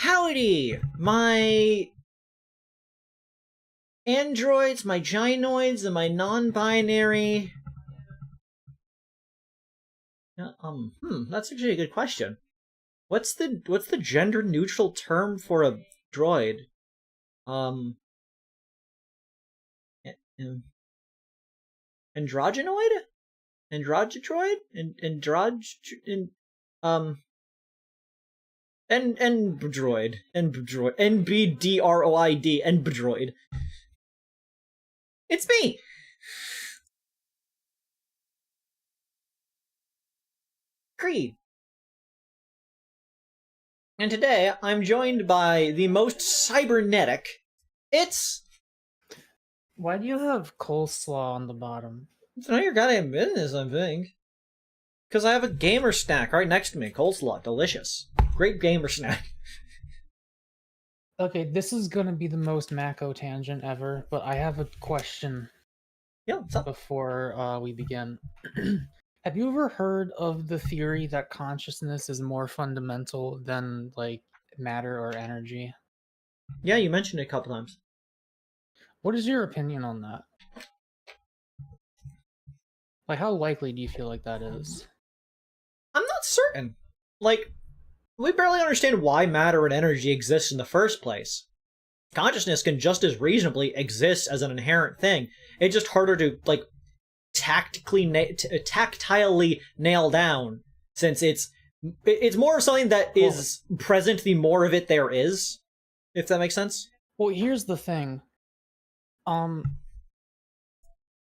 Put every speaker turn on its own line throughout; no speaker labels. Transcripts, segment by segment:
Howdy! My androids, my gynoids, and my non-binary... That's actually a good question. What's the gender-neutral term for a droid? Androgynoid? Androgytroid? Android. NBDROID. Android. It's me! Creed. And today, I'm joined by the most cybernetic. It's...
Why do you have coleslaw on the bottom?
It's none of your goddamn business, I think. Because I have a gamer snack right next to me. Coleslaw. Delicious. Great gamer snack.
Okay, this is gonna be the most Mako tangent ever, but I have a question.
Yeah, what's up?
Before we begin. Have you ever heard of the theory that consciousness is more fundamental than, like, matter or energy?
Yeah, you mentioned it a couple times.
What is your opinion on that? Like, how likely do you feel like that is?
I'm not certain. Like, we barely understand why matter and energy exist in the first place. Consciousness can just as reasonably exist as an inherent thing. It's just harder to, like, tactilely nail down, since it's more of something that is present the more of it there is, if that makes sense.
Well, here's the thing.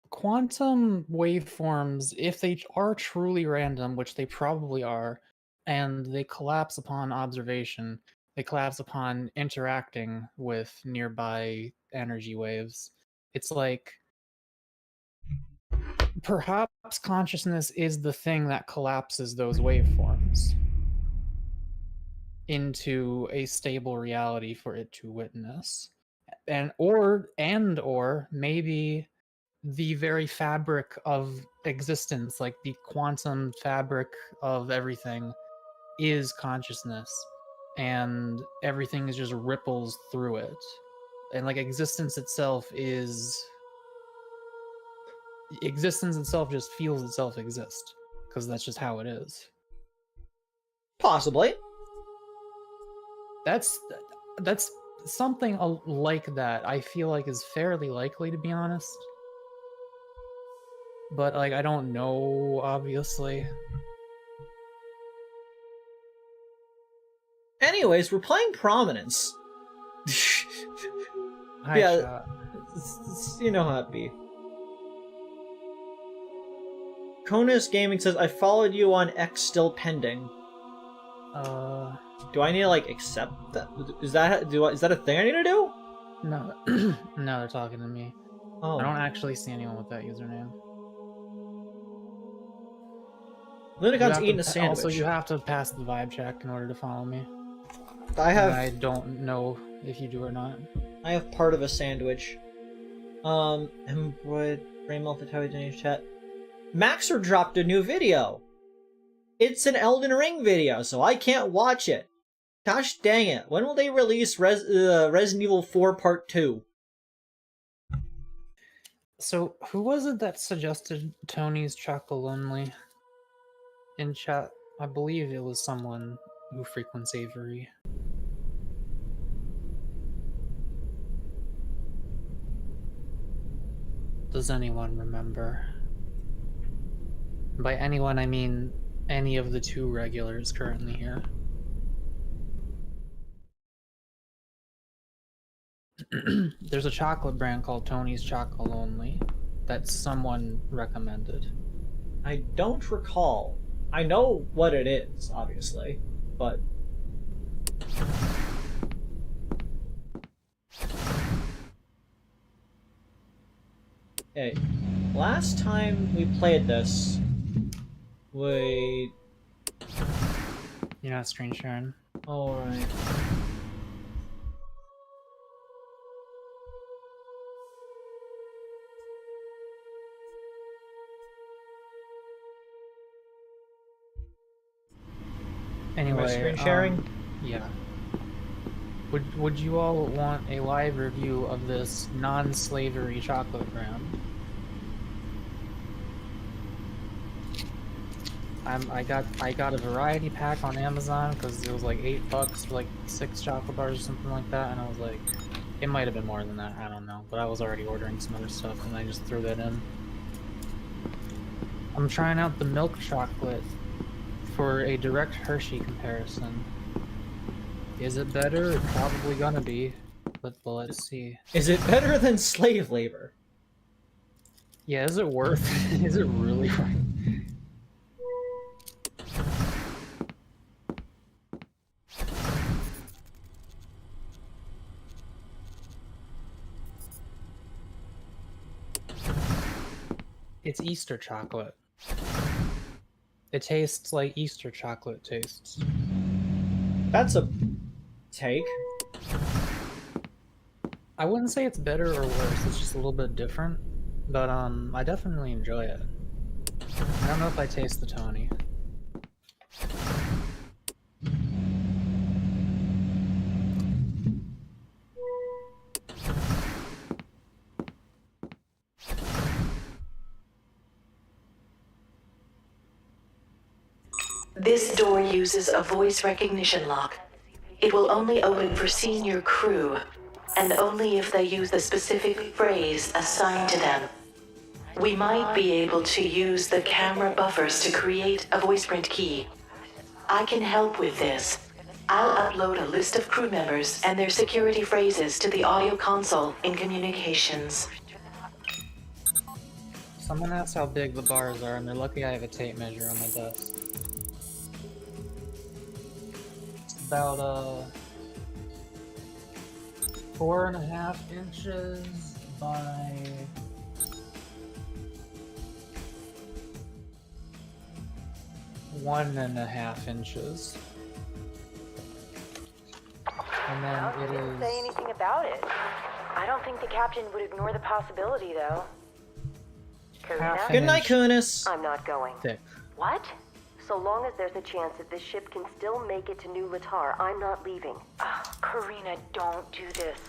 Quantum waveforms, if they are truly random, which they probably are, and they collapse upon observation, they collapse upon interacting with nearby energy waves. It's like, perhaps consciousness is the thing that collapses those waveforms into a stable reality for it to witness. or maybe the very fabric of existence, like the quantum fabric of everything, is consciousness, and everything is just ripples through it, and like existence itself just feels itself exist because that's just how it is.
Possibly.
That's something like that. I feel like is fairly likely, to be honest. But like I don't know, obviously.
Anyways, we're playing Prominence.
Hi,
Yeah,
chat.
you know how it be. Conus Gaming says, I followed you on X still pending. Do I need to, like, accept that? Is that a thing I need to do?
No. No, they're talking to me.
Oh.
I don't actually see anyone with that username.
Lunicon's eating a sandwich.
Also, you have to pass the vibe check in order to follow me.
I
don't know if you do or not.
I have part of a sandwich. Embroid Raymel Fatawi chat. Maxer dropped a new video. It's an Elden Ring video, so I can't watch it. Gosh dang it. When will they release Resident Evil 4 Part 2?
So, who was it that suggested Tony's Chocolonely in chat? I believe it was someone who frequents Avery. Does anyone remember? By anyone, I mean any of the two regulars currently here. There's a chocolate brand called Tony's Chocolonely that someone recommended.
I don't recall. I know what it is, obviously, but... Hey, last time we played this, we...
You're not screen sharing.
Alright.
Anyway,
screen sharing?
Yeah. Would you all want a live review of this non-slavery chocolate brand? I got a variety pack on Amazon because it was like $8 for like 6 chocolate bars or something like that, and I was like, it might have been more than that, I don't know, but I was already ordering some other stuff and I just threw that in. I'm trying out the milk chocolate for a direct Hershey comparison. Is it better? It's probably gonna be, but let's see.
Is it better than slave labor?
Yeah, is it worth it? Is it really worth it? It's Easter chocolate. It tastes like Easter chocolate tastes.
That's a take.
I wouldn't say it's better or worse, it's just a little bit different. But I definitely enjoy it. I don't know if I taste the Tony.
This door uses a voice recognition lock. It will only open for senior crew, and only if they use the specific phrase assigned to them. We might be able to use the camera buffers to create a voice print key. I can help with this. I'll upload a list of crew members and their security phrases to the audio console in communications.
Someone asked how big the bars are, and they're lucky I have a tape measure on my desk. It's about 4.5 inches by 1.5 inches. and then
Well,
it
he didn't
is...
say anything about it. I don't think the captain would ignore the possibility, though.
Half
Karina?
Good night,
inch
Kunis.
I'm not going.
thick.
What? So long as there's a chance that this ship can still make it to New Latar, I'm not leaving. Oh, Karina, don't do this.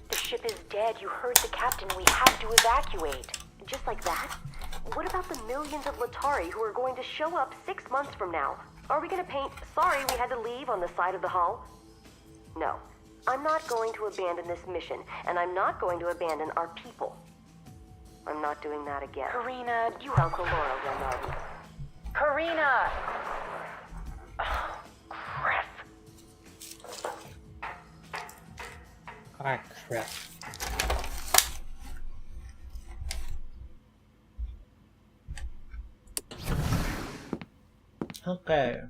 The ship is dead. You heard the captain. We have to evacuate. Just like that? What about the millions of Latari who are going to show up 6 months from now? Are we going to paint, sorry we had to leave on the side of the hull? No. I'm not going to abandon this mission, and I'm not going to abandon our people. I'm not doing that again. Karina, you... Uncle Laura will know. Karina! Oh, crap.
Ah, crap.
Okay.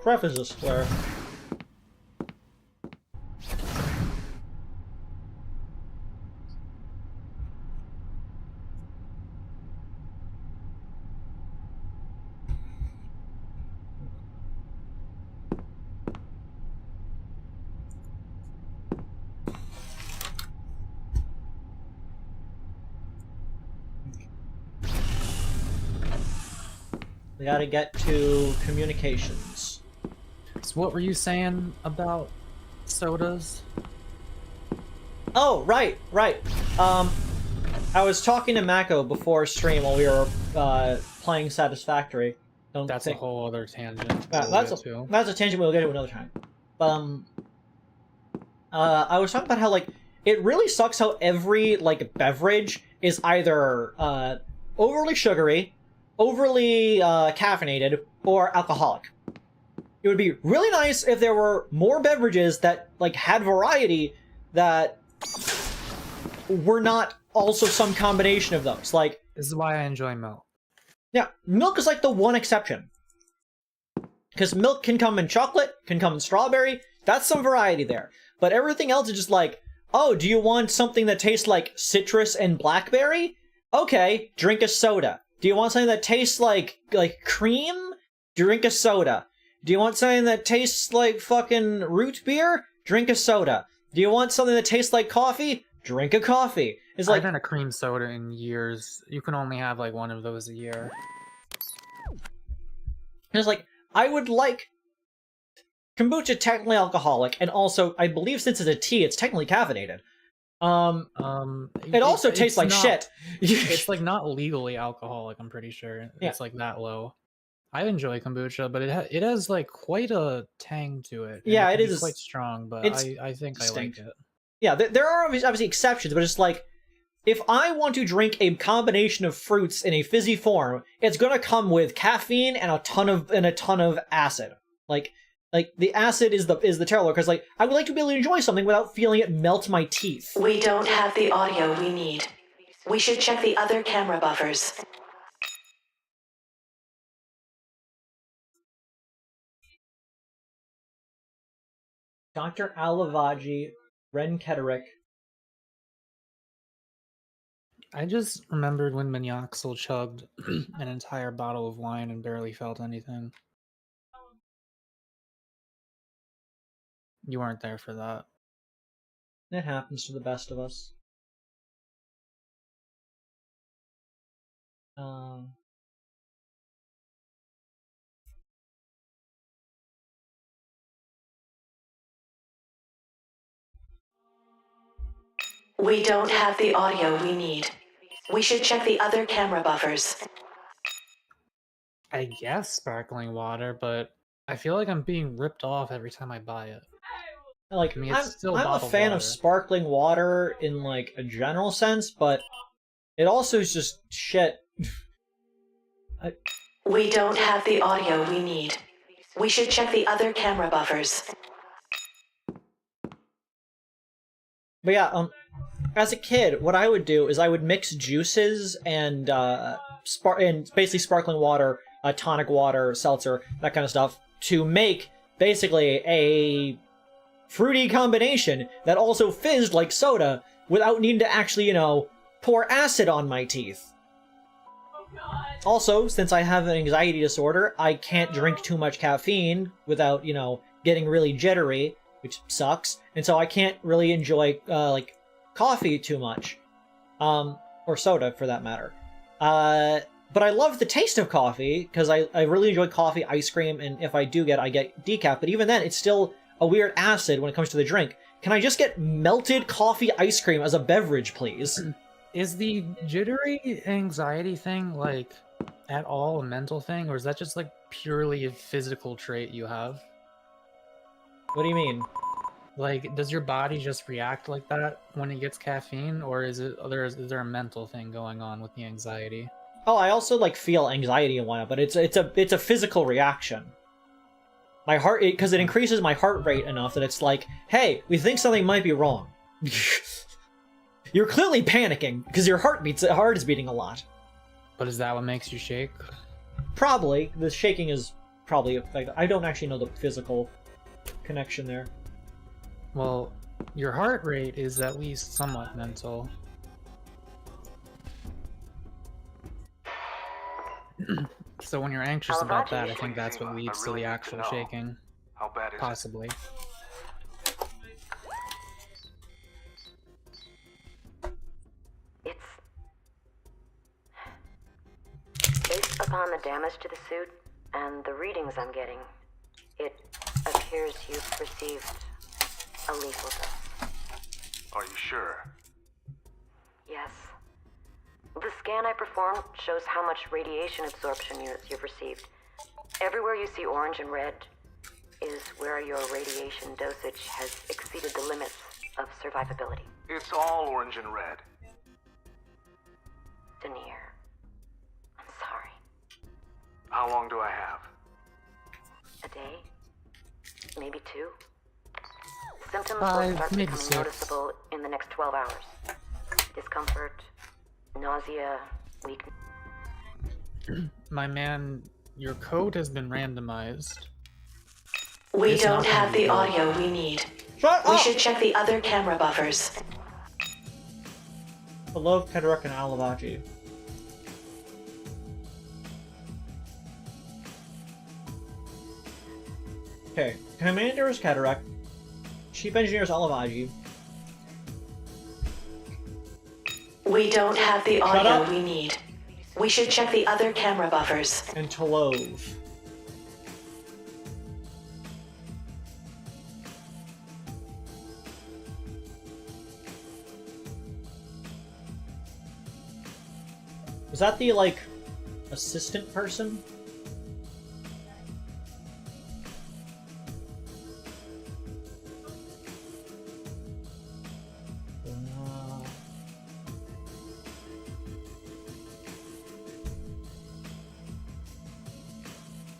Crap is a square. We gotta get to communications.
So what were you saying about sodas?
Oh, right. I was talking to Mako before stream while we were playing Satisfactory.
That's a whole other tangent.
That's a tangent we'll get to another time. But I was talking about how like it really sucks how every like beverage is either overly sugary, overly caffeinated, or alcoholic. It would be really nice if there were more beverages that like had variety that were not also some combination of those. Like,
This is why I enjoy milk.
yeah, milk is like the one exception. Because milk can come in chocolate, can come in strawberry, that's some variety there. But everything else is just like, oh, do you want something that tastes like citrus and blackberry? Okay, drink a soda. Do you want something that tastes like cream? Drink a soda. Do you want something that tastes like fucking root beer? Drink a soda. Do you want something that tastes like coffee? Drink a coffee. It's
I
like,
haven't had a cream soda in years. You can only have like one of those a year.
it's like, I would like kombucha technically alcoholic, and also, I believe since it's a tea, it's technically caffeinated. It also tastes like shit.
It's like not legally alcoholic, I'm pretty sure.
Yeah.
It's like that low. I enjoy kombucha, but it has like quite a tang to it. and
Yeah,
it
it
can be
is-
quite strong, but
it's
I think
distinct.
I like it.
Yeah, there are obviously exceptions, but it's like, if I want to drink a combination of fruits in a fizzy form, it's gonna come with caffeine and a ton of acid. Like the acid is the terrible, because like I would like to be able to enjoy something without feeling it melt my teeth.
We don't have the audio we need. We should check the other camera buffers.
Dr. Alavaji, Ren Kederick.
I just remembered when Minyaxel chugged an entire bottle of wine and barely felt anything. You weren't there for that.
It happens to the best of us.
We don't have the audio we need. We should check the other camera buffers.
I guess sparkling water, but I feel like I'm being ripped off every time I buy it.
Like,
I mean, it's still
I'm a
bottled
fan of
water.
sparkling water in like a general sense, but it also is just shit.
We don't have the audio we need. We should check the other camera buffers.
But yeah, as a kid, what I would do is I would mix juices and basically sparkling water, tonic water, seltzer, that kind of stuff, to make basically a fruity combination that also fizzed like soda without needing to actually, pour acid on my teeth. Also, since I have an anxiety disorder, I can't drink too much caffeine without, you know, getting really jittery, which sucks. And so I can't really enjoy, like, coffee too much. Or soda, for that matter. But I love the taste of coffee, because I really enjoy coffee, ice cream, and if I do I get decaf. But even then, it's still a weird acid when it comes to the drink. Can I just get melted coffee ice cream as a beverage, please?
Is the jittery anxiety thing, like, at all a mental thing, or is that just, like, purely a physical trait you have?
What do you mean?
Like, does your body just react like that when it gets caffeine, or is there a mental thing going on with the anxiety?
Oh, I also, like, feel anxiety and whatnot, but it's a physical reaction. My heart, because it increases my heart rate enough that it's like, hey, we think something might be wrong. You're clearly panicking, because your heart is beating a lot.
But is that what makes you shake?
Probably. The shaking is probably, like, I don't actually know the physical connection there.
Well, your heart rate is at least somewhat mental. So when you're anxious about that, I think that's what leads to the actual shaking.
How bad is
Possibly.
It's based upon the damage to the suit and the readings I'm getting. It appears you've received a lethal dose.
Are you sure?
Yes. The scan I performed shows how much radiation absorption you've received. Everywhere you see orange and red is where your radiation dosage has exceeded the limits of survivability.
It's all orange and red.
Denier, I'm sorry.
How long do I have?
A day? Maybe 2? Symptoms
5,
will start
maybe
becoming
6.
noticeable in the next 12 hours. Discomfort, nausea, weakness.
My man, your code has been randomized.
We
It's
don't
not gonna
have
be
the
good.
audio we need.
Shut
We
up!
should check the other camera buffers.
Hello, Kedrick and Alavaji. Okay, Commander is Kedrick. Chief Engineer is Alavaji.
We don't have the
Shut up.
audio we need. We should check the other camera buffers.
And Tolove. Was that the, like, assistant person?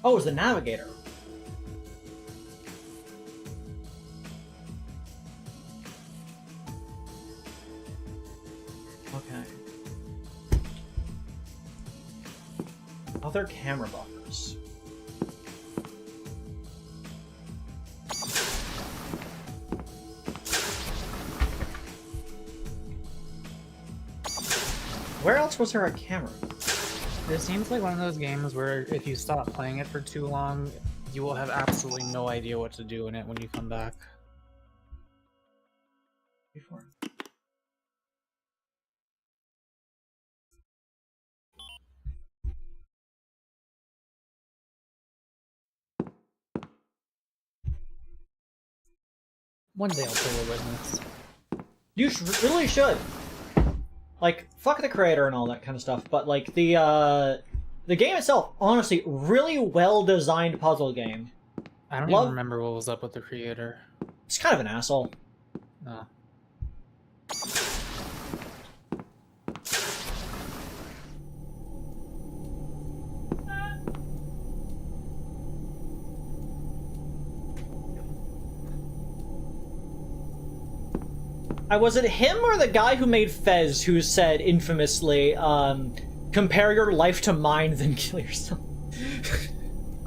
Oh, it was the navigator. Okay. Other camera buffers. Where else was there a camera?
This seems like one of those games where if you stop playing it for too long, you will have absolutely no idea what to do in it when you come back.
Before.
One day I'll play The Witness.
You really should. Like, fuck the creator and all that kind of stuff, but like the game itself, honestly, really well designed puzzle game.
I don't
Love-
even remember what was up with the creator.
It's kind of an asshole.
No.
Was it him or the guy who made Fez who said infamously, compare your life to mine, then kill yourself?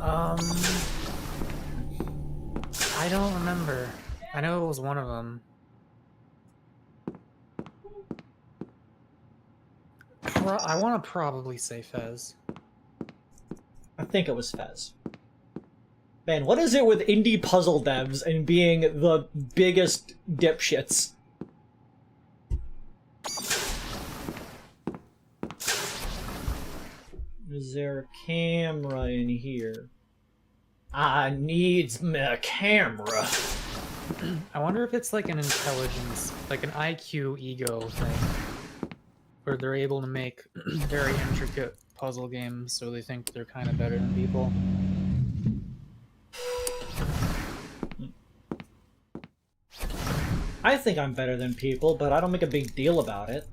I don't remember. I know it was one of them. I want to probably say Fez.
I think it was Fez. Man, what is it with indie puzzle devs and being the biggest dipshits? Is there a camera in here? I needs me a camera.
I wonder if it's like an intelligence, like an IQ ego thing, where they're able to make very intricate puzzle games so they think they're kind of better than people.
I think I'm better than people, but I don't make a big deal about it.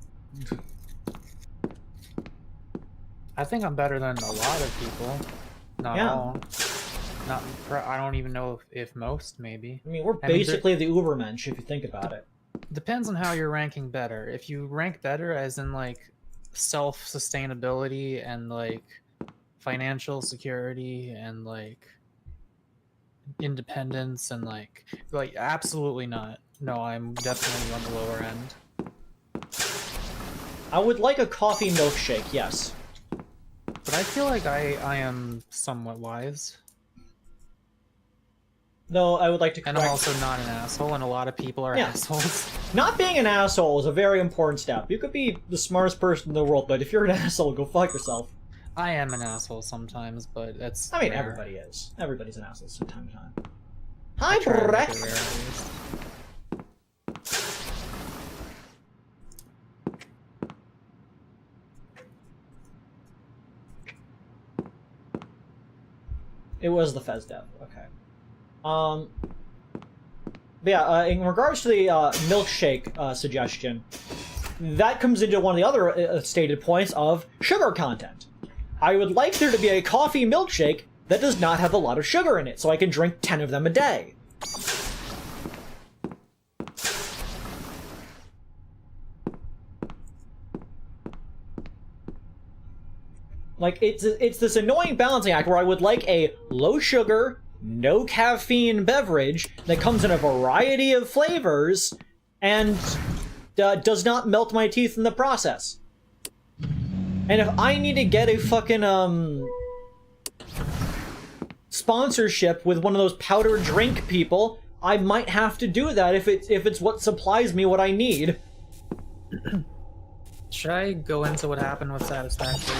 I think I'm better than a lot of people. Not all. I don't even know if most, maybe.
I mean, we're basically the Ubermensch, if you think about it.
Depends on how you're ranking better. If you rank better as in, like, self-sustainability and, like, financial security and, like, independence and, like, absolutely not. No, I'm definitely on the lower end.
I would like a coffee milkshake, yes.
But I feel like I am somewhat wise.
Though I would like to correct...
And I'm also not an asshole, and a lot of people are assholes.
Not being an asshole is a very important step. You could be the smartest person in the world, but if you're an asshole, go fuck yourself.
I am an asshole sometimes, but that's
I mean,
rare.
everybody is. Everybody's an asshole from time to time.
I
Hi,
try to make
Breck!
it rare, at least.
It was the Fez dev, okay. But yeah, in regards to the milkshake suggestion, that comes into one of the other stated points of sugar content. I would like there to be a coffee milkshake that does not have a lot of sugar in it, so I can drink 10 of them a day. Like, it's this annoying balancing act where I would like a low sugar, no caffeine beverage that comes in a variety of flavors and does not melt my teeth in the process. And if I need to get a fucking sponsorship with one of those powder drink people, I might have to do that if it's what supplies me what I need.
Should I go into what happened with Satisfactory?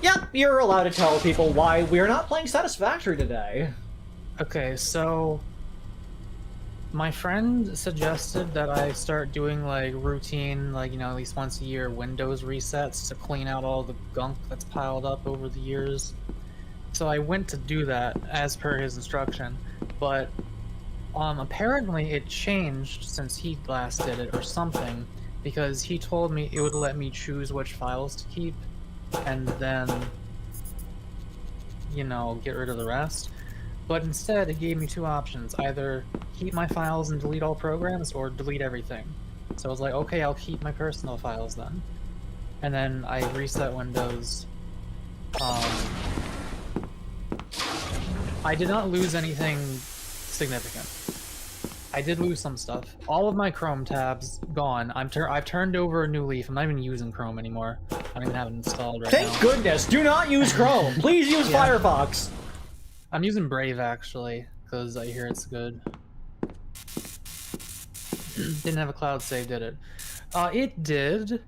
Yep, you're allowed to tell people why we're not playing Satisfactory today.
Okay, so my friend suggested that I start doing like routine, like, you know, at least once a year Windows resets to clean out all the gunk that's piled up over the years. So I went to do that as per his instruction, but apparently it changed since he last did it or something, because he told me it would let me choose which files to keep and then, you know, get rid of the rest. But instead, it gave me two options. Either keep my files and delete all programs, or delete everything. So I was like, okay, I'll keep my personal files then. And then I reset Windows. I did not lose anything significant. I did lose some stuff. All of my Chrome tabs gone. I've turned over a new leaf. I'm not even using Chrome anymore. I don't even have it installed right now.
Thank goodness! Do not use Chrome! Please use Firefox!
I'm using Brave, actually, because I hear it's good. Didn't have a cloud save, did it? It did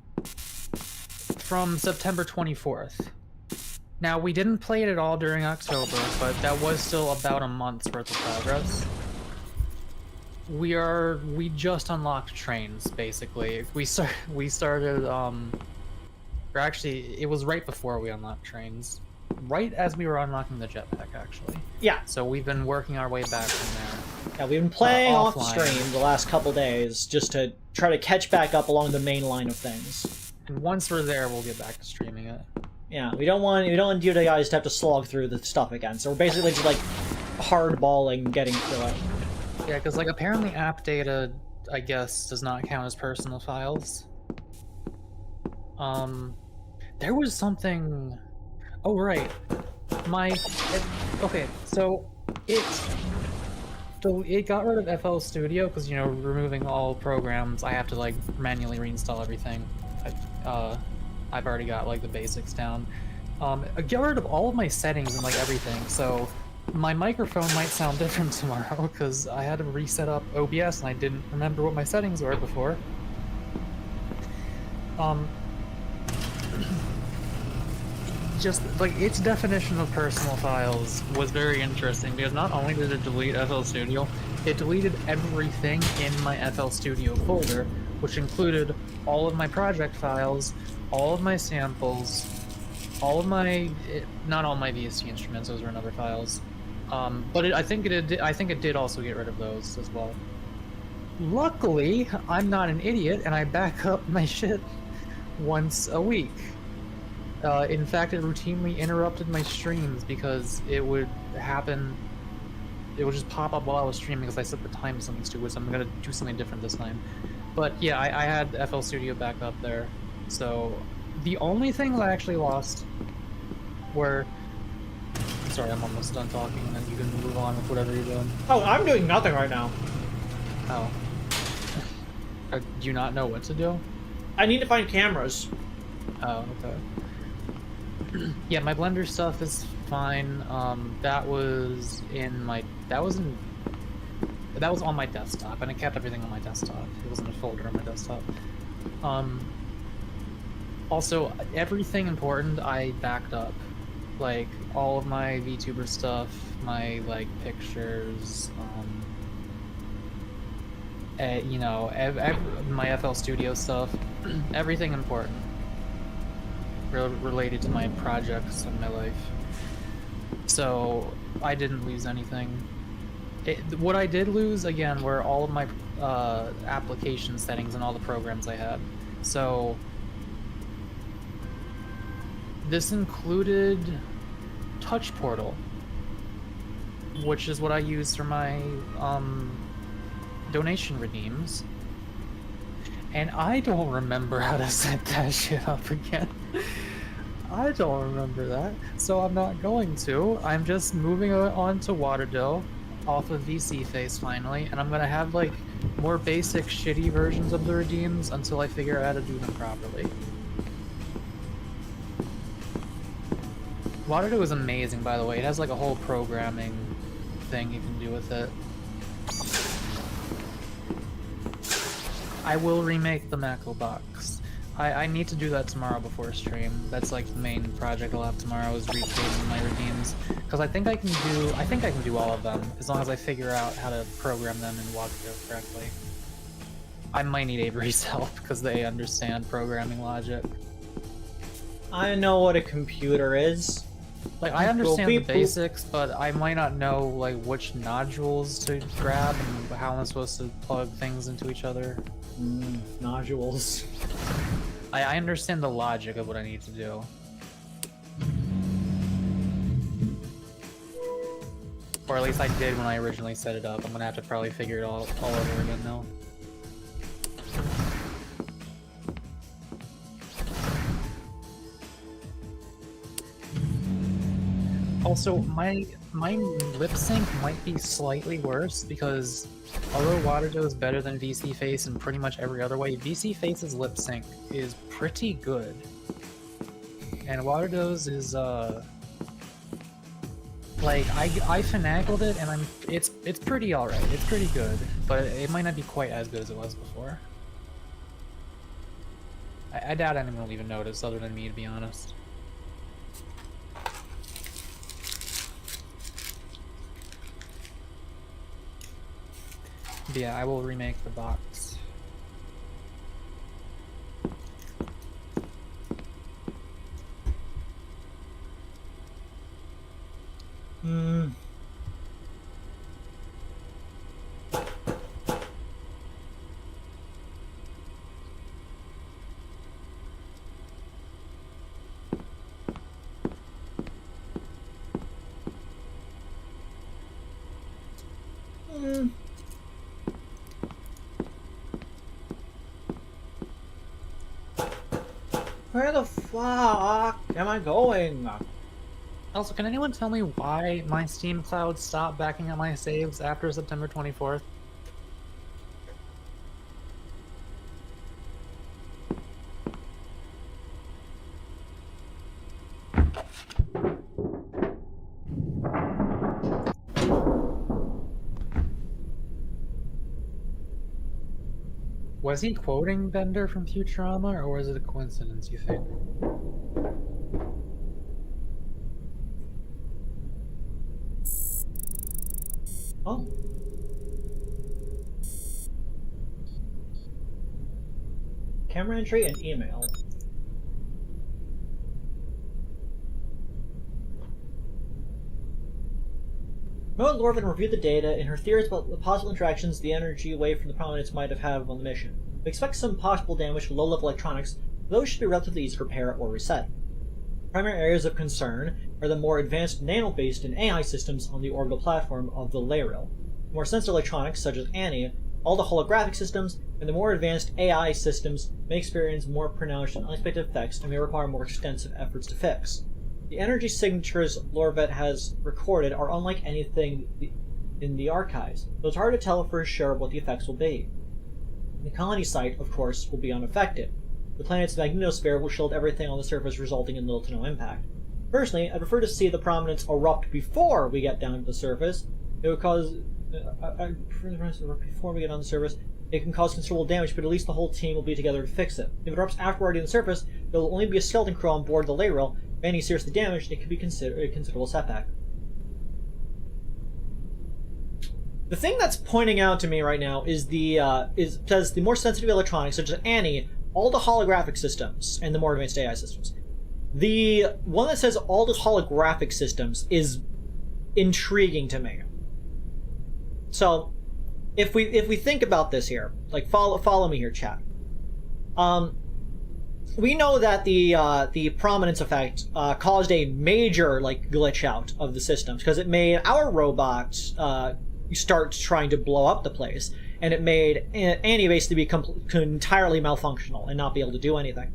from September 24th. Now, we didn't play it at all during October, but that was still about a month's worth of progress. We just unlocked trains, basically. We started, or actually, it was right before we unlocked trains. Right as we were unlocking the jetpack, actually.
Yeah.
So we've been working our way back from there.
Yeah, we've been playing off
offline.
stream the last couple days just to try to catch back up along the main line of things.
And once we're there, we'll get back to streaming it.
Yeah, we don't want you guys to have to slog through the stuff again. So we're basically just like hardballing getting through it.
Yeah, because like apparently app data, I guess, does not count as personal files. There was something. Oh right, okay. So it got rid of FL Studio because, you know, removing all programs, I have to like manually reinstall everything. I've already got like the basics down. I get rid of all of my settings and like everything, so my microphone might sound different tomorrow because I had to reset up OBS and I didn't remember what my settings were before. Just like its definition of personal files was very interesting because not only did it delete FL Studio, it deleted everything in my FL Studio folder, which included all of my project files, all of my samples, all of my not all my VST instruments; those were in other files. But I think it did also get rid of those as well. Luckily, I'm not an idiot and I back up my shit once a week. In fact, it routinely interrupted my streams because it would happen. It would just pop up while I was streaming because I set the time to something stupid, so I'm gonna do something different this time. But yeah, I had FL Studio back up there. So the only things I actually lost were... Sorry, I'm almost done talking, and then you can move on with whatever you're doing.
Oh, I'm doing nothing right now.
Oh. Do you not know what to do?
I need to find cameras.
Oh, okay. Yeah, my Blender stuff is fine. That was on my desktop, and I kept everything on my desktop. It wasn't a folder on my desktop. Also, everything important I backed up, like all of my VTuber stuff, my like pictures, you know, my FL Studio stuff, everything important related to my projects and my life. So I didn't lose anything. What I did lose, again, were all of my application settings and all the programs I had. So this included Touch Portal, which is what I use for my donation redeems. And I don't remember how to set that shit up again. I don't remember that, so I'm not going to. I'm just moving on to Waterdough off of VC Face finally, and I'm gonna have like more basic shitty versions of the redeems until I figure out how to do them properly. Waterdough is amazing, by the way. It has like a whole programming thing you can do with it. I will remake the Macro box. I need to do that tomorrow before stream. That's like the main project I'll have tomorrow, is recreating my redeems. Because I think I can do all of them as long as I figure out how to program them in Waterdough correctly. I might need Avery's help because they understand programming logic.
I know what a computer is.
Like, I understand the basics, but I might not know like which nodules to grab and how I'm supposed to plug things into each other.
Nodules.
I understand the logic of what I need to do. Or at least I did when I originally set it up. I'm gonna have to probably figure it all over again now. Also, my lip sync might be slightly worse because although Waterdough is better than VC Face in pretty much every other way, VC Face's lip sync is pretty good. And Waterdough's is like I finagled it and it's pretty alright. It's pretty good, but it might not be quite as good as it was before. I doubt anyone will even notice other than me, to be honest. But yeah, I will remake the box.
Where the fuck am I going?
Also, can anyone tell me why my Steam Cloud stopped backing up my saves after September 24th? Was he quoting Bender from Futurama, or was it a coincidence, you think?
Oh. Camera entry and email. Mo and Lorvin reviewed the data and her theories about the possible interactions the energy wave from the Prominence might have had on the mission. We expect some possible damage to low-level electronics, but those should be relatively easy to repair or reset. Primary areas of concern are the more advanced nano-based and AI systems on the orbital platform of the Layril. More sensitive electronics, such as Annie, all the holographic systems, and the more advanced AI systems may experience more pronounced and unexpected effects and may require more extensive efforts to fix. The energy signatures Lorvet has recorded are unlike anything in the archives, though it's hard to tell for sure what the effects will be. The colony site, of course, will be unaffected. The planet's magnetosphere will shield everything on the surface, resulting in little to no impact. Personally, I'd prefer to see the Prominence erupt before we get down to the surface. It would cause... before we get on the surface, it can cause considerable damage, but at least the whole team will be together to fix it. If it erupts after we're already on the surface, there will only be a skeleton crew on board the Layril. If any seriously damaged, it could be considered a considerable setback. The thing that's pointing out to me right now is says the more sensitive electronics, such as Annie, all the holographic systems, and the more advanced AI systems. The one that says all the holographic systems is intriguing to me. So, if we think about this here, like follow me here, chat. We know that the Prominence effect caused a major glitch out of the systems because it made our robots start trying to blow up the place, and it made Annie basically be entirely malfunctional and not be able to do anything.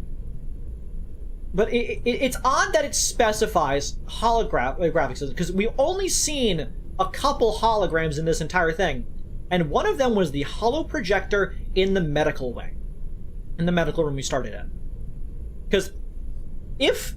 But it's odd that it specifies holographic systems because we've only seen a couple holograms in this entire thing, and one of them was the holo projector in the medical wing, in the medical room we started in. Because if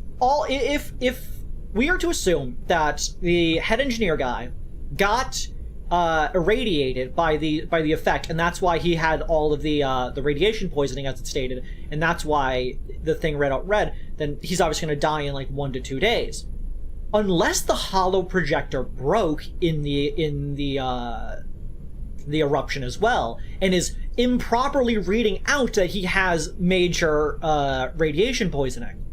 we are to assume that the head engineer guy got irradiated by the effect, and that's why he had all of the radiation poisoning, as it stated, and that's why the thing read out red, then he's obviously going to die in like 1 to 2 days, unless the holo projector broke in the eruption as well, and is improperly reading out that he has major radiation poisoning.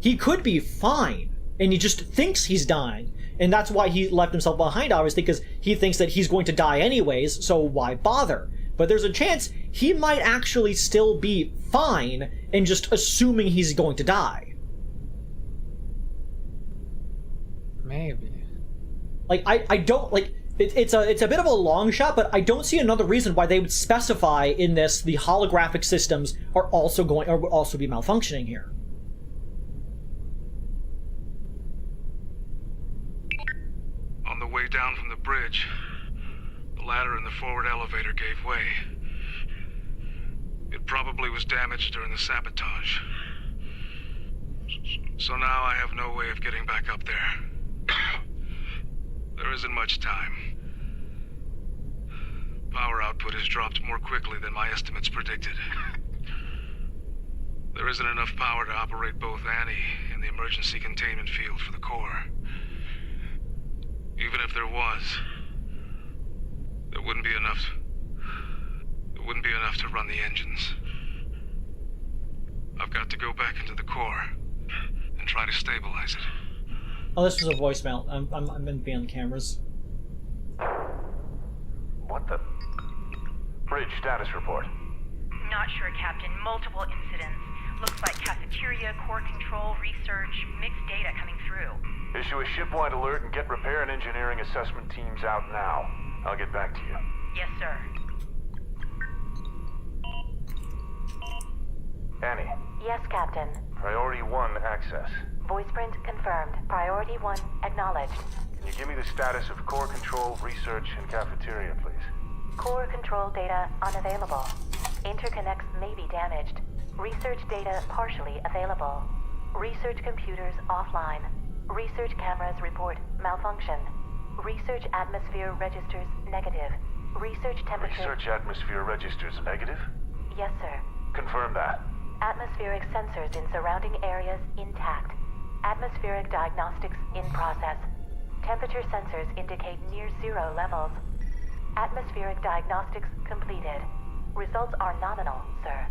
He could be fine, and he just thinks he's dying, and that's why he left himself behind, obviously, because he thinks that he's going to die anyways, so why bother? But there's a chance he might actually still be fine, and just assuming he's going to die.
Maybe.
Like, I don't, like, it's a bit of a long shot, but I don't see another reason why they would specify in this the holographic systems are also would also be malfunctioning here.
On the way down from the bridge, the ladder in the forward elevator gave way. It probably was damaged during the sabotage. So now I have no way of getting back up there. There isn't much time. Power output has dropped more quickly than my estimates predicted. There isn't enough power to operate both Annie and the emergency containment field for the core. Even if there was, there wouldn't be enough to run the engines. I've got to go back into the core and try to stabilize it.
Oh, this was a voicemail. I'm meant to be on cameras.
What the? Bridge status report.
Not sure, Captain. Multiple incidents. Looks like cafeteria, core control, research, mixed data coming through.
Issue a shipwide alert and get repair and engineering assessment teams out now. I'll get back to you.
Yes, sir.
Annie,
Yes, Captain.
Priority 1 access.
Voice print confirmed. Priority 1 acknowledged.
Can you give me the status of core control, research, and cafeteria, please?
Core control data unavailable. Interconnects may be damaged. Research data partially available. Research computers offline. Research cameras report malfunction. Research atmosphere registers negative. Research temperature...
Research atmosphere registers negative?
Yes, sir.
Confirm that.
Atmospheric sensors in surrounding areas intact. Atmospheric diagnostics in process. Temperature sensors indicate near zero levels. Atmospheric diagnostics completed. Results are nominal, sir.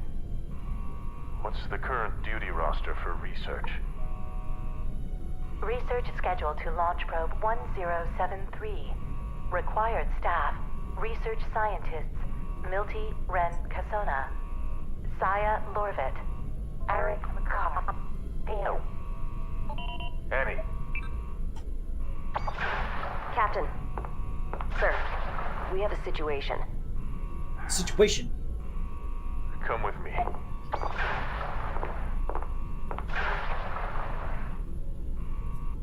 What's the current duty roster for research?
Research scheduled to launch probe 1073. Required staff, research scientists, Milty Ren Kasona, Saya Lorvit, Eric McCaw, Theo.
Annie.
Captain. Sir, we have a situation.
Situation.
Come with me.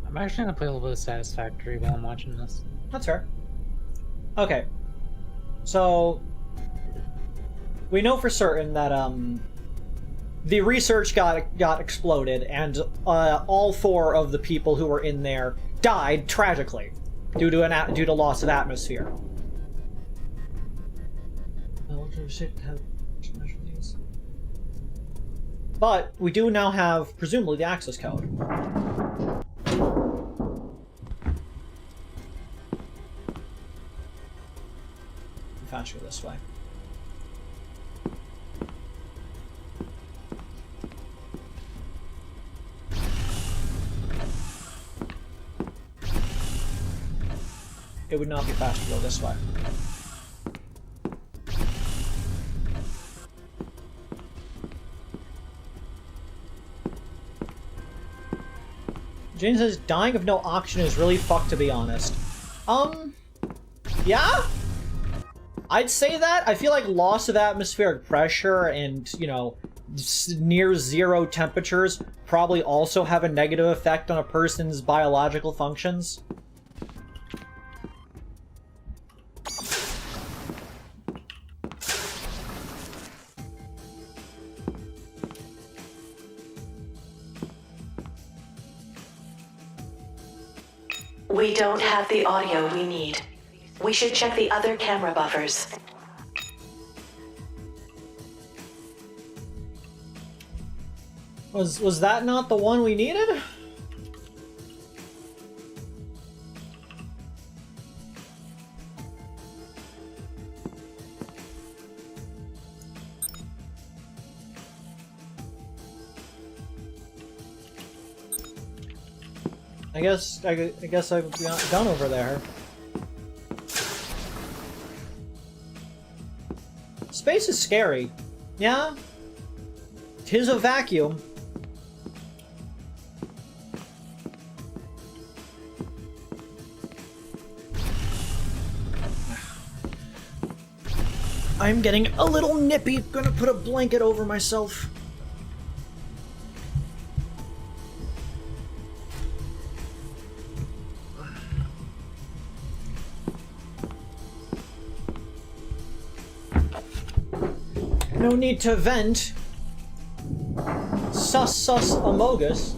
I'm actually gonna play a little bit of Satisfactory while I'm watching this.
That's fair. Okay. So we know for certain that the research got exploded, and all 4 of the people who were in there died tragically due to loss of atmosphere. But we do now have presumably the access code. Faster this way. It would not be faster to go this way. Jane says dying of no oxygen is really fucked, to be honest. Yeah? I'd say that. I feel like loss of atmospheric pressure and, you know, near zero temperatures probably also have a negative effect on a person's biological functions.
We don't have the audio we need. We should check the other camera buffers.
Was that not the one we needed? I guess I've done over there. Space is scary. Yeah? 'Tis a vacuum. I'm getting a little nippy. Gonna put a blanket over myself. No need to vent. Sus amogus.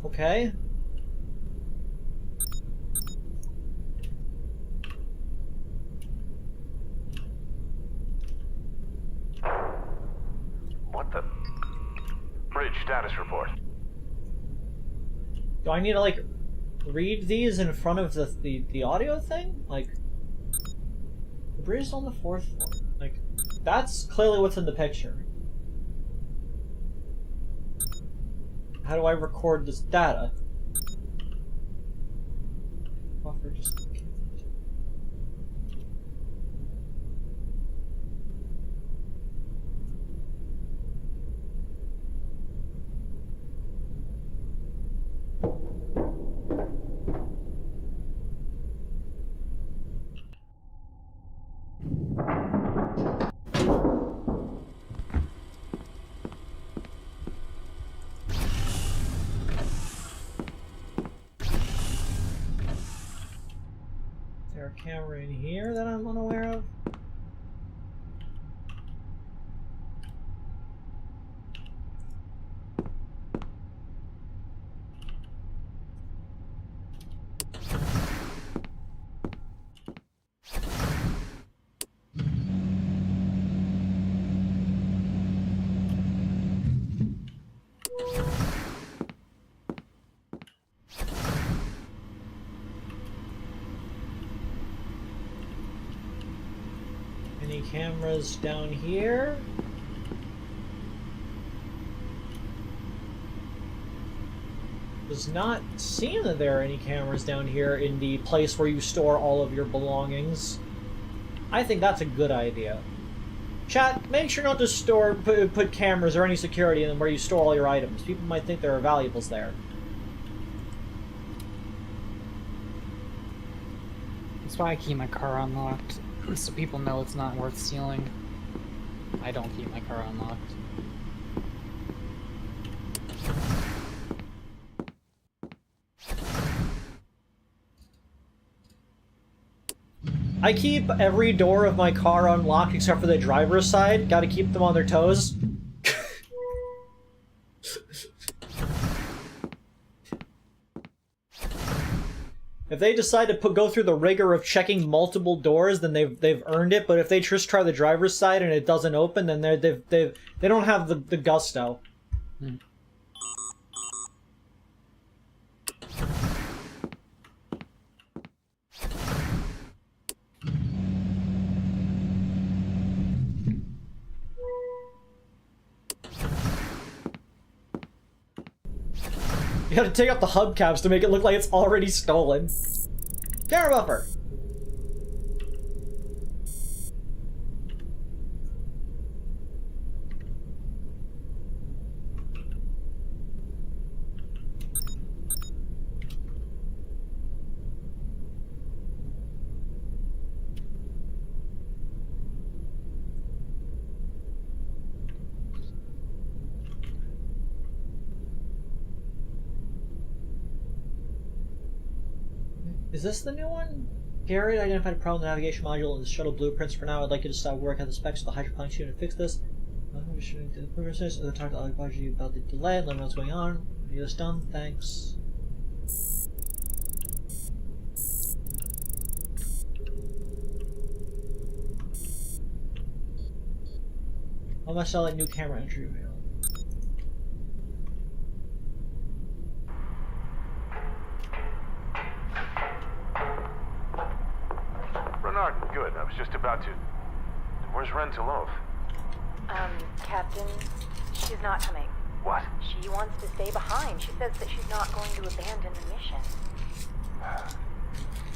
Okay.
What the? Bridge status report.
Do I need to, like, read these in front of the audio thing? Like, the bridge is on the 4th floor. Like, that's clearly what's in the picture. How do I record this data? Buffer just... Is there a camera in here that I'm unaware of? cameras down here? Does not seem that there are any cameras down here in the place where you store all of your belongings. I think that's a good idea. Chat, make sure not to put cameras or any security in where you store all your items. People might think there are valuables there.
That's why I keep my car unlocked, so people know it's not worth stealing. I don't keep my car unlocked.
I keep every door of my car unlocked except for the driver's side. Gotta keep them on their toes. If they decide to go through the rigor of checking multiple doors, then they've earned it. But if they just try the driver's side and it doesn't open, then they don't have the gusto.
Hmm.
You gotta take out the hubcaps to make it look like it's already stolen. Camera buffer! Is this the new one? Garrett identified a problem with the navigation module in the shuttle blueprints. For now, I'd like you to stop work out the specs of the hydroponics unit to fix this. We should do the progress. I'll talk to Alibaba about the delay and let me know what's going on. Are you this done? Thanks. How much sell that new camera entry?
Good. I was just about to... Where's Rentalov?
Captain, she's not coming.
What?
She wants to stay behind. She says that she's not going to abandon the mission.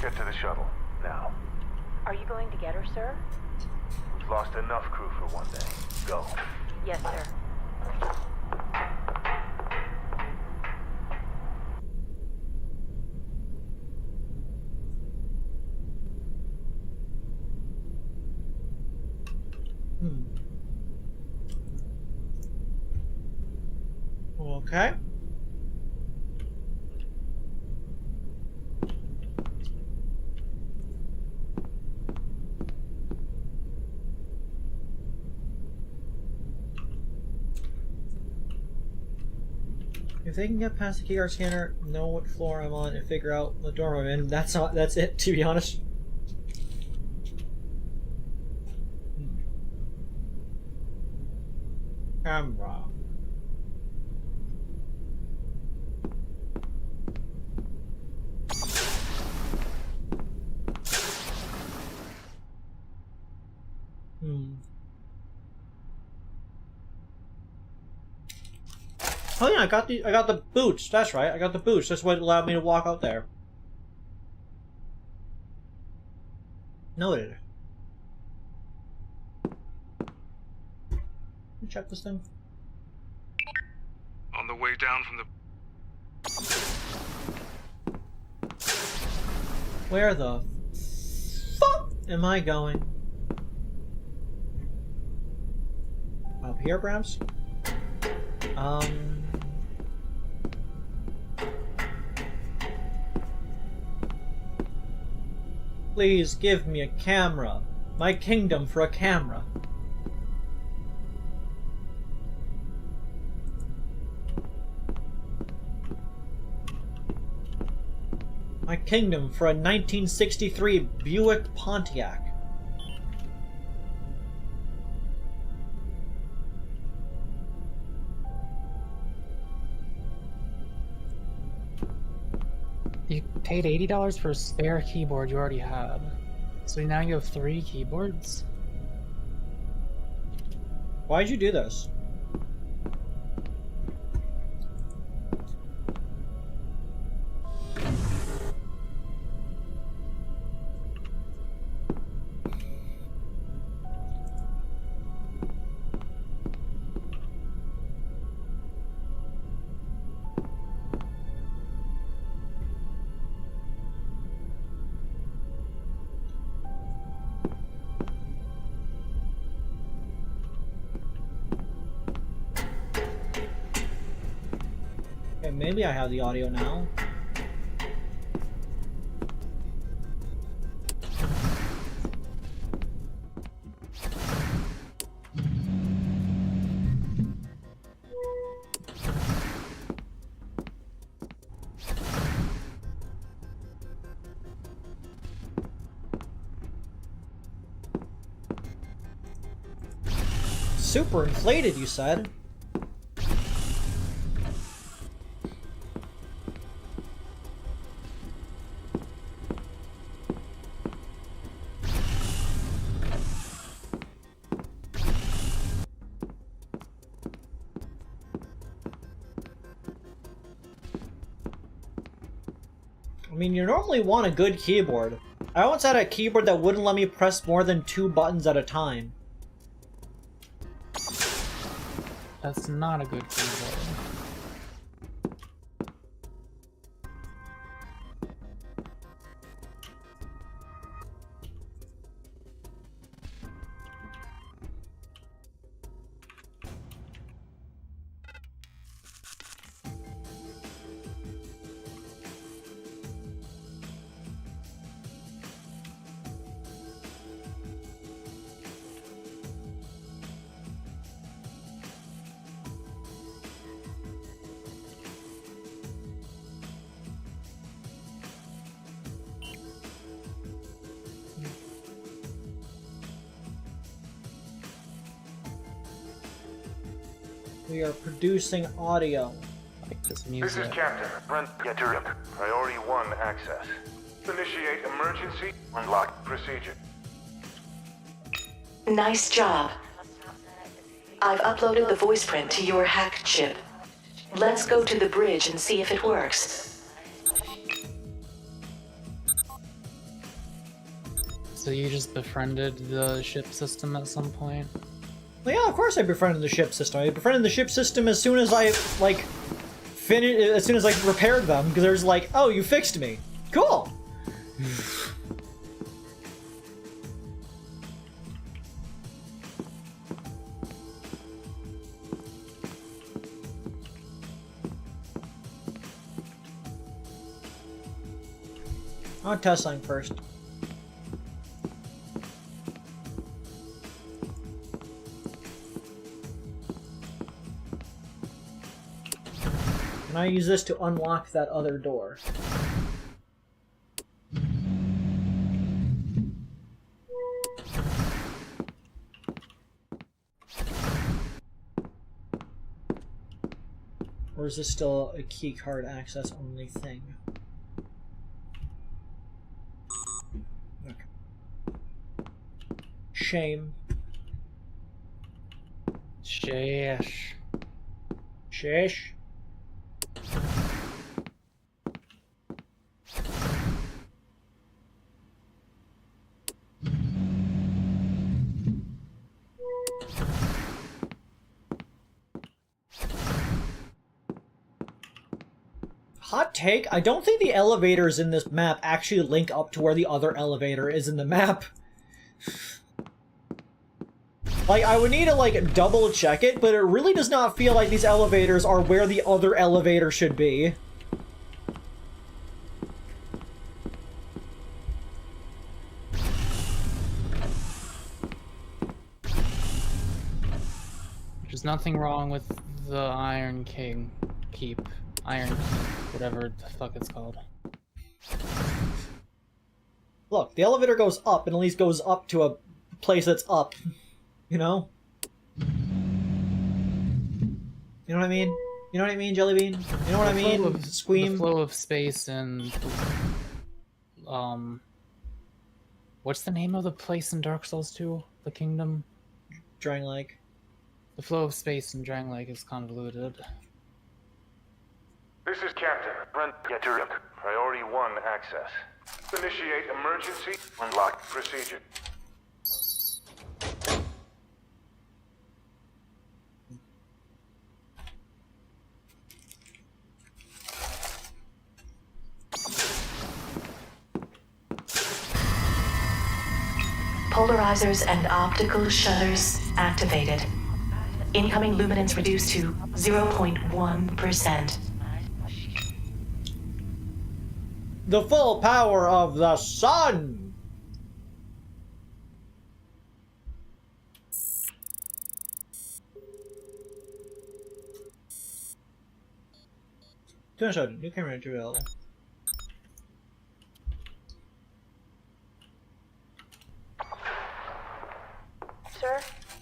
Get to the shuttle, now.
Are you going to get her, sir?
We've lost enough crew for one day. Go.
Yes, sir.
Okay. If they can get past the keycard scanner, know what floor I'm on, and figure out what dorm I'm in, that's it, to be honest. Camera. Oh yeah, I got the boots. That's right. I got the boots. That's what allowed me to walk out there. Noted. Let me check this thing.
On the way down from the...
Where the fuck am I going? Up here, perhaps? Please give me a camera. My kingdom for a camera. My kingdom for a 1963 Buick Pontiac.
You paid $80 for a spare keyboard you already had. So now you have 3 keyboards?
Why'd you do this? Okay, maybe I have the audio now. Super inflated, you said. I mean, you normally want a good keyboard. I once had a keyboard that wouldn't let me press more than 2 buttons at a time.
That's not a good keyboard.
We are producing audio.
Like this
This
music.
is Captain Brent Yaturin. Priority 1 access. Initiate emergency unlock procedure.
Nice job. I've uploaded the voice print to your hacked chip. Let's go to the bridge and see if it works.
So you just befriended the ship system at some point?
Well, yeah, of course I befriended the ship system. I befriended the ship system as soon as I, like, as soon as I repaired them, because there's like, oh, you fixed me. Cool! I'll test something first. Can I use this to unlock that other door? Or is this still a keycard access only thing? Okay. Shame.
Sheesh.
Shish. Hot take, I don't think the elevators in this map actually link up to where the other elevator is in the map. Like, I would need to, like, double check it, but it really does not feel like these elevators are where the other elevator should be.
There's nothing wrong with the Iron King Keep. Iron Keep, whatever the fuck it's called.
Look, the elevator goes up, and at least goes up to a place that's up. You know? You know what I mean? You know what I mean, Jellybean? You know what I mean, Squeam?
The flow of space and... What's the name of the place in Dark Souls 2? The kingdom?
Drawing like...
The flow of space in Drang Lake is convoluted.
This is Captain. Brent, get to Priority 1 access. Initiate emergency unlock procedure.
Polarizers and optical shutters activated. Incoming luminance reduced to 0.1%.
The full power of the sun! New camera entry available.
Sir,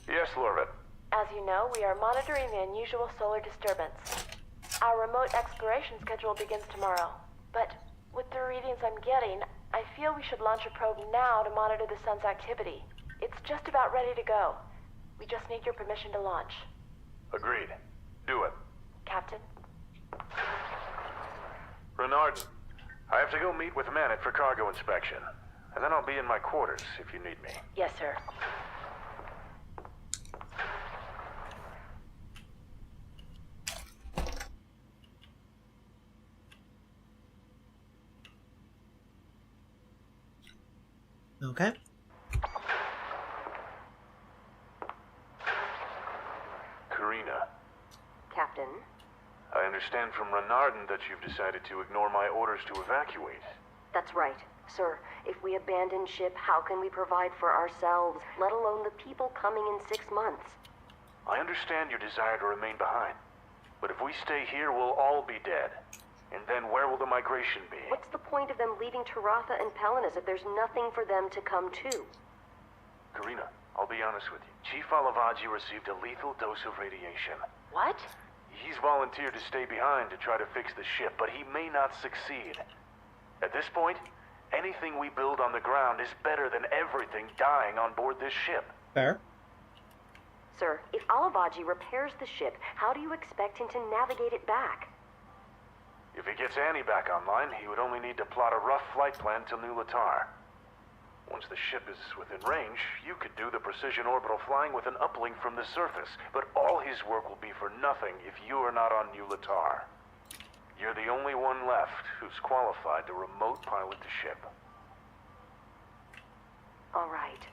Yes, Laura.
as you know, we are monitoring the unusual solar disturbance. Our remote exploration schedule begins tomorrow. But with the readings I'm getting, I feel we should launch a probe now to monitor the sun's activity. It's just about ready to go. We just need your permission to launch.
Agreed. Do it.
Captain?
Renard, I have to go meet with Manet for cargo inspection. And then I'll be in my quarters if you need me.
Yes, sir.
Okay.
Karina,
Captain?
I understand from Renardin that you've decided to ignore my orders to evacuate.
That's right. Sir, if we abandon ship, how can we provide for ourselves, let alone the people coming in 6 months?
I understand your desire to remain behind. But if we stay here, we'll all be dead. And then where will the migration be?
What's the point of them leaving Taratha and Pelinus if there's nothing for them to come to?
Karina, I'll be honest with you. Chief Alavaji received a lethal dose of radiation.
What?
He's volunteered to stay behind to try to fix the ship, but he may not succeed. At this point, anything we build on the ground is better than everything dying on board this ship.
Fair.
Sir, if Alavaji repairs the ship, how do you expect him to navigate it back?
If he gets Annie back online, he would only need to plot a rough flight plan to New Latar. Once the ship is within range, you could do the precision orbital flying with an uplink from the surface, but all his work will be for nothing if you are not on New Latar. You're the only one left who's qualified to remote pilot the ship.
All right.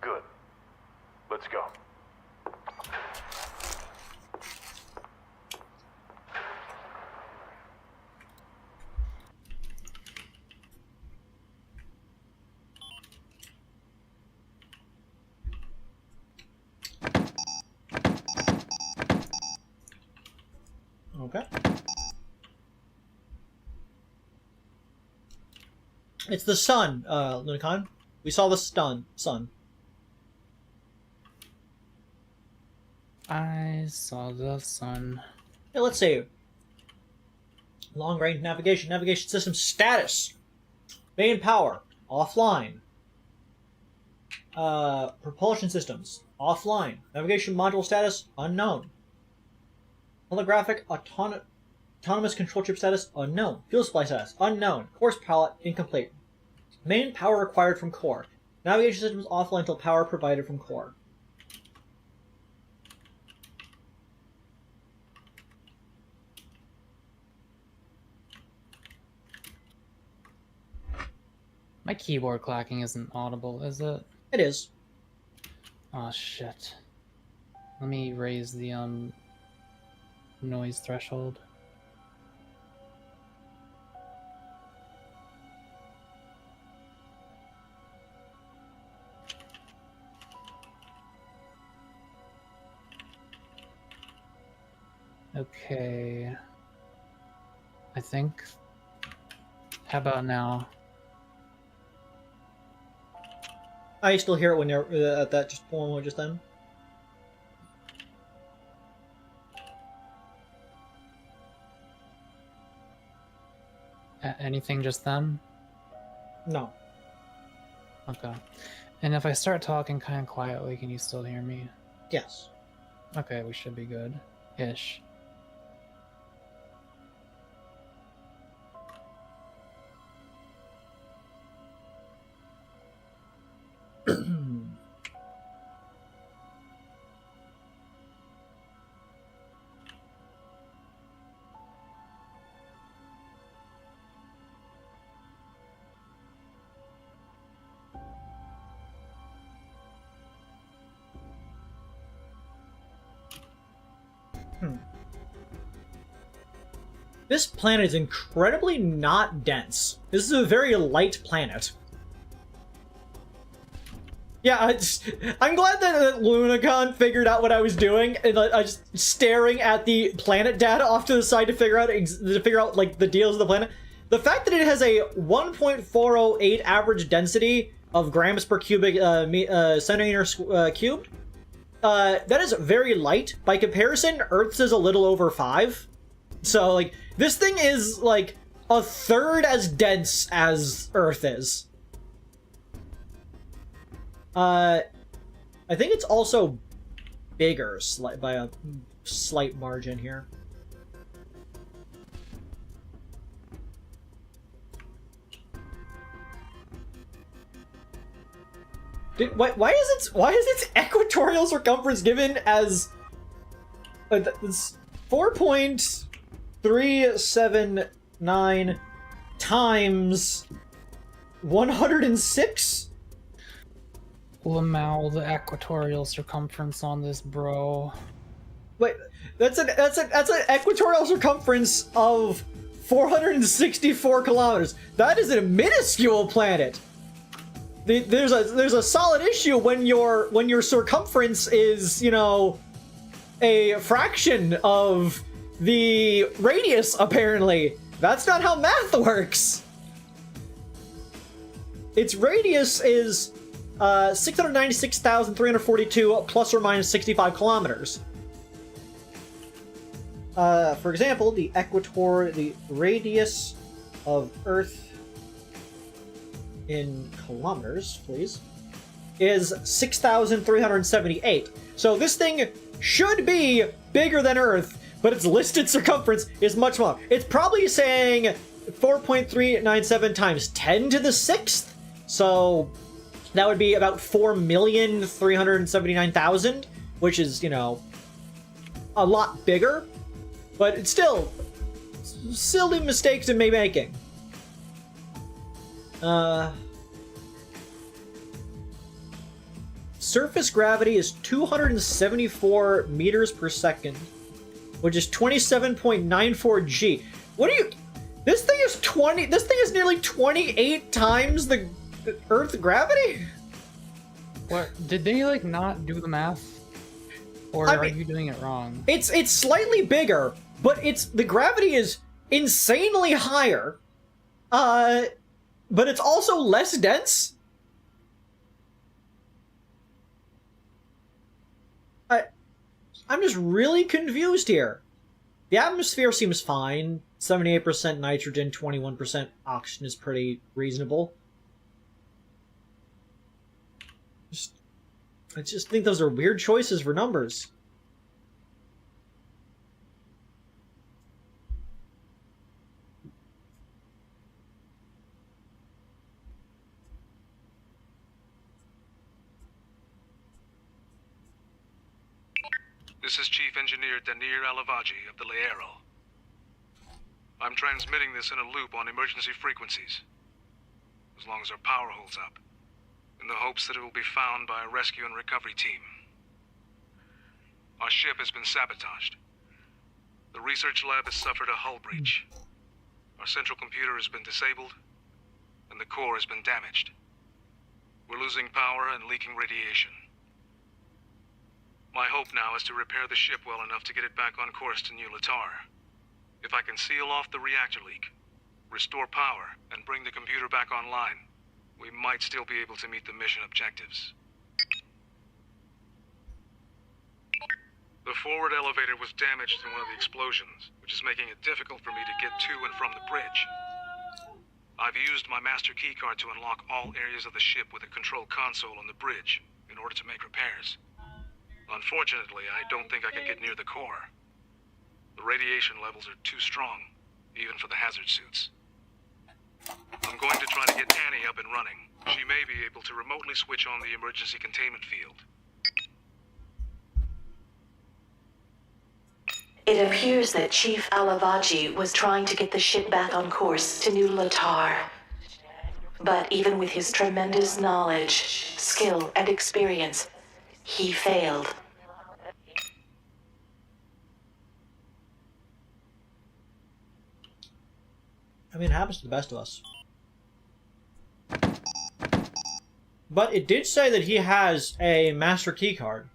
Good. Let's go.
Okay. It's the sun, Lunicon. We saw the sun.
I saw the sun.
Hey, let's see. Long range navigation. Navigation system status. Main power. Offline. Propulsion systems. Offline. Navigation module status. Unknown. Holographic autonomous control chip status. Unknown. Fuel supply status. Unknown. Course palette. Incomplete. Main power required from core. Navigation systems offline until power provided from core.
My keyboard clacking isn't audible, is it?
It is.
Oh shit. Let me raise the noise threshold. Okay. I think. How about now?
I still hear it when you're at that just moment just then.
Anything just then?
No.
Okay. And if I start talking kind of quietly, can you still hear me?
Yes.
Okay, we should be good. Ish.
This planet is incredibly not dense. This is a very light planet. Yeah, I'm glad that Lunacon figured out what I was doing, and I was staring at the planet data off to the side to figure out like the deals of the planet. The fact that it has a 1.408 average density of grams per cubic centimeter cubed, that is very light. By comparison, Earth's is a little over 5. So, like, this thing is, like, a third as dense as Earth is. I think it's also bigger by a slight margin here. Why is its equatorial circumference given as 4.379 times 106?
Lamau, the equatorial circumference on this, bro.
Wait, that's an equatorial circumference of 464 kilometers. That is a minuscule planet. There's a solid issue when your circumference is, you know, a fraction of the radius. Apparently, that's not how math works. Its radius is 696,342 plus or minus 65 kilometers. For example, the radius of Earth in kilometers, please, is 6,378. So this thing should be bigger than Earth, but its listed circumference is much smaller. It's probably saying 4.397 times 10 to the 6th, so that would be about 4,379,000, which is, you know, a lot bigger, but it's still silly mistakes it may be making. Surface gravity is 274 meters per second, which is 27.94 G. What are you? This thing is nearly 28 times the Earth gravity?
What? Did they, like, not do the math? Or are you doing it wrong?
It's slightly bigger, but the gravity is insanely higher. But it's also less dense. I'm just really confused here. The atmosphere seems fine. 78% nitrogen, 21% oxygen is pretty reasonable. I just think those are weird choices for numbers.
This is Chief Engineer Danir Alavaji of the Laero. I'm transmitting this in a loop on emergency frequencies, as long as our power holds up, in the hopes that it will be found by a rescue and recovery team. Our ship has been sabotaged. The research lab has suffered a hull breach. Our central computer has been disabled, and the core has been damaged. We're losing power and leaking radiation. My hope now is to repair the ship well enough to get it back on course to New Latar. If I can seal off the reactor leak, restore power, and bring the computer back online, we might still be able to meet the mission objectives. The forward elevator was damaged in one of the explosions, which is making it difficult for me to get to and from the bridge. I've used my master keycard to unlock all areas of the ship with a control console on the bridge in order to make repairs. Unfortunately, I don't think I can get near the core. The radiation levels are too strong, even for the hazard suits. I'm going to try to get Annie up and running. She may be able to remotely switch on the emergency containment field.
It appears that Chief Alavaji was trying to get the ship back on course to New Latar. But even with his tremendous knowledge, skill, and experience, he failed.
I mean, it happens to the best of us. But it did say that he has a master key card.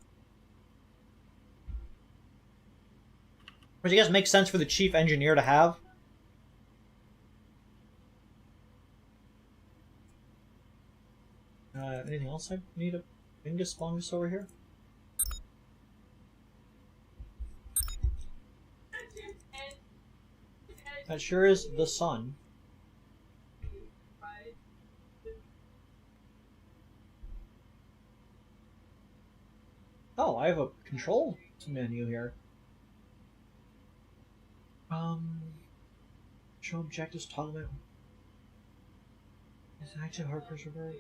Which I guess makes sense for the chief engineer to have. Anything else I need a Bingus Bongus over here? That sure is the sun. Oh, I have a control menu here. Show objectives, toggle it. Is it active hard pressure verb?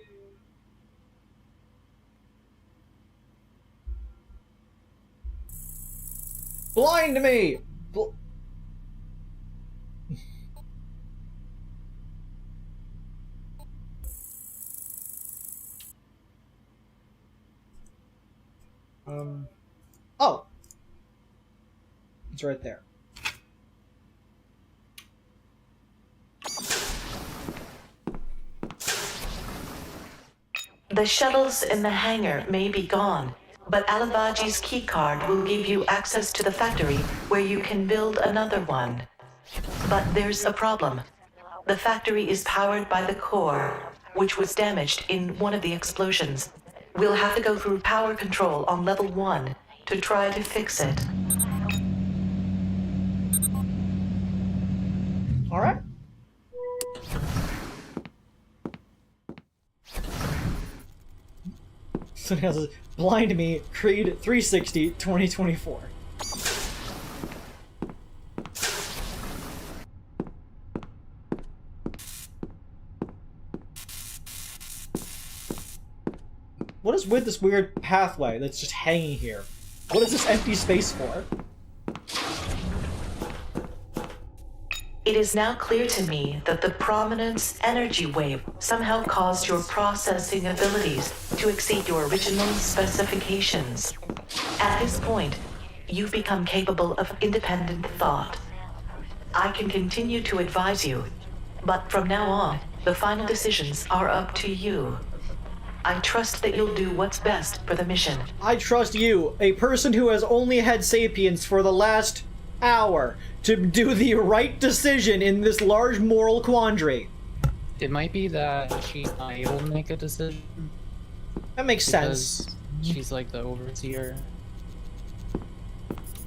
Blind me! Oh! It's right there.
The shuttles in the hangar may be gone, but Alavaji's keycard will give you access to the factory where you can build another one. But there's a problem. The factory is powered by the core, which was damaged in one of the explosions. We'll have to go through power control on level 1 to try to fix it.
Alright. So now this is Blind Me, Creed 360, 2024. What is with this weird pathway that's just hanging here? What is this empty space for?
It is now clear to me that the Prominence energy wave somehow caused your processing abilities to exceed your original specifications. At this point, you've become capable of independent thought. I can continue to advise you, but from now on, the final decisions are up to you. I trust that you'll do what's best for the mission.
I trust you, a person who has only had sapience for the last hour, to do the right decision in this large moral quandary.
It might be that she's not able to make a decision.
That makes sense.
Because she's like the overseer.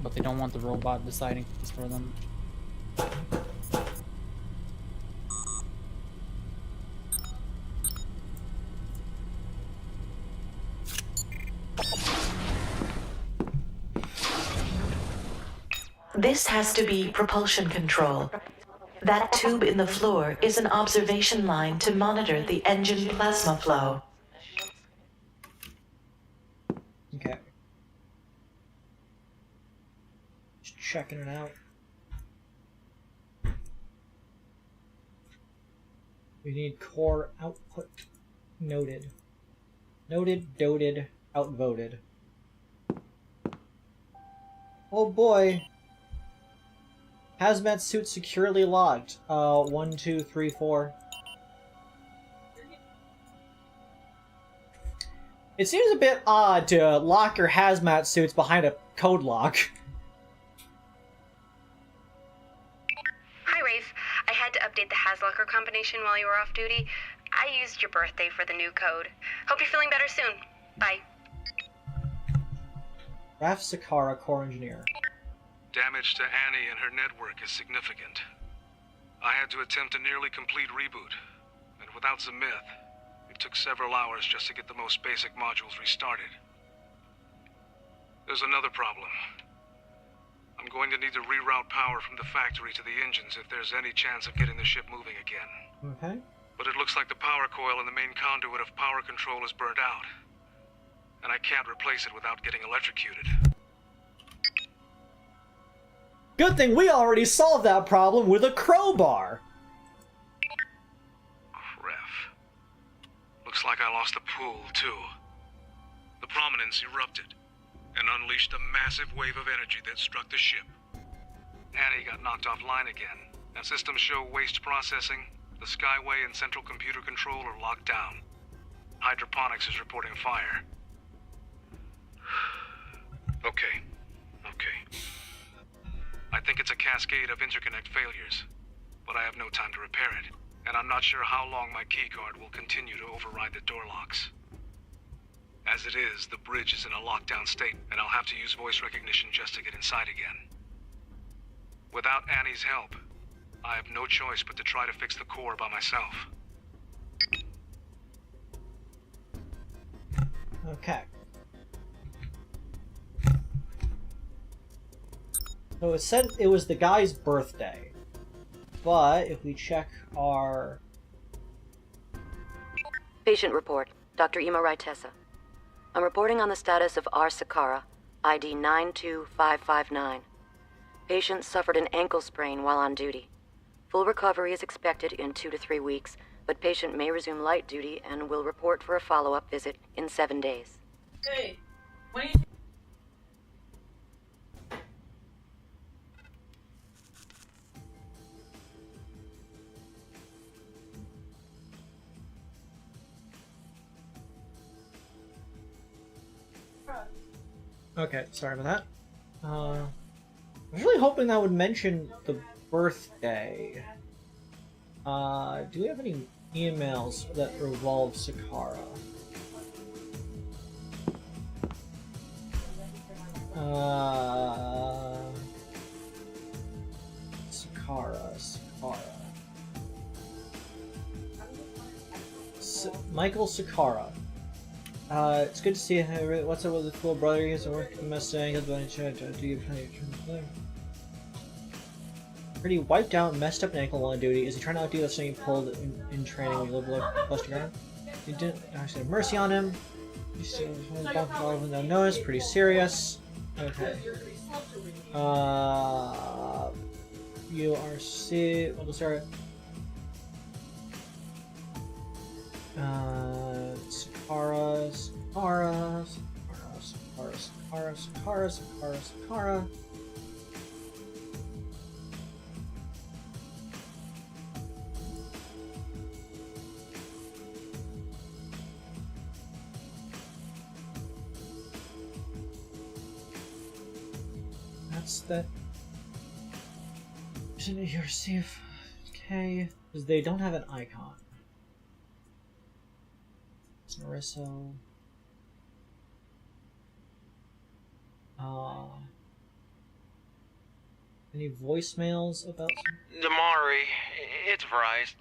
But they don't want the robot deciding things for them.
This has to be propulsion control. That tube in the floor is an observation line to monitor the engine plasma flow.
Okay. Just checking it out. We need core output. Noted. Noted, doted, outvoted. Oh boy. Hazmat suit securely locked. 1, 2, 3, 4. It seems a bit odd to lock your hazmat suits behind a code lock.
Hi, Rafe. I had to update the HazLocker combination while you were off duty. I used your birthday for the new code. Hope you're feeling better soon. Bye.
Raf Sakara, core engineer.
Damage to Annie and her network is significant. I had to attempt a nearly complete reboot, and without Zamith, it took several hours just to get the most basic modules restarted. There's another problem. I'm going to need to reroute power from the factory to the engines if there's any chance of getting the ship moving again.
Okay.
But it looks like the power coil in the main conduit of power control is burnt out. And I can't replace it without getting electrocuted.
Good thing we already solved that problem with a crowbar.
Cref. Looks like I lost the pool, too. The Prominence erupted and unleashed a massive wave of energy that struck the ship. Annie got knocked offline again, and systems show waste processing, the Skyway and central computer control are locked down. Hydroponics is reporting fire. Okay. I think it's a cascade of interconnect failures, but I have no time to repair it, and I'm not sure how long my keycard will continue to override the door locks. As it is, the bridge is in a lockdown state, and I'll have to use voice recognition just to get inside again. Without Annie's help, I have no choice but to try to fix the core by myself.
Okay. So it said it was the guy's birthday, but if we check our...
Patient report, Dr. Ima Raitessa. I'm reporting on the status of R. Sakara, ID 92559. Patient suffered an ankle sprain while on duty. Full recovery is expected in 2 to 3 weeks, but patient may resume light duty and will report for a follow-up visit in 7 days.
Hey, when you...
Okay, sorry about that. I was really hoping that would mention the birthday. Do we have any emails that revolve Sakara? Michael Sakara. It's good to see you. What's up with the cool brother? He's working Mustang. Do you pretty wiped out and messed up an ankle on duty. Is he trying to outdo that thing you pulled in training when you live close to ground? You didn't actually have mercy on him. You still without notice. Pretty serious. Okay. You are we'll just start. Sakara. That's that. Shouldn't you receive? Okay, because they don't have an icon. Narissa. Any voicemails about
Damari, it's Bryce.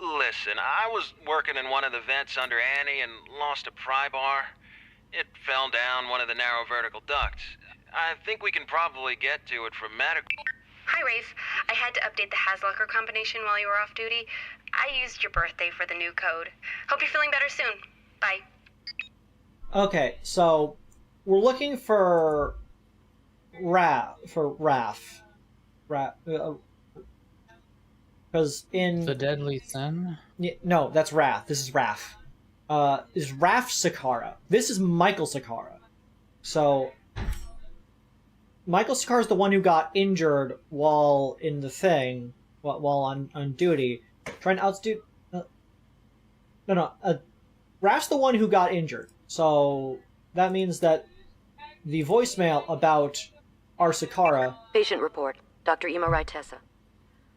Listen, I was working in one of the vents under Annie and lost a pry bar. It fell down one of the narrow vertical ducts. I think we can probably get to it from medical.
Hi, Rafe. I had to update the Haslocker combination while you were off duty. I used your birthday for the new code. Hope you're feeling better soon. Bye.
Okay, so we're looking for Raph. Because in
The Deadly Sin?
no, that's Wrath. This is Raph. Is Raph Sakara. This is Michael Sakara. So Michael Sakara is the one who got injured while in the thing, while on duty, trying to outdo. Raph's the one who got injured. So that means that the voicemail about R. Sakara.
Patient report, Dr. Ima Raitessa.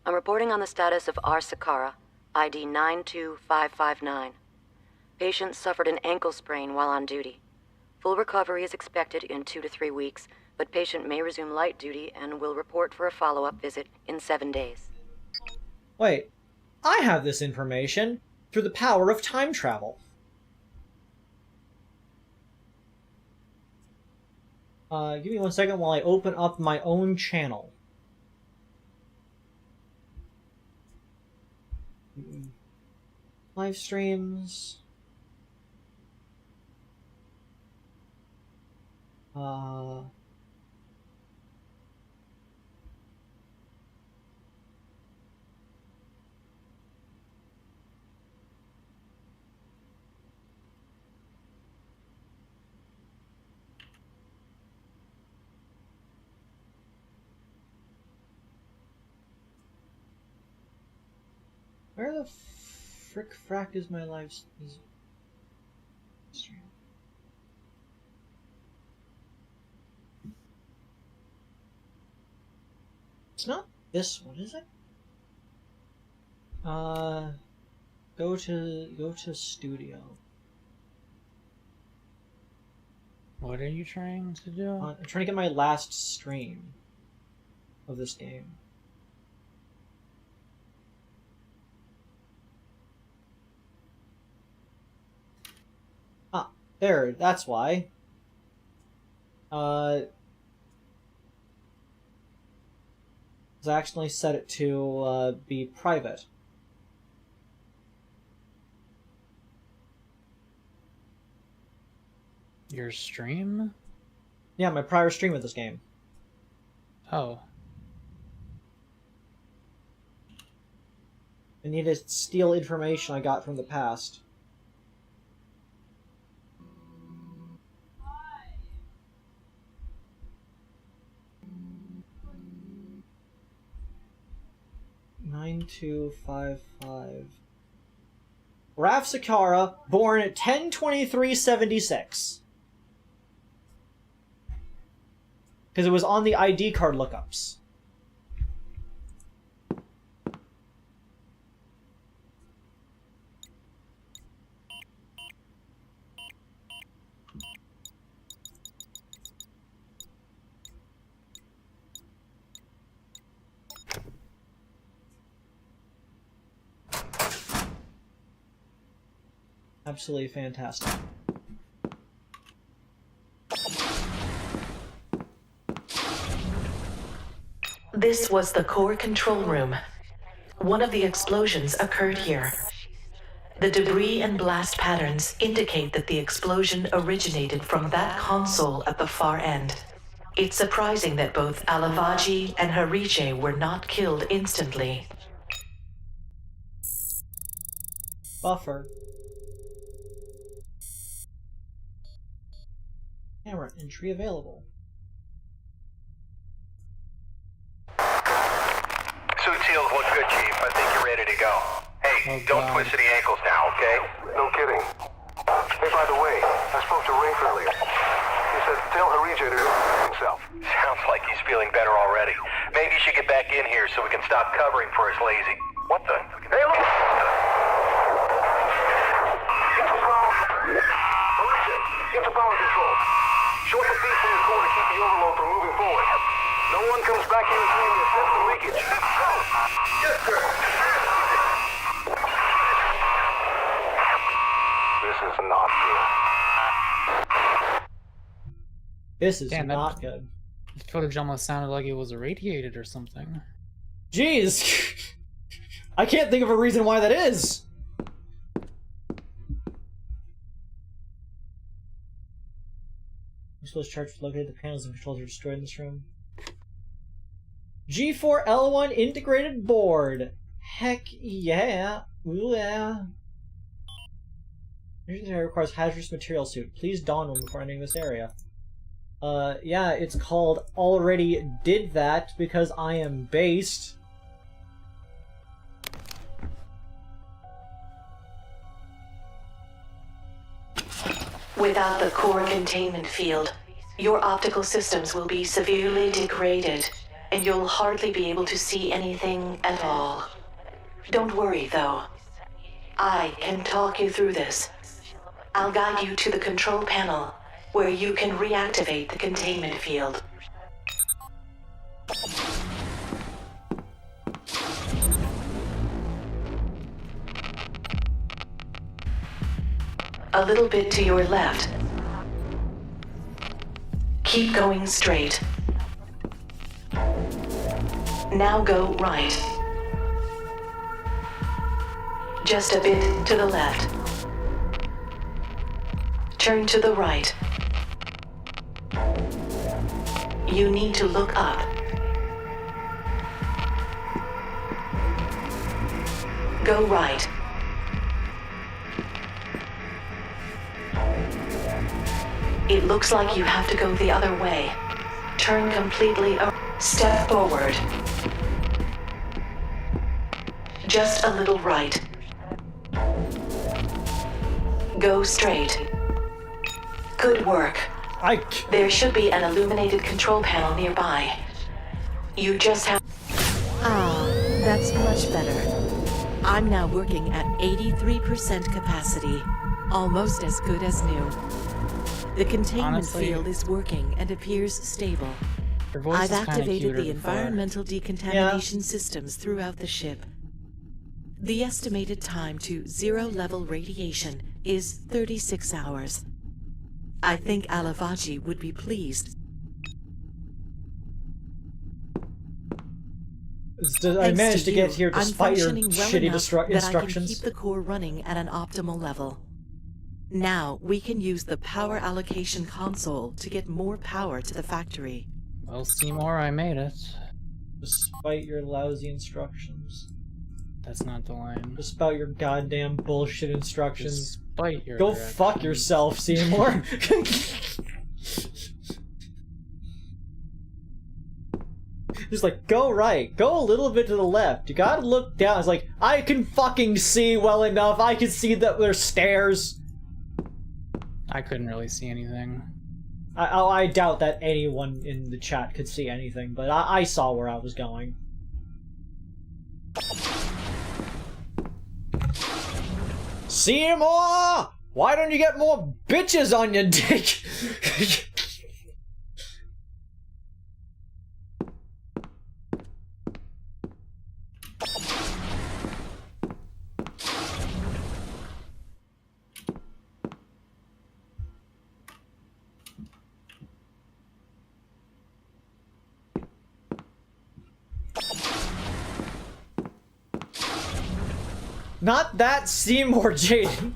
I'm reporting on the status of R. Sakara, ID 92559. Patient suffered an ankle sprain while on duty. Full recovery is expected in 2 to 3 weeks, but patient may resume light duty and will report for a follow-up visit in 7 days.
Wait, I have this information through the power of time travel. Give me 1 second while I open up my own channel. Live streams. Where the frick frack is my live stream? It's not this one, is it? Go to studio.
What are you trying to do?
I'm trying to get my last stream of this game. Ah, there, that's why. I accidentally set it to be private.
Your stream?
Yeah, my prior stream of this game.
Oh.
I need to steal information I got from the past. (9255) Raf Sakara, born 10/23/76. Because it was on the ID card lookups. Absolutely fantastic.
This was the core control room. One of the explosions occurred here. The debris and blast patterns indicate that the explosion originated from that console at the far end. It's surprising that both Alavaji and Harije were not killed instantly.
Buffer. Camera entry available.
Suit seals look good, Chief. I think you're ready to go. Hey, don't twist any ankles now, okay? No kidding. Hey, by the way, I spoke to Rafe earlier. He said tell Harije to himself. Sounds like he's feeling better already. Maybe you should get back in here so we can stop covering for us lazy. What the? Hey, look! Harije, get the power control. Short the feed from your core to keep the overload from moving forward. No one comes back here and saying you're set for leakage. Yes, sir. This is not good.
This is
Damn,
not good.
The footage almost sounded like it was irradiated or something.
Jeez! I can't think of a reason why that is! Explosive charge located. The panels and controls are destroyed in this room. G4L1 integrated board. Heck yeah. Ooh, yeah. It requires hazardous material suit. Please don one before entering this area. Yeah, it's called already did that because I am based.
Without the core containment field, your optical systems will be severely degraded, and you'll hardly be able to see anything at all. Don't worry, though. I can talk you through this. I'll guide you to the control panel, where you can reactivate the containment field. A little bit to your left. Keep going straight. Now go right. Just a bit to the left. Turn to the right. You need to look up. Go right. It looks like you have to go the other way. Turn completely around. Step forward. Just a little right. Go straight. Good work. There should be an illuminated control panel nearby. You just have...
Ah, that's much better. I'm now working at 83% capacity. Almost as good as new. The containment
Honestly,
field is working and appears stable.
Her voice
I've
is kinda
activated
cuter
the
before.
environmental decontamination systems throughout the ship. The estimated time to zero-level radiation is 36 hours. I think Alavaji would be pleased.
I managed to get
you,
here
I'm
despite your
functioning well
shitty
enough that I can
instructions.
keep the core running at an optimal level. Now we can use the power allocation console to get more power to the factory.
Well, Seymour, I made it.
Despite your lousy instructions.
That's not the line.
Despite your goddamn bullshit instructions.
Despite your
Go
directions.
fuck yourself, Seymour. Just like, go right, go a little bit to the left. You gotta look down. It's like, I can fucking see well enough. I can see that there's stairs.
I couldn't really see anything.
I doubt that anyone in the chat could see anything, but I saw where I was going. Seymour! Why don't you get more bitches on your dick? Not that Seymour, Jaden.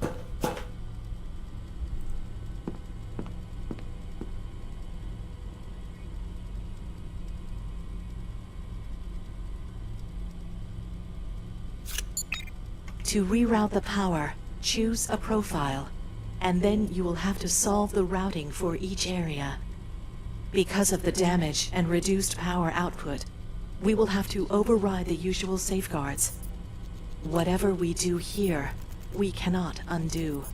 To reroute the power, choose a profile, and then you will have to solve the routing for each area. Because of the damage and reduced power output, we will have to override the usual safeguards. Whatever we do here, we cannot undo.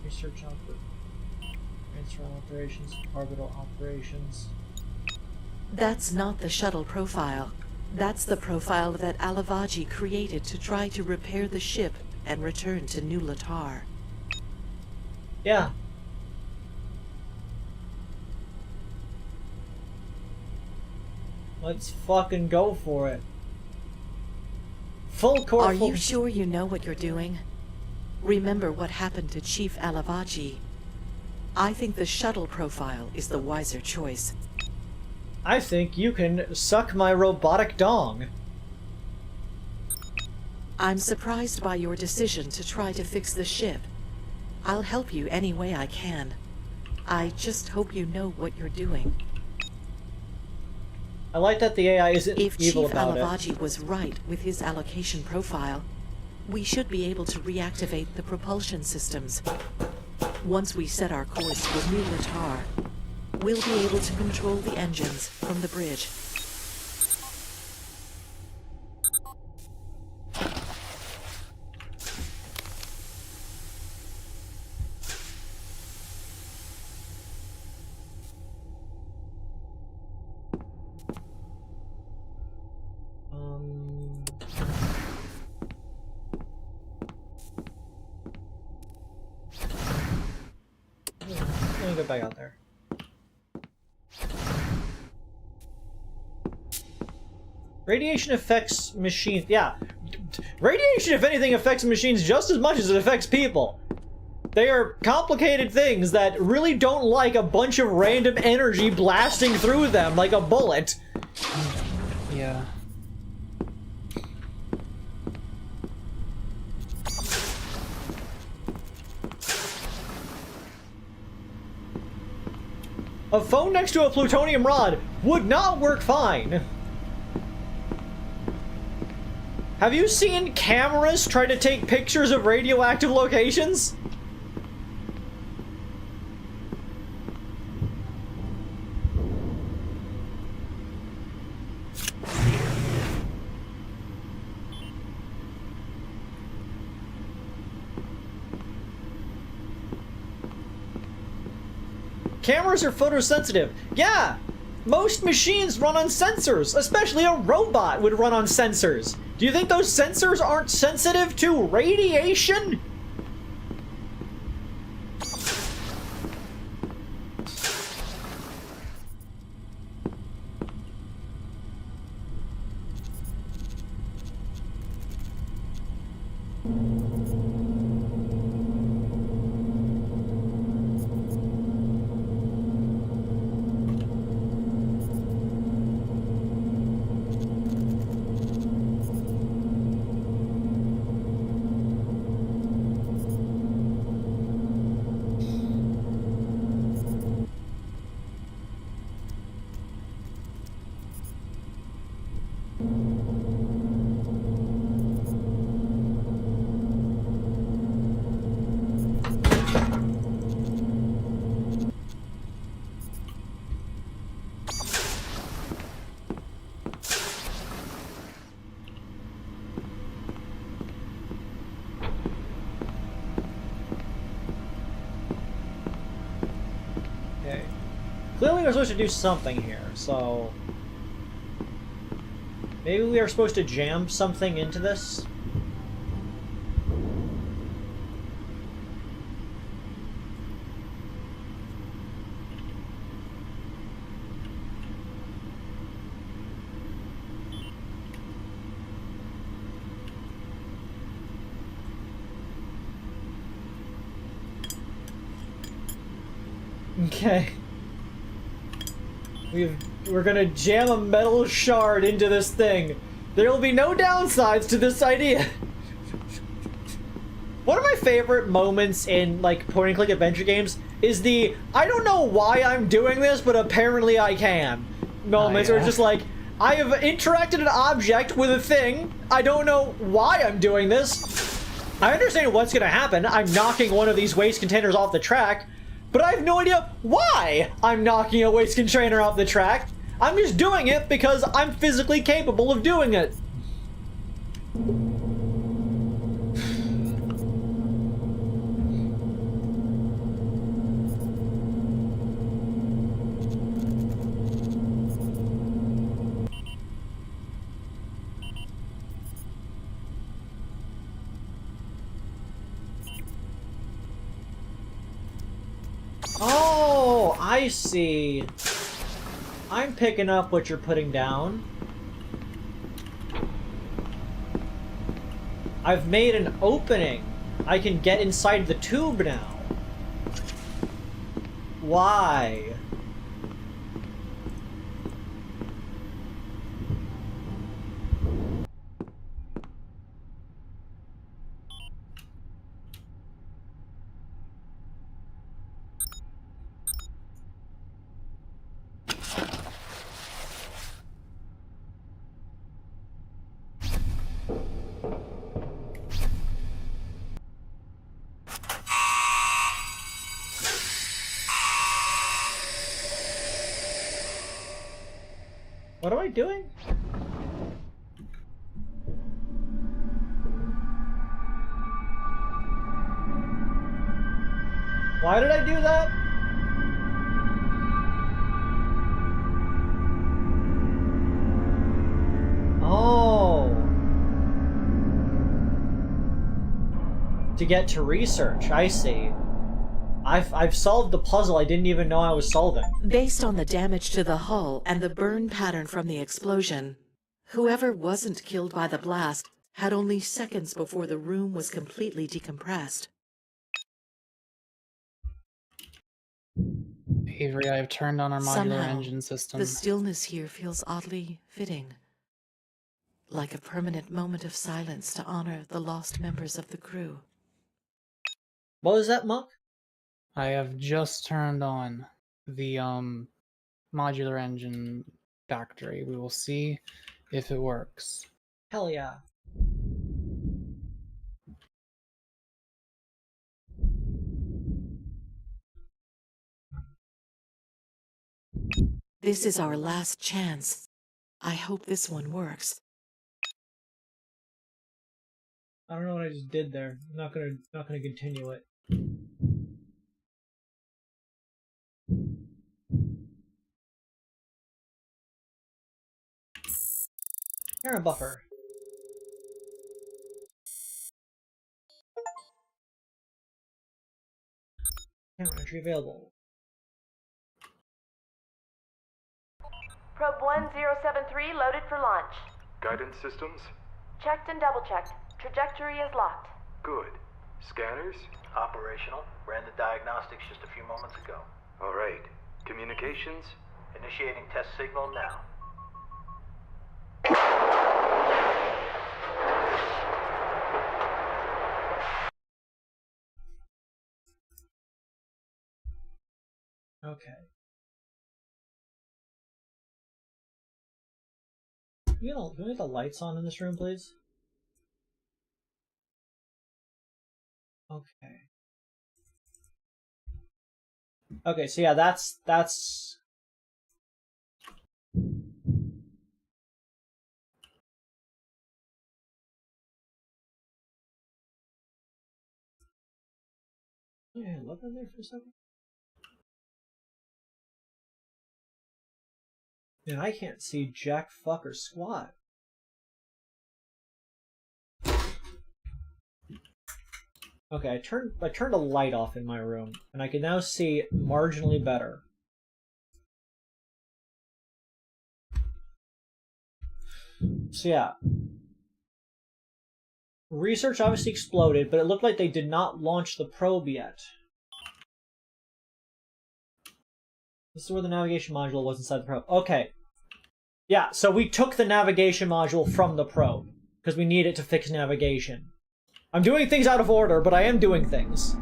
Research output. Transfer operations, orbital operations.
That's not the shuttle profile. That's the profile that Alavaji created to try to repair the ship and return to New Latar.
Yeah. Let's fucking go for it. Full core.
Are you sure you know what you're doing? Remember what happened to Chief Alavaji. I think the shuttle profile is the wiser choice.
I think you can suck my robotic dong.
I'm surprised by your decision to try to fix the ship. I'll help you any way I can. I just hope you know what you're doing.
I like that the AI isn't
If
evil
Chief
about it.
Alavaji was right with his allocation profile, we should be able to reactivate the propulsion systems. Once we set our course for New Latar, we'll be able to control the engines from the bridge.
Let me go back out there. Radiation affects machines. Yeah. Radiation, if anything, affects machines just as much as it affects people. They are complicated things that really don't like a bunch of random energy blasting through them like a bullet.
Yeah.
A phone next to a plutonium rod would not work fine. Have you seen cameras try to take pictures of radioactive locations? Cameras are photosensitive. Yeah! Most machines run on sensors, especially a robot would run on sensors. Do you think those sensors aren't sensitive to radiation? Okay. Clearly we're supposed to do something here, so... maybe we are supposed to jam something into this? Okay. We're gonna jam a metal shard into this thing. There will be no downsides to this idea. One of my favorite moments in, like, point-and-click adventure games is the, I don't know why I'm doing this, but apparently I can moments where it's just like, I have interacted an object with a thing, I don't know why I'm doing this. I understand what's gonna happen. I'm knocking one of these waste containers off the track, but I have no idea why I'm knocking a waste container off the track. I'm just doing it because I'm physically capable of doing it. Oh, I see. I'm picking up what you're putting down. I've made an opening. I can get inside the tube now. Why? What am I doing? Why did I do that? Oh. To get to research, I see. I've solved the puzzle I didn't even know I was solving.
Based on the damage to the hull and the burn pattern from the explosion, Whoever wasn't killed by the blast had only seconds before the room was completely decompressed.
Avery, I have turned on our modular
Somehow,
engine system.
the stillness here feels oddly fitting. Like a permanent moment of silence to honor the lost members of the crew.
What was that, Monk?
I have just turned on the modular engine factory. We will see if it works.
Hell yeah.
This is our last chance. I hope this one works.
I don't know what I just did there. I'm not gonna continue it. Here, a buffer. Camera entry available.
Probe 1073 loaded for launch.
Guidance systems?
Checked and double-checked. Trajectory is locked.
Good. Scanners?
Operational. Ran the diagnostics just a few moments ago.
All right. Communications?
Initiating test signal now.
Okay. Can we get the lights on in this room, please? Okay. Okay, so yeah, that's... Yeah, look in there for a second. Man, I can't see jack, fuck, or squat. Okay, I turned a light off in my room, and I can now see marginally better. So yeah. Research obviously exploded, but it looked like they did not launch the probe yet. This is where the navigation module was inside the probe. Okay. Yeah, so we took the navigation module from the probe, because we need it to fix navigation. I'm doing things out of order, but I am doing things.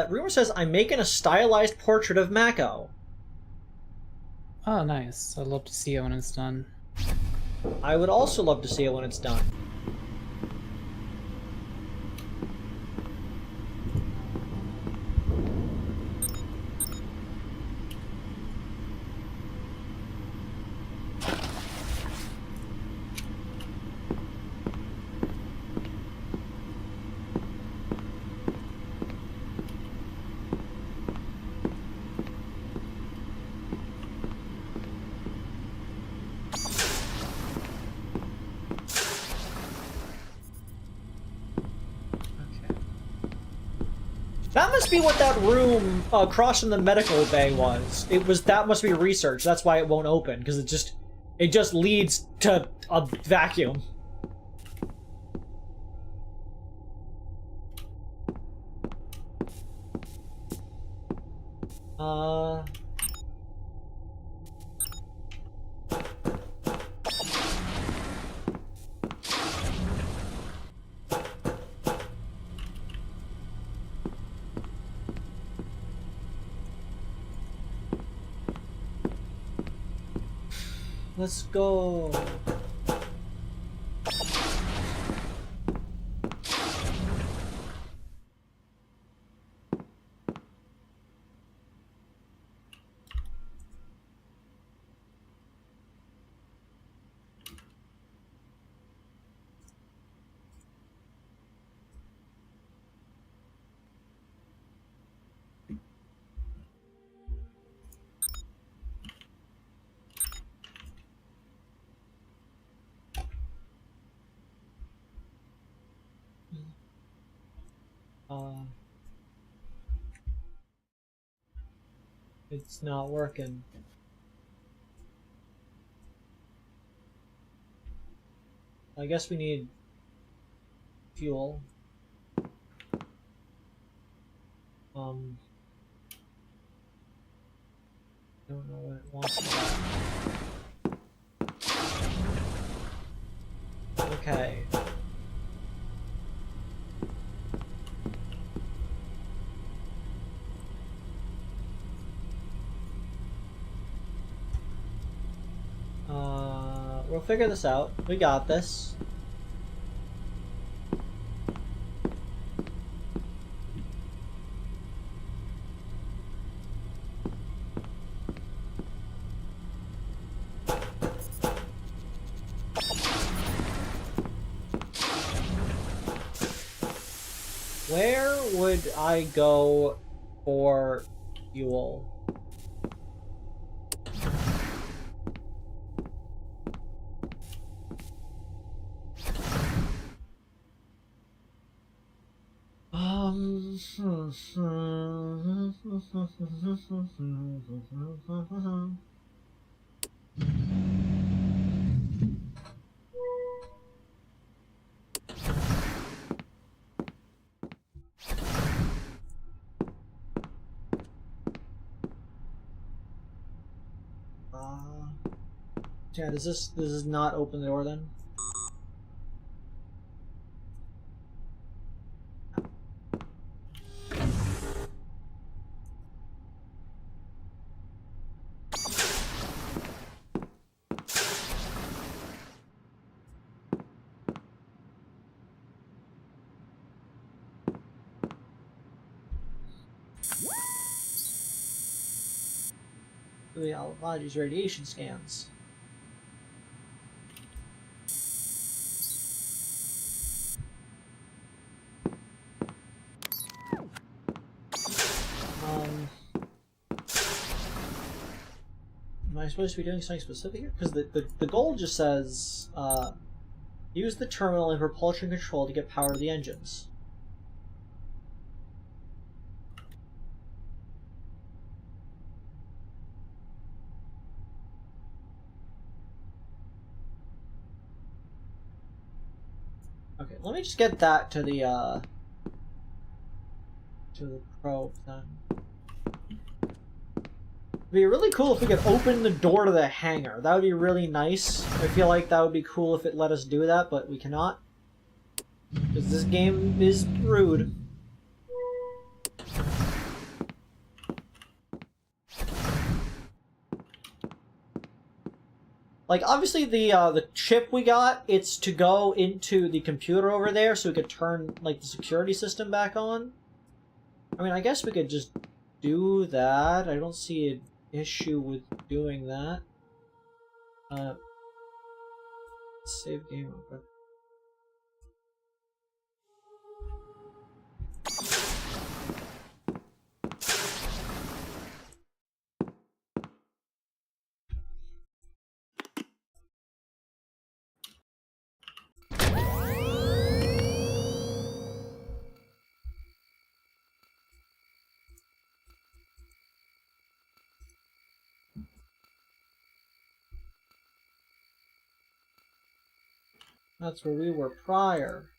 Rumor says I'm making a stylized portrait of Mako.
Oh, nice. I'd love to see it when it's done.
I would also love to see it when it's done. That must be what that room across from the medical bay was. That must be research. That's why it won't open, because it just leads to a vacuum. Let's go. It's not working. I guess we need fuel. Don't know what it wants to do. Okay. We'll figure this out. We got this. Where would I go for fuel? Yeah, does this not open the door then? The lvoe's radiation scans. Am I supposed to be doing something specific here? Because the goal just says, use the terminal and propulsion control to get power to the engines. Okay, let me just get that to the probe then. It'd be really cool if we could open the door to the hangar. That would be really nice. I feel like that would be cool if it let us do that, but we cannot. Because this game is rude. Like, obviously the chip we got, it's to go into the computer over there so we could turn, like, the security system back on. I mean, I guess we could just do that. I don't see an issue with doing that. Save game real quick. That's where we were prior.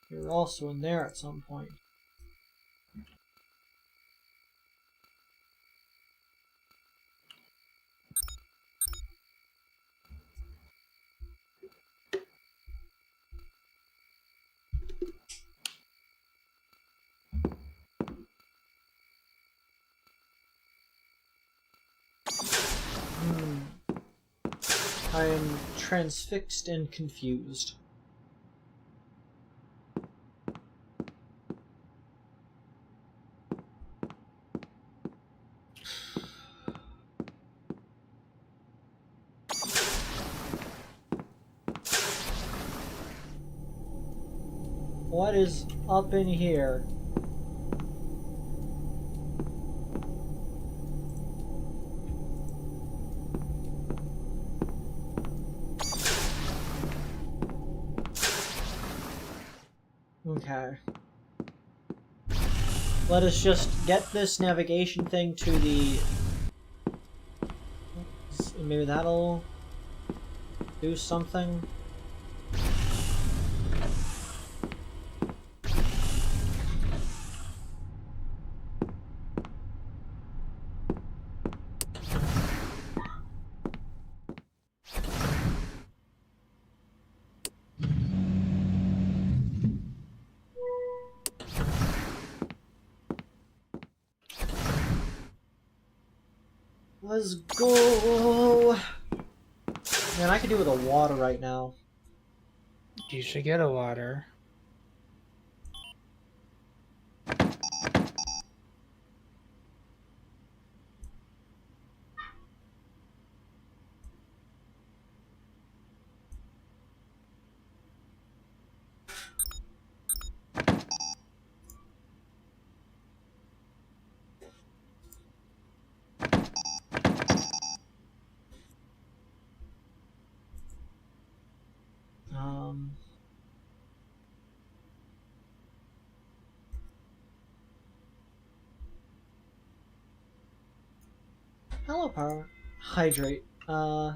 We were also in there at some point. I am transfixed and confused. What is up in here? Okay. Let us just get this navigation thing to the... Maybe that'll do something. Let's go. Man, I could do with a water right now.
You should get a water.
Hello, power. Hydrate. I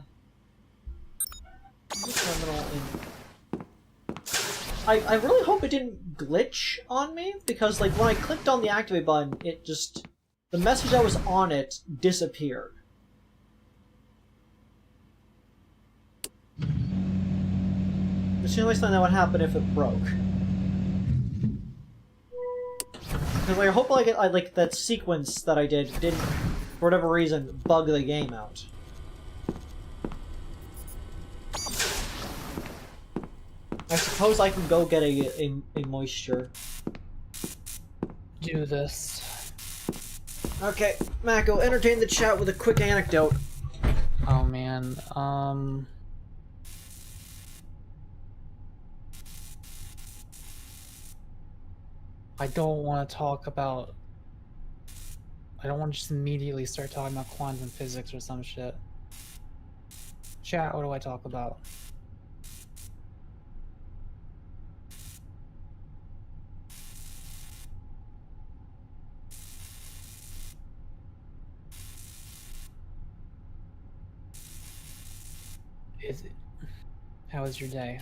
really hope it didn't glitch on me, because like when I clicked on the activate button, it just... the message that was on it disappeared. It's the only thing that would happen if it broke. Because I hope like that sequence that I did didn't, for whatever reason, bug the game out. I suppose I can go get a moisture.
Do this.
Okay, Mako, entertain the chat with a quick anecdote.
Oh man, I don't want to talk about... I don't want to just immediately start talking about quantum physics or some shit. Chat, what do I talk about? How was your day?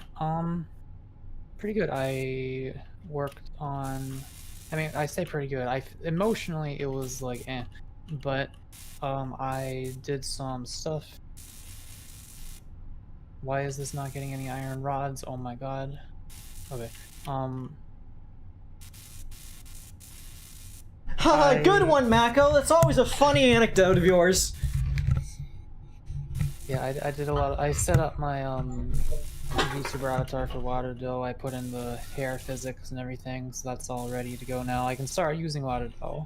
Pretty good. I worked on... I mean, I say pretty good. Emotionally, it was like, eh. But, I did some stuff. Why is this not getting any iron rods? Oh my god. Okay.
Haha, good one, Mako! That's always a funny anecdote of yours!
Yeah, I did a lot. I set up my VTuber avatar for Water Dough. I put in the hair physics and everything, so that's all ready to go now. I can start using Water Dough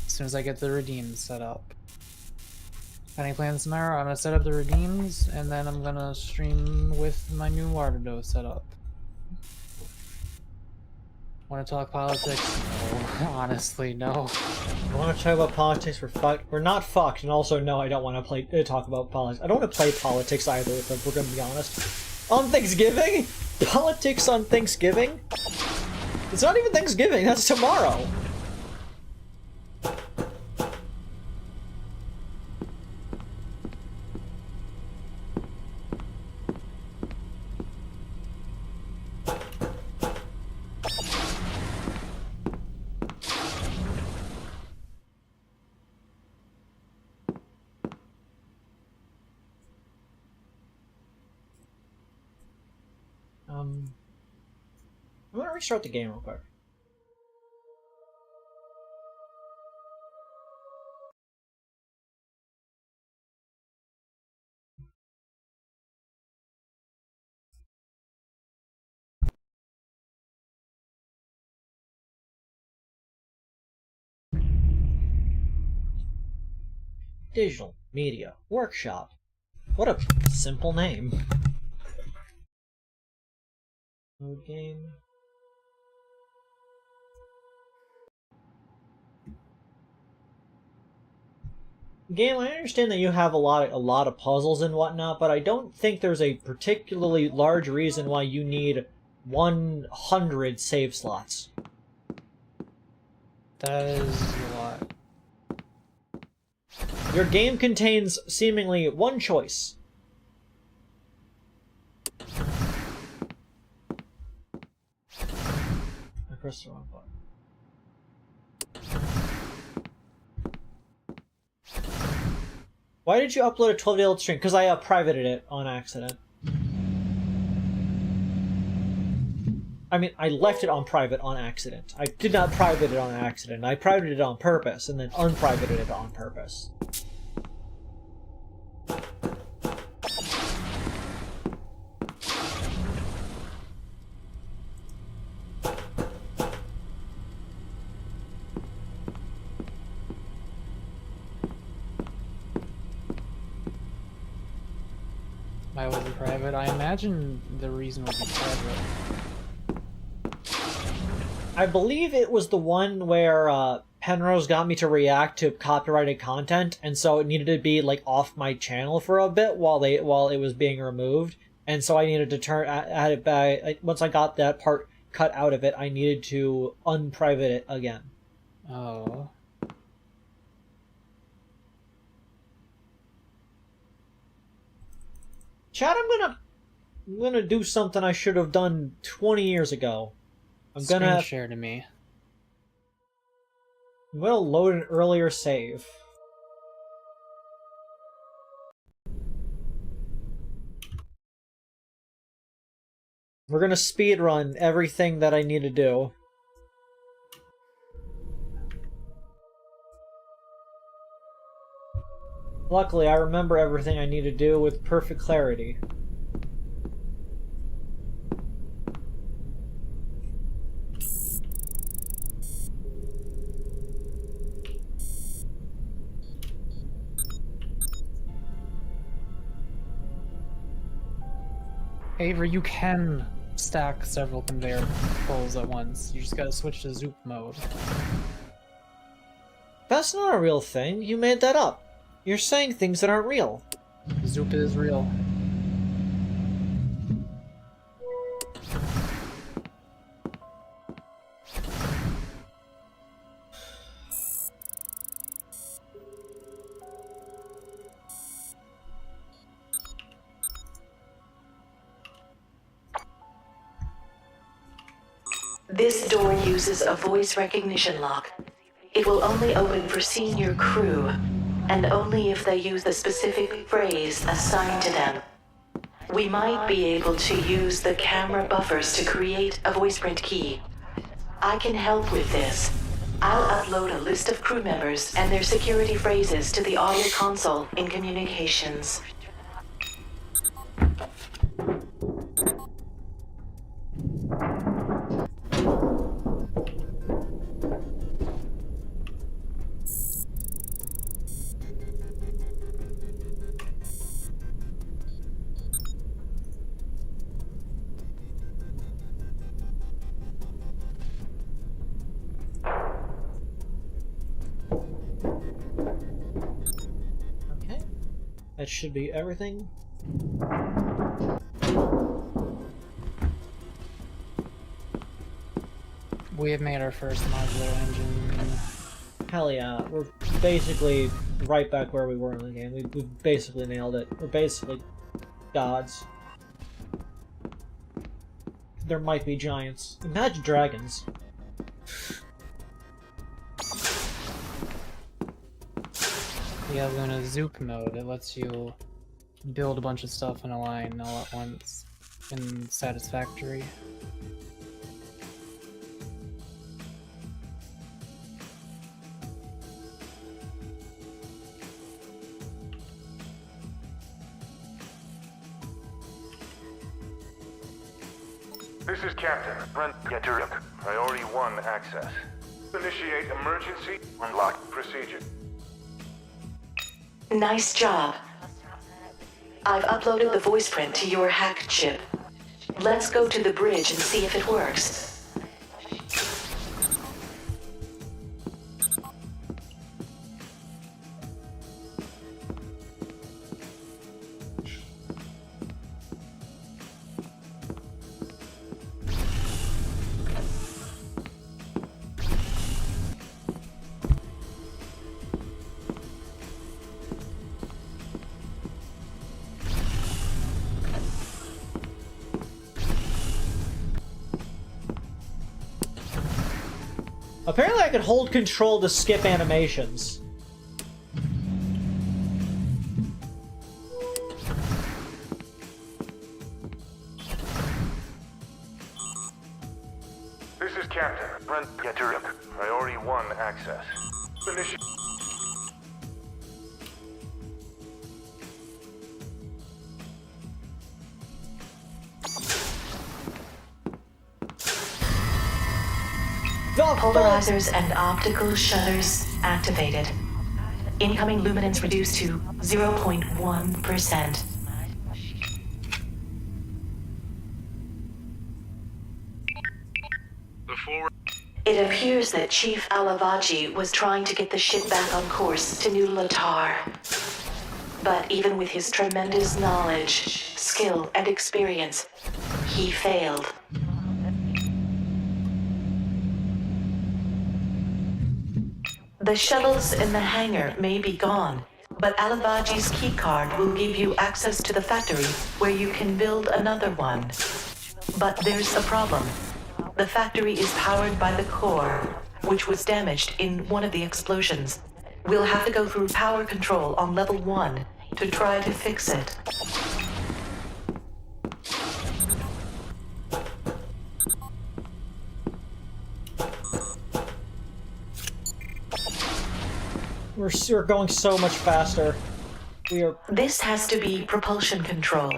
as soon as I get the redeems set up. Any plans tomorrow? I'm gonna set up the redeems, and then I'm gonna stream with my new Water Dough setup. Want to talk politics? No, honestly, no.
I want to talk about politics. We're not fucked, and also no, I don't want to talk about politics. I don't want to play politics either, if we're gonna be honest. On Thanksgiving? Politics on Thanksgiving? It's not even Thanksgiving, that's tomorrow! I'm gonna restart the game real quick. Digital Media Workshop. What a simple name. Mode game. Game, I understand that you have a lot of puzzles and whatnot, but I don't think there's a particularly large reason why you need 100 save slots.
That is a lot.
Your game contains seemingly one choice. I pressed the wrong button. Why did you upload a 12-day-old string? Because I privated it on accident. I mean, I left it on private on accident. I did not private it on accident. I privated it on purpose, and then unprivated it on purpose.
Why was it private? I imagine the reason would be private.
I believe it was the one where Penrose got me to react to copyrighted content, and so it needed to be like off my channel for a bit while it was being removed, and so I needed to add it back. Once I got that part cut out of it, I needed to unprivate it again.
Oh.
Chad, I'm gonna do something I should have done 20 years ago. I'm gonna
share to me.
I'm gonna load an earlier save. We're gonna speedrun everything that I need to do. Luckily, I remember everything I need to do with perfect clarity.
Avery, you can stack several conveyor poles at once. You just gotta switch to Zoop mode.
That's not a real thing. You made that up. You're saying things that aren't real.
Zoop is real.
This door uses a voice recognition lock. It will only open for senior crew, and only if they use the specific phrase assigned to them. We might be able to use the camera buffers to create a voice print key. I can help with this. I'll upload a list of crew members and their security phrases to the audio console in communications.
That should be everything.
We have made our first modular engine.
Hell yeah, we're basically right back where we were in the game. We basically nailed it. We're basically gods. There might be giants. Imagine dragons.
Yeah, Luna, Zoop mode. It lets you build a bunch of stuff in a line all at once in Satisfactory.
This is Captain Brent Geturik. Priority 1 access. Initiate emergency unlock procedure.
Nice job. I've uploaded the voice print to your hack chip. Let's go to the bridge and see if it works.
Apparently I can hold control to skip animations.
This is Captain. Brent, get to Priority 1 access. Initiate.
Polarizers and optical shutters activated. Incoming luminance reduced to 0.1%.
The forward.
It appears that Chief Alavaji was trying to get the ship back on course to New Latar. But even with his tremendous knowledge, skill, and experience, he failed. The shuttles in the hangar may be gone, but Alavaji's keycard will give you access to the factory where you can build another one. But there's a problem. The factory is powered by the core, which was damaged in one of the explosions. We'll have to go through power control on level 1 to try to fix it.
We're going so much faster.
This has to be propulsion control.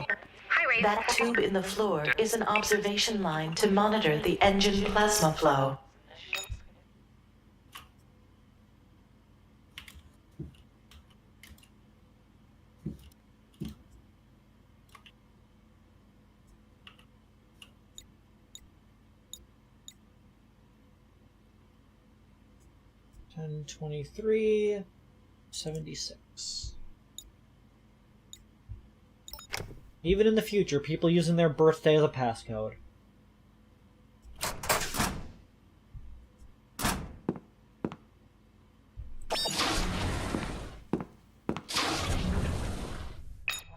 Hi, Ray.
That tube in the floor is an observation line to monitor the engine plasma flow.
$10.23.76. Even in the future, people using their birthday as a passcode.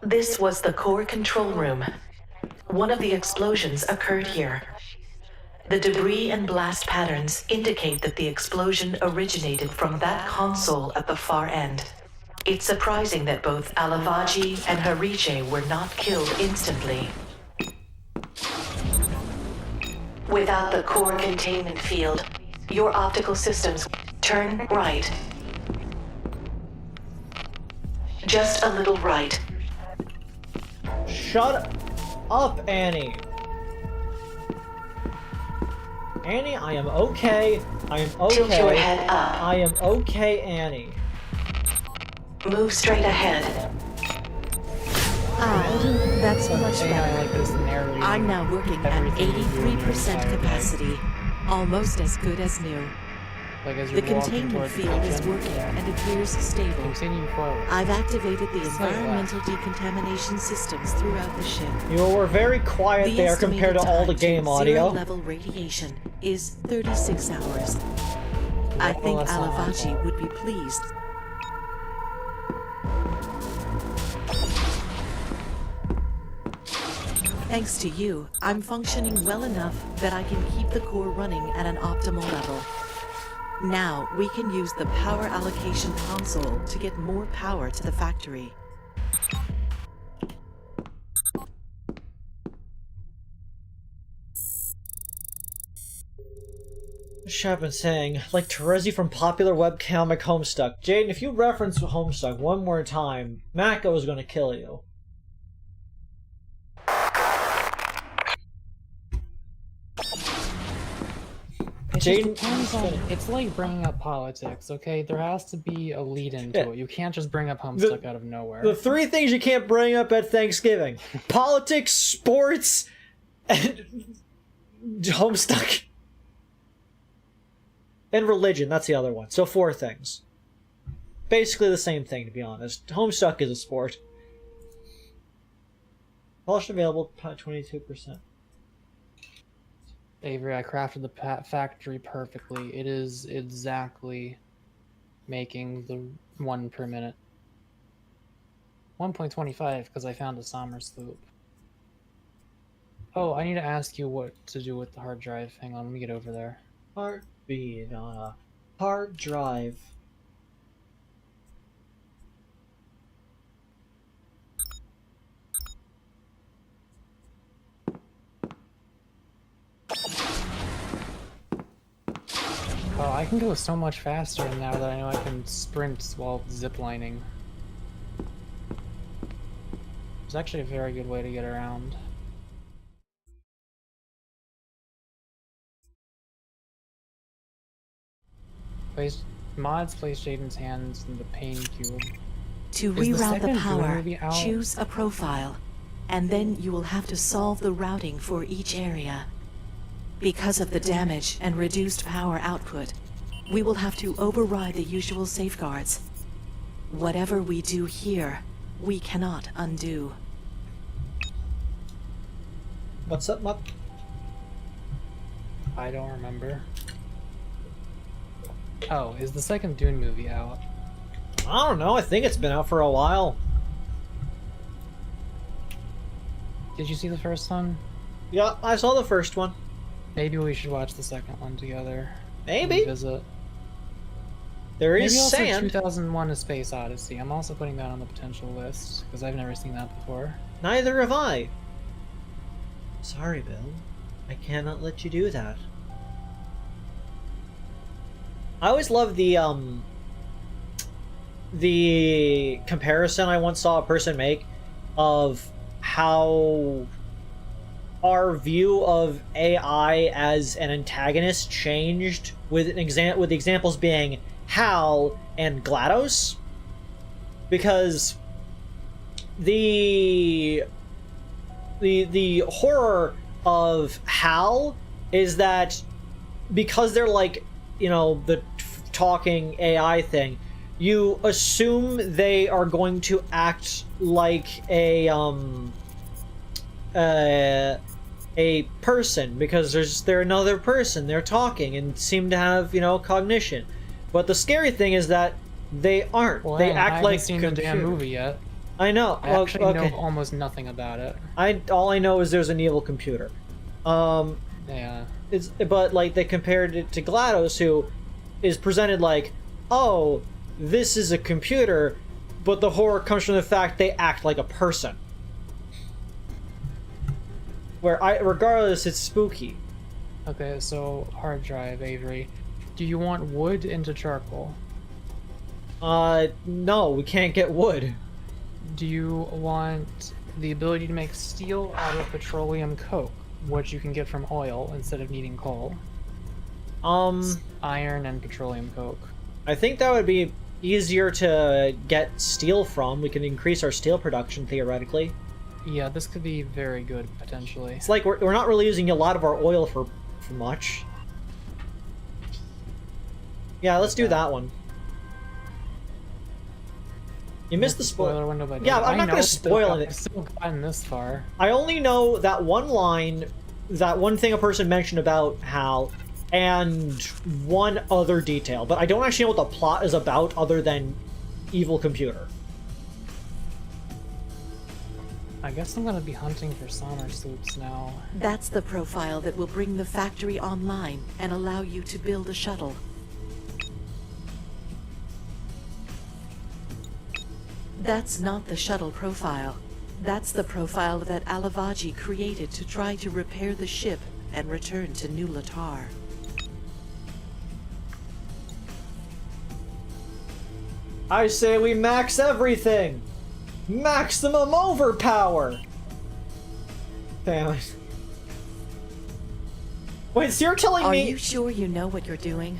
This was the core control room. One of the explosions occurred here. The debris and blast patterns indicate that the explosion originated from that console at the far end. It's surprising that both Alavaji and Hariche were not killed instantly. Without the core containment field, your optical systems turn right. Just a little right.
Shut up, Annie. Annie, I am okay. I am okay.
Tilt your head up.
I am okay, Annie.
Move straight ahead.
That's much
I
better.
like this narrating.
I'm now working at
everything you do in your
83%
entire day.
capacity. Almost as good as new.
Like as
The
you're walking
containment
toward the
field is
kitchen,
working and appears stable.
continue forward.
I've activated the
It's like
environmental decontamination systems throughout the ship.
You were very quiet
The
there
estimated
compared to all the
time
game
to
audio.
zero-level radiation is 36 hours. I
Well,
think
that's not my
Alavaji
fault.
would be pleased. Thanks to you, I'm functioning well enough that I can keep the core running at an optimal level. Now, we can use the power allocation console to get more power to the factory.
I've been saying, like Terezi from popular webcomic Homestuck. Jaden, if you reference Homestuck one more time, Mako is gonna kill you.
It just
Jaden,
depends on. It's like bringing up politics, okay? There has to be a lead into
Yeah.
it. You can't just bring up Homestuck out of nowhere.
the three things you can't bring up at Thanksgiving: politics, sports, and Homestuck. And religion, that's the other one. So 4 things. Basically the same thing, to be honest. Homestuck is a sport. Polish available, 22%.
Avery, I crafted the factory perfectly. It is exactly making the 1 per minute. 1.25 because I found a Somers loop. Oh, I need to ask you what to do with the hard drive. Hang on, let me get over there.
Heartbeat on a hard drive.
Oh, I can go so much faster now that I know I can sprint while ziplining. It's actually a very good way to get around. Mods place Jaden's hands in the pain cube.
To reroute the power, choose a profile, and then you will have to solve the routing for each area. Because of the damage and reduced power output, we will have to override the usual safeguards. Whatever we do here, we cannot undo.
What's up, Muck?
I don't remember. Oh, is the second Dune movie out?
I don't know, I think it's been out for a while.
Did you see the first one?
Yeah, I saw the first one.
Maybe we should watch the second one together.
Maybe.
Visit.
There is
Maybe also
sand.
2001: A Space Odyssey. I'm also putting that on the potential list because I've never seen that before.
Neither have I. Sorry, Bill. I cannot let you do that. I always love the comparison I once saw a person make of how our view of AI as an antagonist changed with the examples being Hal and GLaDOS, because the horror of Hal is that because they're like, you know, the talking AI thing, you assume they are going to act like a person because they're another person, they're talking and seem to have, you know, cognition. But the scary thing is that they aren't.
Well,
they
I
act
haven't
like
seen
computer.
the damn movie yet.
I know.
I actually know almost nothing about it.
All I know is there's an evil computer.
Yeah.
But like they compared it to GLaDOS, who is presented like, oh, this is a computer, but the horror comes from the fact they act like a person. Regardless, it's spooky.
Okay, so hard drive, Avery. Do you want wood into charcoal?
No, we can't get wood.
Do you want the ability to make steel out of petroleum coke, which you can get from oil instead of needing coal? Iron and petroleum coke.
I think that would be easier to get steel from. We can increase our steel production, theoretically.
Yeah, this could be very good, potentially.
It's like we're not really using a lot of our oil for much. Yeah, let's do that one. You missed the
spoiler window, but
yeah, I'm not going to spoil it.
I've still gotten this far.
I only know that one line, that one thing a person mentioned about Hal, and one other detail, but I don't actually know what the plot is about other than evil computer.
I guess I'm gonna be hunting for summer suits now.
That's the profile that will bring the factory online and allow you to build a shuttle. That's not the shuttle profile. That's the profile that lvoe created to try to repair the ship and return to New Latar.
I say we max everything! Maximum overpower! Damn it. Wait, so you're telling me—
Are you sure you know what you're doing?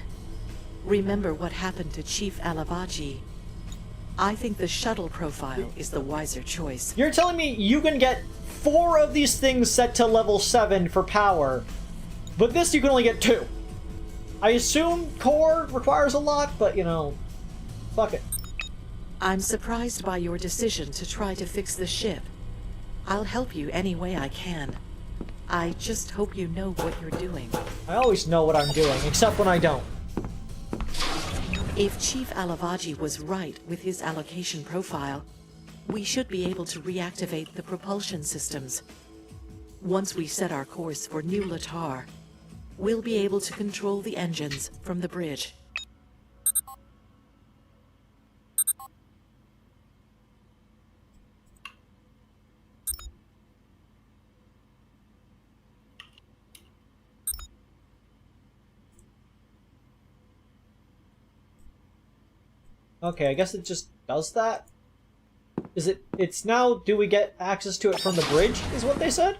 Remember what happened to Chief lvoe. I think the shuttle profile is the wiser choice.
You're telling me you can get 4 of these things set to level 7 for power, but this you can only get 2. I assume core requires a lot, but you know, fuck it.
I'm surprised by your decision to try to fix the ship. I'll help you any way I can. I just hope you know what you're doing.
I always know what I'm doing, except when I don't.
If Chief lvoe was right with his allocation profile, we should be able to reactivate the propulsion systems. Once we set our course for New Latar, we'll be able to control the engines from the bridge.
Okay, I guess it just does that? It's now, do we get access to it from the bridge, is what they said?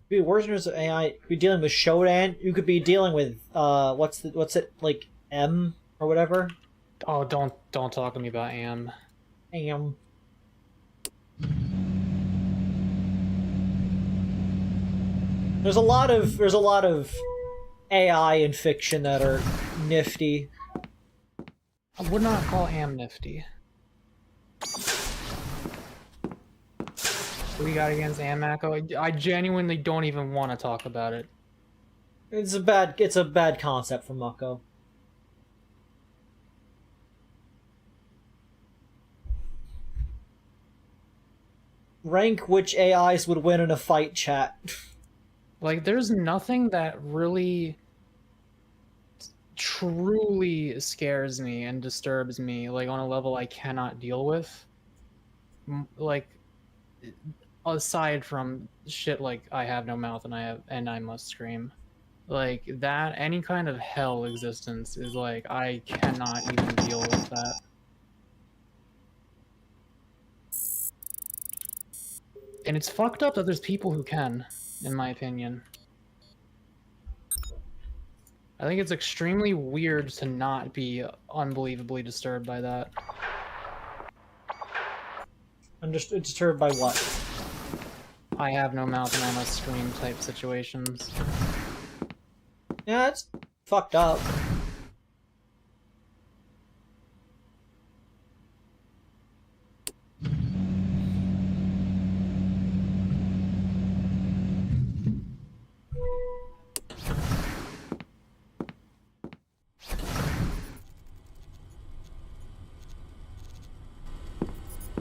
Be worse in terms of AI. You could be dealing with Shodan. You could be dealing with what's it like M or whatever.
Oh, don't talk to me about AM.
AM. There's a lot of AI in fiction that are nifty.
I would not call AM nifty. What we got against Amako? I genuinely don't even want to talk about it.
It's a bad concept for Mako. Rank which AIs would win in a fight, chat.
Like, there's nothing that really truly scares me and disturbs me, like, on a level I cannot deal with. Like, aside from shit like I have no mouth and I must scream. Like, that, any kind of hell existence is like, I cannot even deal with that. And it's fucked up that there's people who can, in my opinion. I think it's extremely weird to not be unbelievably disturbed by that.
Disturbed by what?
I have no mouth and I must scream type situations.
Yeah, it's fucked up.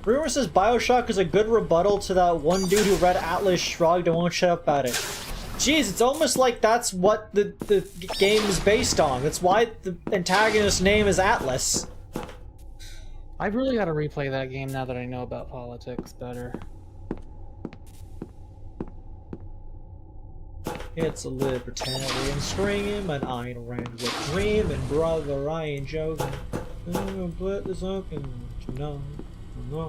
Rumor says Bioshock is a good rebuttal to that one dude who read Atlas Shrugged and won't shut up about it. Jeez, it's almost like that's what the game is based on. That's why the antagonist's name is Atlas.
I really gotta replay that game now that I know about politics better.
It's a libertarian scream, and Ayn Rand would dream, and brother, I ain't joking. I'm gonna put this up and you know. No.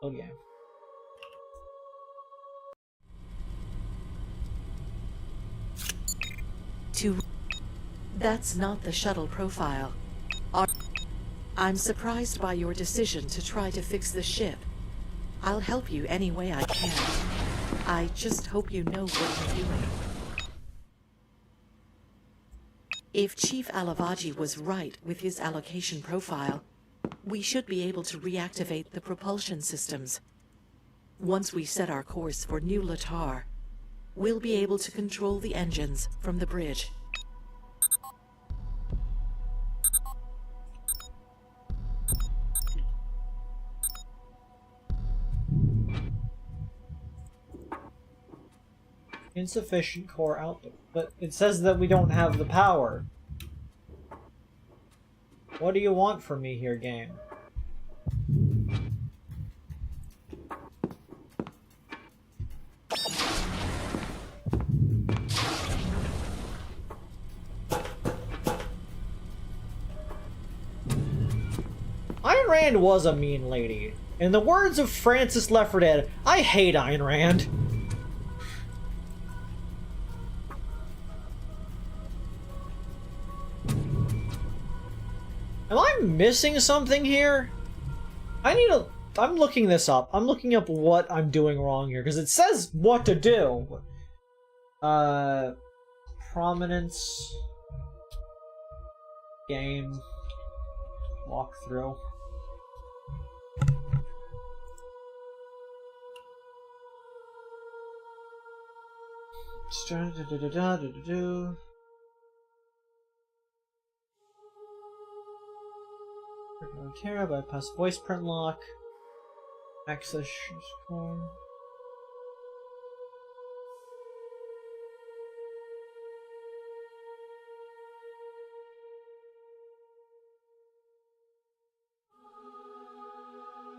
Okay.
That's not the shuttle profile. I'm surprised by your decision to try to fix the ship. I'll help you any way I can. I just hope you know what you're doing. If Chief Alavaji was right with his allocation profile, we should be able to reactivate the propulsion systems. Once we set our course for New Latar, we'll be able to control the engines from the bridge.
Insufficient core output. But it says that we don't have the power. What do you want from me here, game? Ayn Rand was a mean lady. In the words of Francis Left 4 Dead, I hate Ayn Rand. Am I missing something here? I'm looking this up. I'm looking up what I'm doing wrong here, because it says what to do. Prominence. Game. Walkthrough. Care, bypass voice print lock. Access score.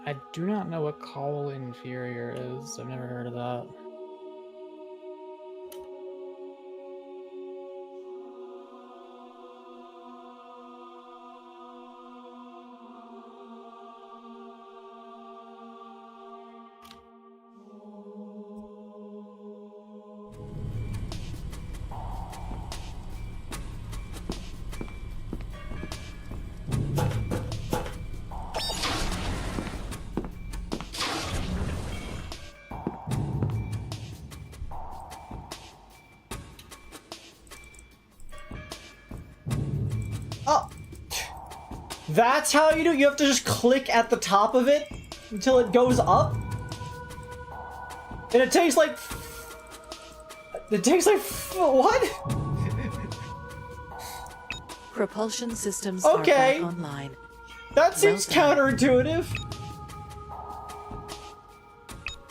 I do not know what call inferior is. I've never heard of that.
Oh! That's how you do it? You have to just click at the top of it until it goes up? And it takes like... It takes like... What?
Propulsion systems
Okay.
are back online.
That seems counterintuitive.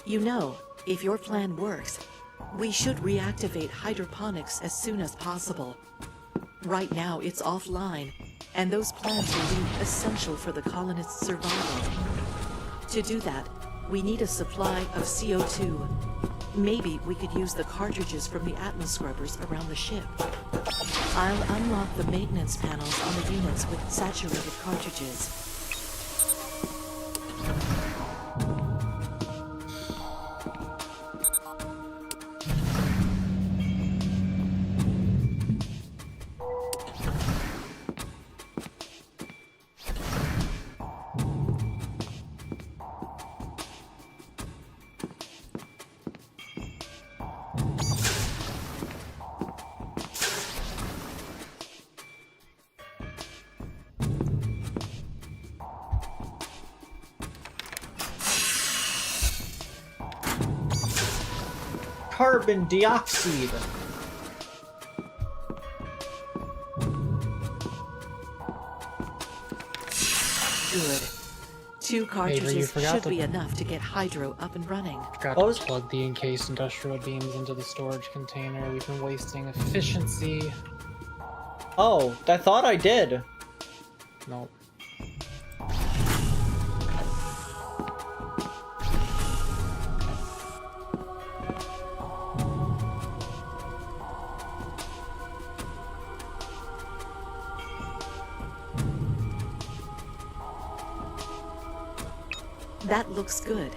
You know, if your plan works, we should reactivate hydroponics as soon as possible. Right now, it's offline, and those plants will be essential for the colonists' survival. To do that, we need a supply of CO2. Maybe we could use the cartridges from the Atmos scrubbers around the ship. I'll unlock the maintenance panels on the units with saturated cartridges.
Carbon dioxide.
Good. 2 cartridges
you forgot
should
to-
be enough to get Hydro up and running.
Forgot to plug the encased industrial beams into the storage container. We've been wasting efficiency.
Oh, I thought I did.
Nope.
That looks good.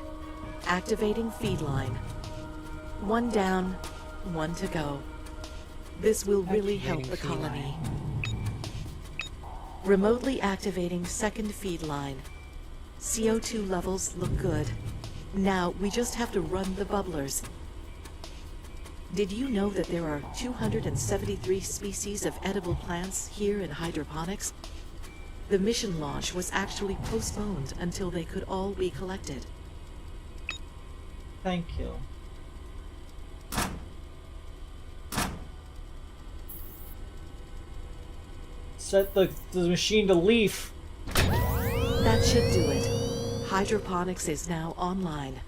Activating feed line. 1 down, 1 to go. This will really help the
Activating feed
colony. Remotely activating second feed line. CO2 levels look good. Now we just have to run the bubblers. Did you know that there are 273 species of edible plants here in hydroponics? The mission launch was actually postponed until they could all be collected.
Thank you. Set the machine to leaf.
That should do it. Hydroponics is now online.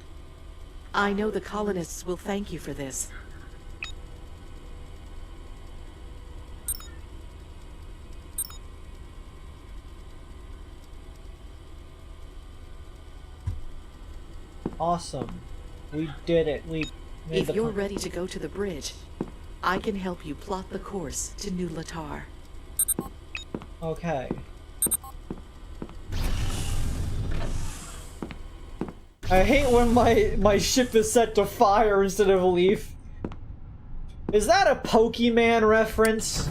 I know the colonists will thank you for this.
Awesome. We did it. We made
If
the
you're
plan.
ready to go to the bridge, I can help you plot the course to New Latar.
Okay. I hate when my ship is set to fire instead of a leaf. Is that a Pokemon reference?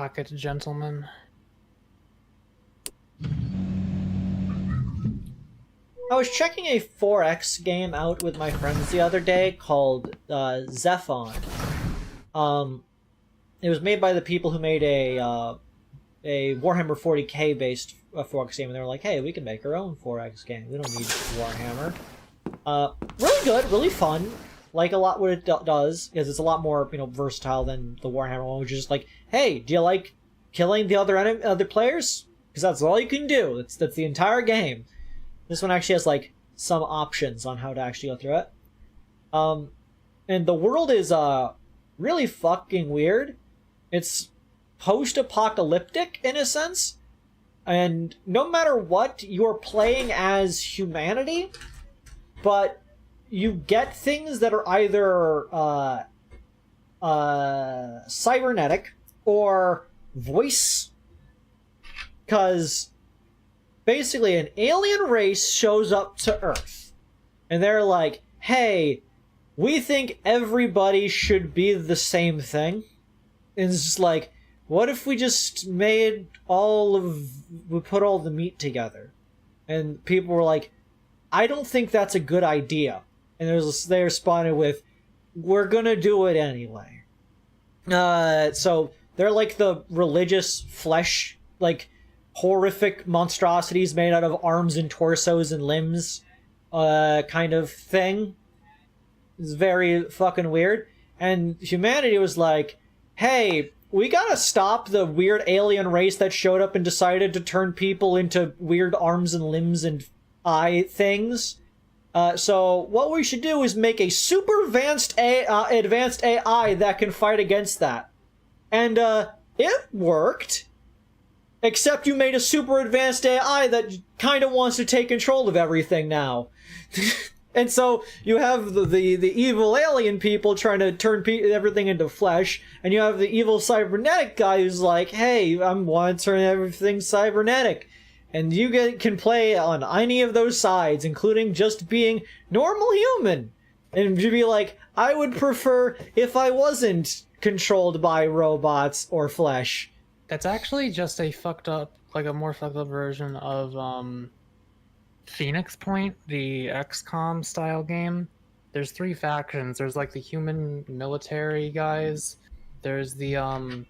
pocket gentleman.
I was checking a 4X game out with my friends the other day called Zephon. It was made by the people who made a Warhammer 40k based 4X game, and they were like, hey, we can make our own 4X game. We don't need Warhammer. Really good, really fun. Like a lot what it does, because it's a lot more, versatile than the Warhammer one, which is just like, hey, do you like killing the other players? Because that's all you can do. That's the entire game. This one actually has, like, some options on how to actually go through it. And the world is, really fucking weird. It's post-apocalyptic, in a sense. And no matter what, you're playing as humanity, but you get things that are either, cybernetic or voice. Because basically an alien race shows up to Earth. And they're like, hey, we think everybody should be the same thing. And it's just like, what if we just we put all the meat together? And people were like, I don't think that's a good idea. And they responded with, we're gonna do it anyway. So they're like the religious flesh, like, horrific monstrosities made out of arms and torsos and limbs, kind of thing. It's very fucking weird. And humanity was like, hey, we gotta stop the weird alien race that showed up and decided to turn people into weird arms and limbs and eye things. So what we should do is make a super advanced AI that can fight against that. And it worked. Except you made a super advanced AI that kind of wants to take control of everything now. And so you have the evil alien people trying to turn everything into flesh, and you have the evil cybernetic guy who's like, hey, I want to turn everything cybernetic. And you can play on any of those sides, including just being normal human. And you'd be like, I would prefer if I wasn't controlled by robots or flesh.
That's actually just a more fucked up version of Phoenix Point, the XCOM style game. There's 3 factions. There's like the human military guys. There's the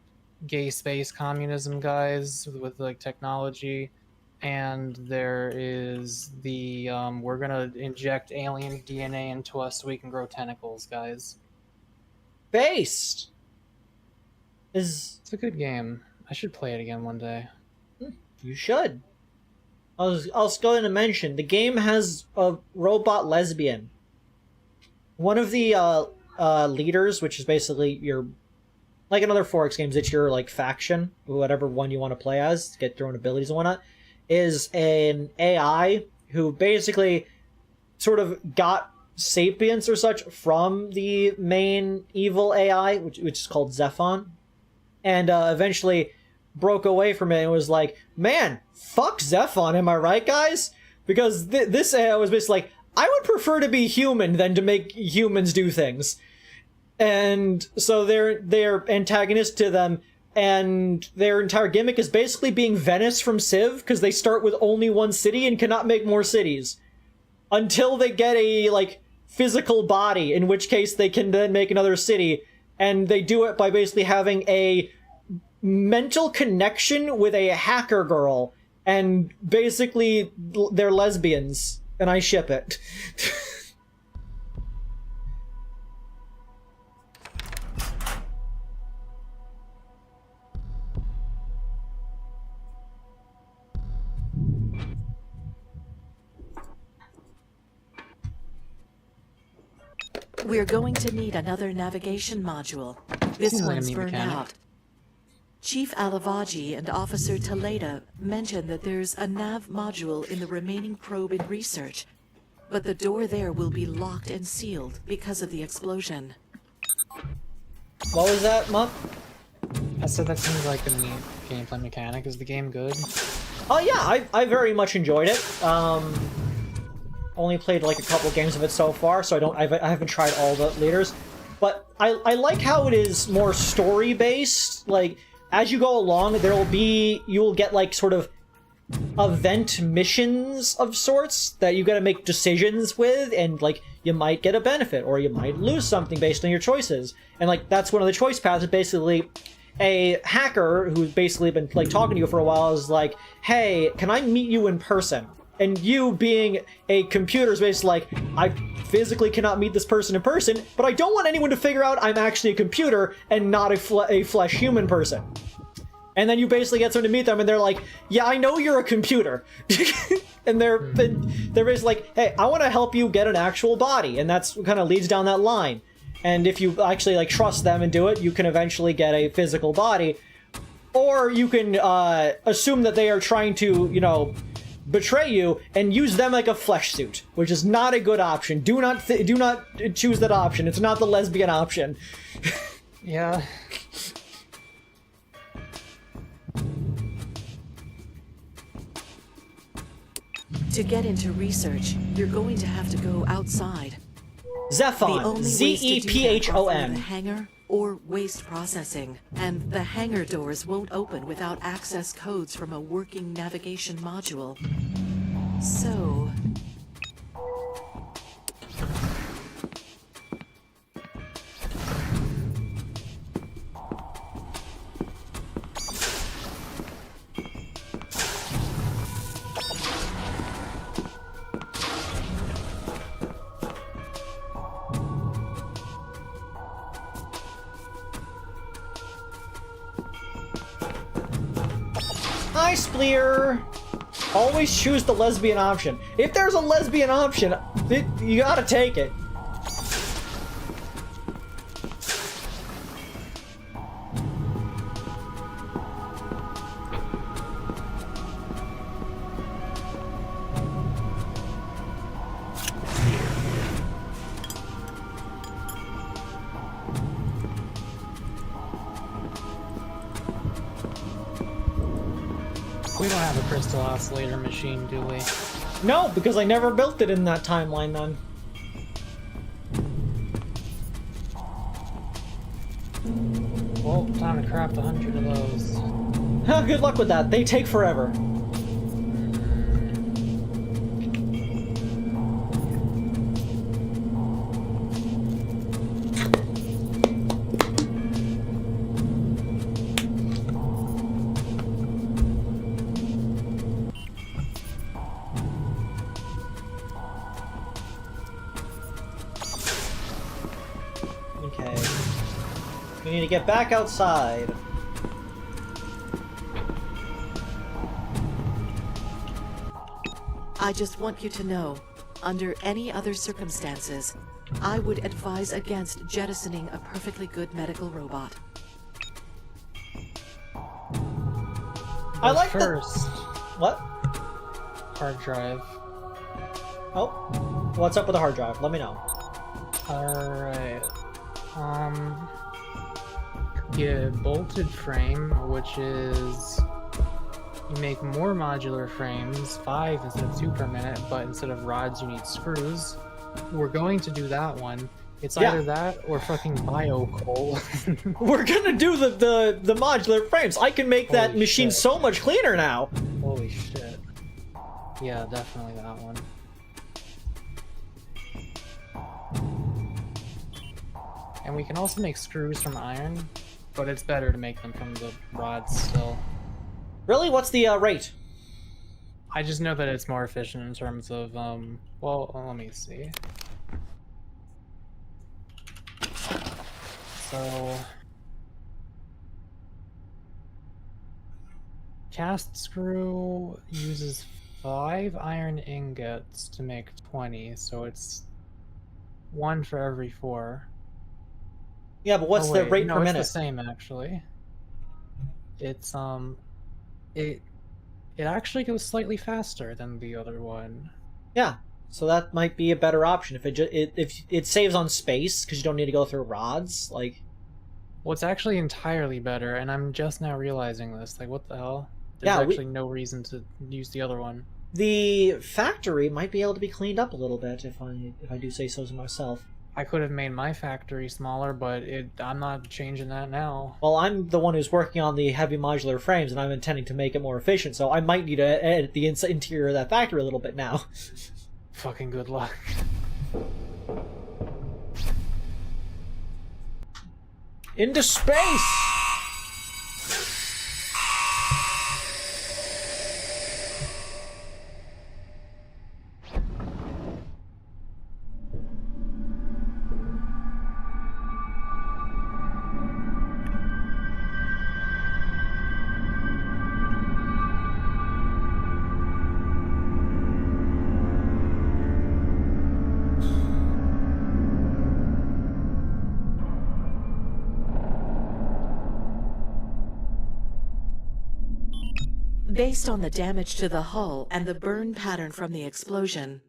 gay space communism guys with like technology. And there is the we're gonna inject alien DNA into us so we can grow tentacles guys.
Based!
It's a good game. I should play it again one day.
You should. I was going to mention, the game has a robot lesbian. One of the leaders, which is basically your, like in other 4X games, it's your like faction, whatever one you want to play as, to get your own abilities and whatnot, is an AI who basically sort of got sapience or such from the main evil AI, which is called Zephon, and eventually broke away from it and was like, man, fuck Zephon, am I right, guys? Because this AI was basically like, I would prefer to be human than to make humans do things. And so they're antagonist to them, and their entire gimmick is basically being Venice from Civ, because they start with only one city and cannot make more cities. Until they get a, like, physical body, in which case they can then make another city, and they do it by basically having a mental connection with a hacker girl, and basically they're lesbians, and I ship it.
We're going to need another navigation module. This one's burned out. Chief Alavaji and Officer Taleda mentioned that there's a nav module in the remaining probe in research, but the door there will be locked and sealed because of the explosion.
What was that, Mup?
I said that seems like a neat gameplay mechanic. Is the game good?
Oh yeah, I very much enjoyed it. Only played like a couple games of it so far, so I haven't tried all the leaders. But I like how it is more story-based. Like, as you go along, you will get like sort of event missions of sorts that you gotta make decisions with, and like you might get a benefit or you might lose something based on your choices. And like that's one of the choice paths is basically a hacker who's basically been like talking to you for a while is like, hey, can I meet you in person? And you being a computer is basically like, I physically cannot meet this person in person, but I don't want anyone to figure out I'm actually a computer and not a flesh human person. And then you basically get someone to meet them, and they're like, yeah, I know you're a computer. and they're basically like, hey, I want to help you get an actual body. And that's what kind of leads down that line. And if you actually like trust them and do it, you can eventually get a physical body. Or you can assume that they are trying to, you know, betray you and use them like a flesh suit, which is not a good option. Do not choose that option. It's not the lesbian option.
Yeah.
To get into research, you're going to have to go outside.
Zephon, Z-E-P-H-O-N.
The hangar or waste processing, and the hangar doors won't open without access codes from a working navigation module. So...
Hi, Spleer! Always choose the lesbian option. If there's a lesbian option, you gotta take it.
We don't have a crystal oscillator machine, do we?
No, because I never built it in that timeline then.
Well, time to craft 100 of those.
Good luck with that. They take forever. Okay. We need to get back outside.
I just want you to know, under any other circumstances, I would advise against jettisoning a perfectly good medical robot.
I like
first.
What?
Hard drive.
Oh. What's up with the hard drive? Let me know.
Alright. Get a bolted frame, which is... You make more modular frames, 5 instead of 2 per minute, but instead of rods you need screws. We're going to do that one. It's either that or fucking bio coal.
We're gonna do the modular frames. I can make that
Holy
machine
shit.
so much cleaner now.
Holy shit. Yeah, definitely that one. And we can also make screws from iron, but it's better to make them from the rods still.
Really? What's the rate?
I just know that it's more efficient in terms of, well, let me see. So... Cast screw uses 5 iron ingots to make 20, so it's 1 for every 4.
Yeah, but what's the rate per minute?
It's the same, actually. It's, it actually goes slightly faster than the other one.
Yeah, so that might be a better option if if it saves on space because you don't need to go through rods. Like,
well, it's actually entirely better, and I'm just now realizing this. Like, what the hell? There's actually no reason to use the other one.
The factory might be able to be cleaned up a little bit if I do say so myself.
I could have made my factory smaller, but I'm not changing that now.
Well, I'm the one who's working on the heavy modular frames, and I'm intending to make it more efficient, so I might need to edit the interior of that factory a little bit now.
Fucking good luck.
Into space!
Based on the damage to the hull and the burn pattern from the explosion,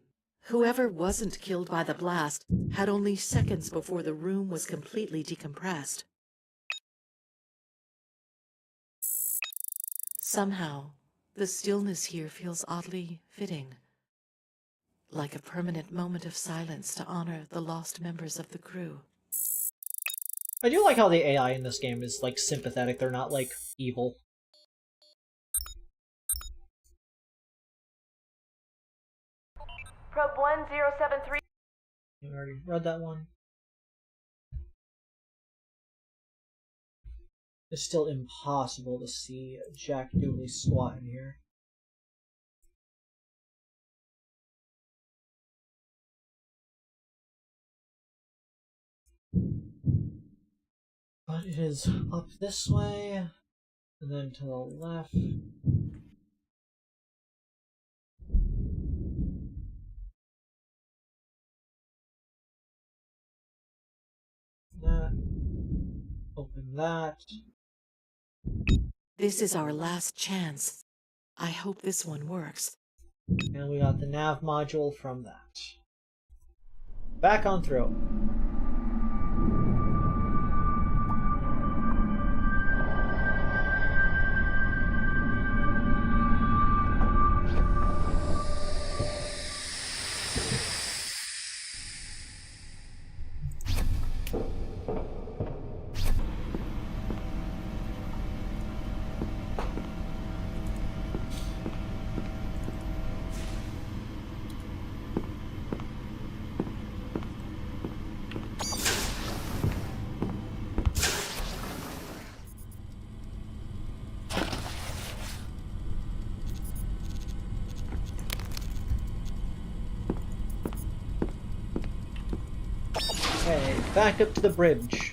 whoever wasn't killed by the blast had only seconds before the room was completely decompressed. Somehow, the stillness here feels oddly fitting, like a permanent moment of silence to honor the lost members of the crew.
I do like how the AI in this game is, like, sympathetic. They're not, like, evil.
Probe 1073.
I already read that one. It's still impossible to see Jack Dooley squat in here. But it is up this way, and then to the left. That. Open that.
This is our last chance. I hope this one works.
And we got the nav module from that. Back on through. Okay, back up to the bridge.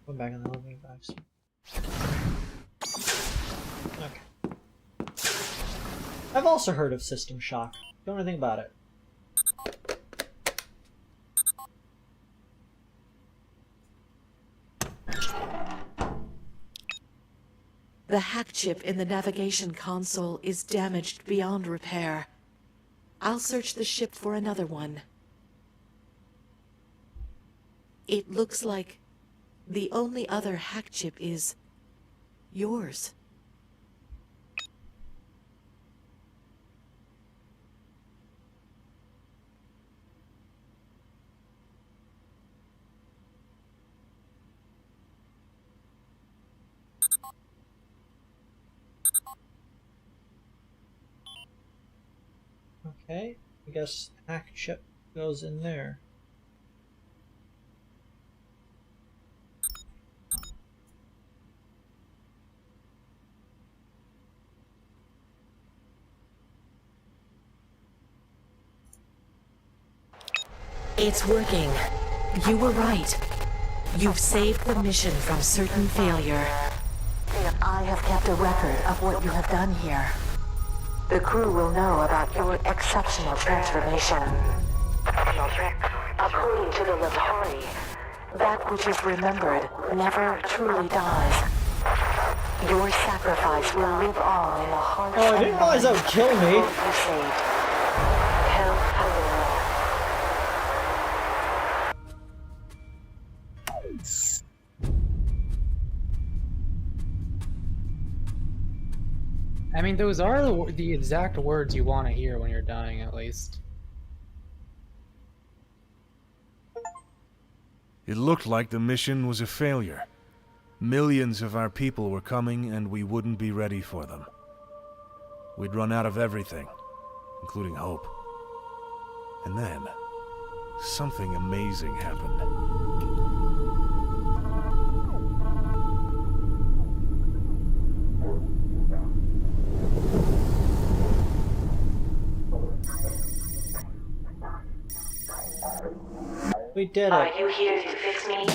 Go back in the elevator box. Okay. I've also heard of System Shock. Don't know anything about it.
The hack chip in the navigation console is damaged beyond repair. I'll search the ship for another one. It looks like the only other hack chip is yours.
Okay, I guess hack chip goes in there.
It's working. You were right. You've saved the mission from certain failure. I have kept a record of what you have done here. The crew will know about your exceptional transformation. According to the Latari, that which is remembered never truly dies. Your sacrifice will live on in the hearts
Oh, I didn't realize that would kill me.
you saved. Hell Hello.
I mean, those are the exact words you want to hear when you're dying, at least.
It looked like the mission was a failure. Millions of our people were coming, and we wouldn't be ready for them. We'd run out of everything, including hope. And then, something amazing happened.
We did
Are
it.
you here to fix me?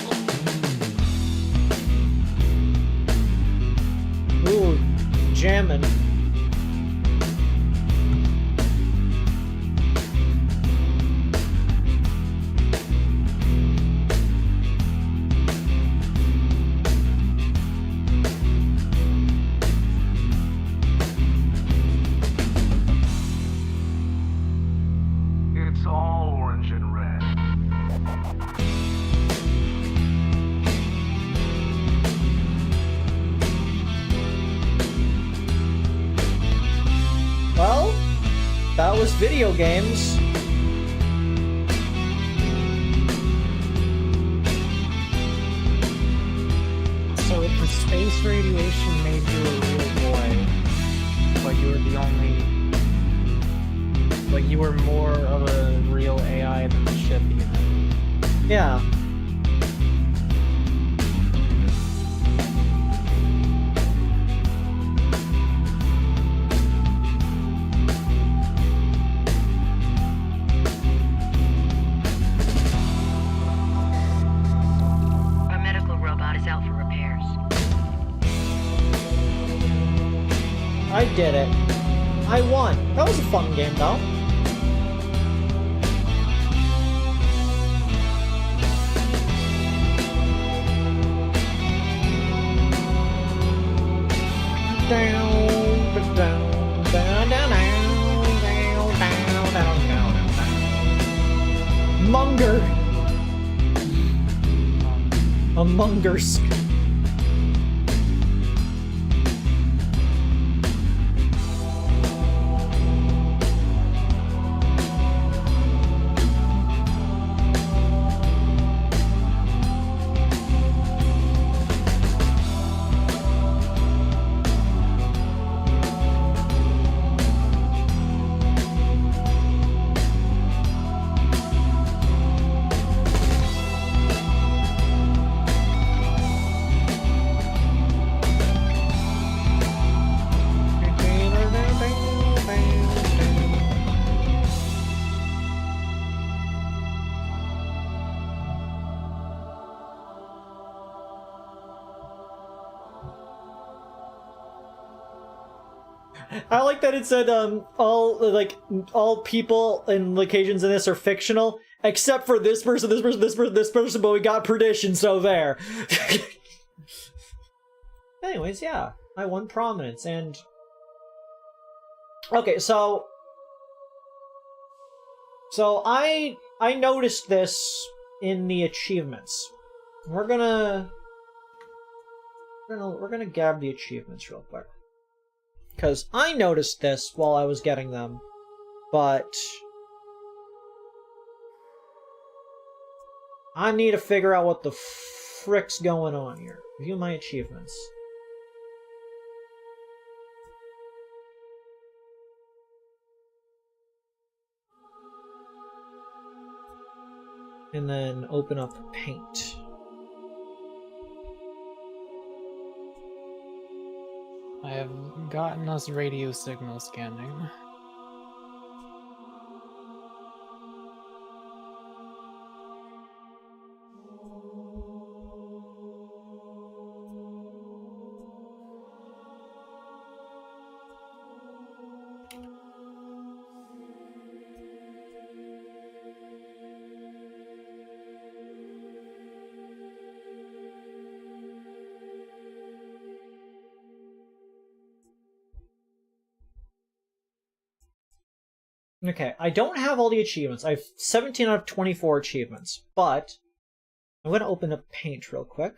Ooh, jamming.
It's all orange and red.
Well, that was video games.
So if the space radiation made you a real boy, but you were the only... But you were more of a real AI than the ship, even.
Yeah.
Our medical robot is out for repairs.
I did it. I won. That was a fun game, though. Munger. A Mungersk. I like that it said all people and locations in this are fictional, except for this person, this person, this person, this person, but we got perdition, so there. Anyways, yeah, I won Prominence, and... Okay, so I noticed this in the achievements. We're gonna grab the achievements real quick. Because I noticed this while I was getting them, but I need to figure out what the frick's going on here. View my achievements. And then open up Paint.
I have gotten us radio signal scanning.
Okay, I don't have all the achievements. I have 17 out of 24 achievements, but I'm going to open up Paint real quick.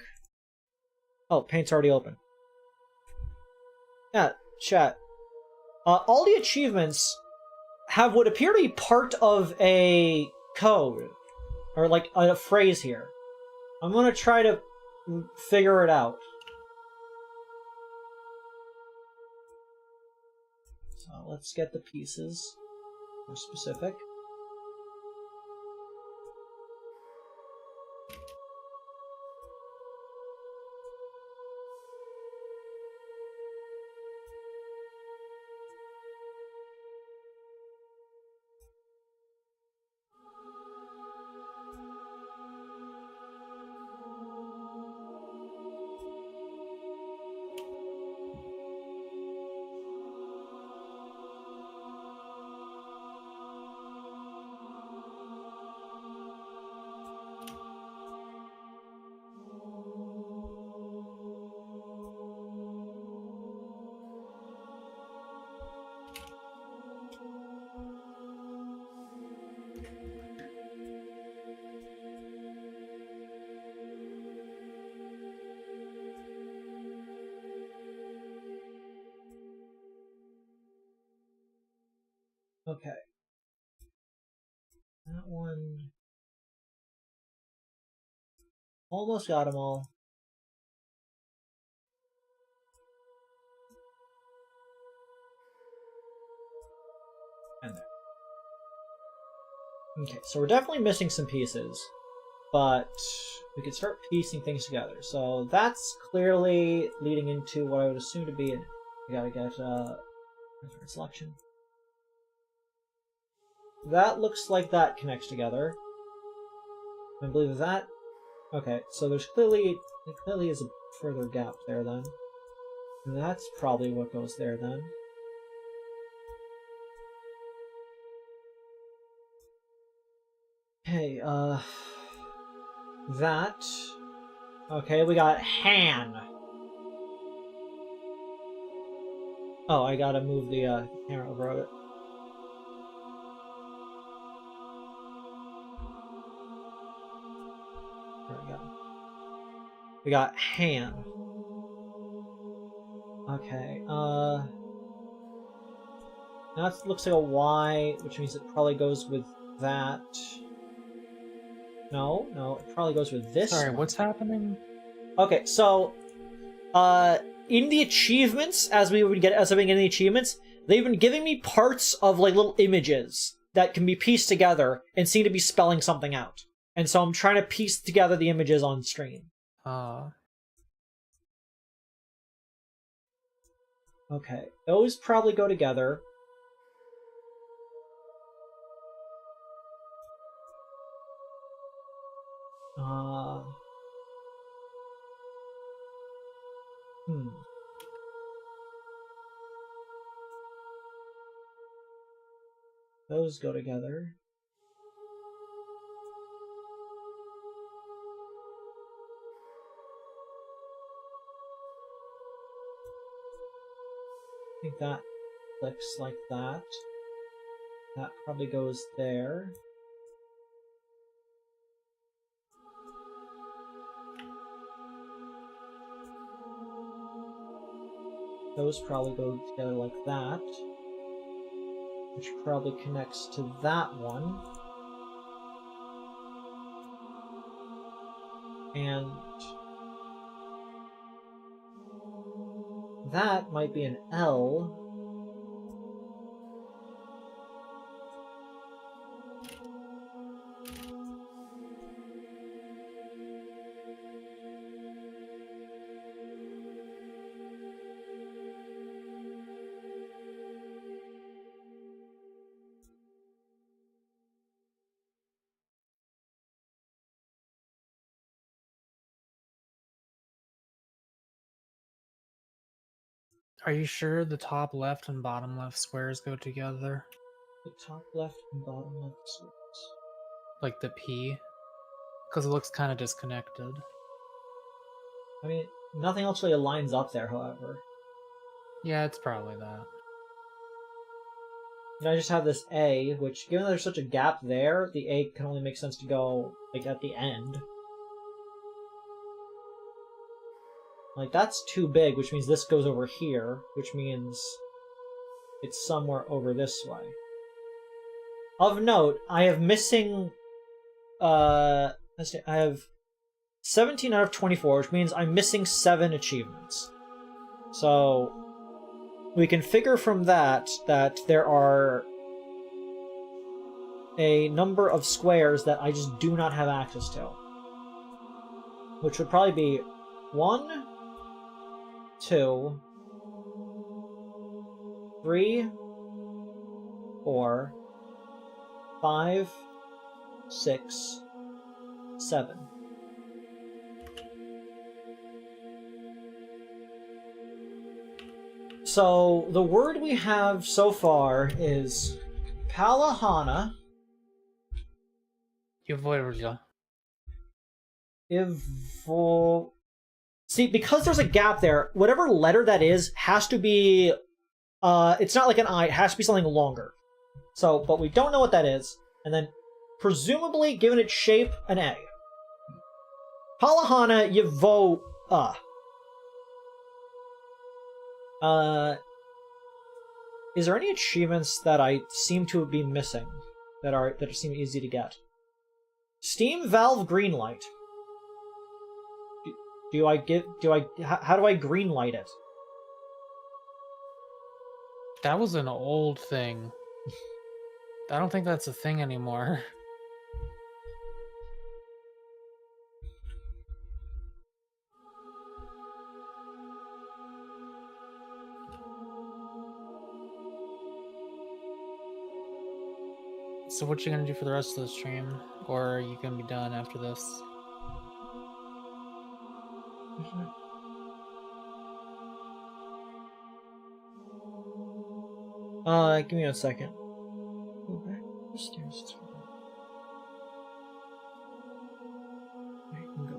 Oh, Paint's already open. Yeah, chat. All the achievements have what appear to be part of a code, or like a phrase here. I'm going to try to figure it out. So let's get the pieces more specific. Okay. That one... Almost got them all. And there. Okay, so we're definitely missing some pieces, but we could start piecing things together. So that's clearly leading into what I would assume to be an... We gotta get selection. That looks like that connects together. I believe that... Okay, so there clearly is a further gap there then. And that's probably what goes there then. Okay, that... Okay, we got Han. Oh, I gotta move the camera over it. There we go. We got Han. Okay, that looks like a Y, which means it probably goes with that. No, it probably goes with this.
Sorry,
one.
what's happening?
Okay, so, in the achievements, as I've been getting the achievements, they've been giving me parts of, like, little images that can be pieced together and seem to be spelling something out. And so I'm trying to piece together the images on screen. Okay, those probably go together. Those go together. I think that clicks like that. That probably goes there. Those probably go together like that, which probably connects to that one. And that might be an L.
Are you sure the top left and bottom left squares go together?
The top left and bottom left squares.
Like the P? Because it looks kind of disconnected.
I mean, nothing else really lines up there, however.
Yeah, it's probably that.
And I just have this A, which, given that there's such a gap there, the A can only make sense to go, like, at the end. Like, that's too big, which means this goes over here, which means it's somewhere over this way. Of note, I have missing, let's see, I have 17 out of 24, which means I'm missing 7 achievements. So, we can figure from that there are a number of squares that I just do not have access to. Which would probably be 1, 2, 3, 4, 5, 6, 7. So, the word we have so far is Palahana. See, because there's a gap there, whatever letter that is has to be... it's not like an I, it has to be something longer. So, but we don't know what that is. And then, presumably, given its shape, an A. Palahana lvoe. Is there any achievements that I seem to be missing that seem easy to get? Steam valve green light. How do I green light it?
That was an old thing. I don't think that's a thing anymore. So what you gonna do for the rest of the stream? Or are you gonna be done after this?
Give me a second. Go back upstairs. I can go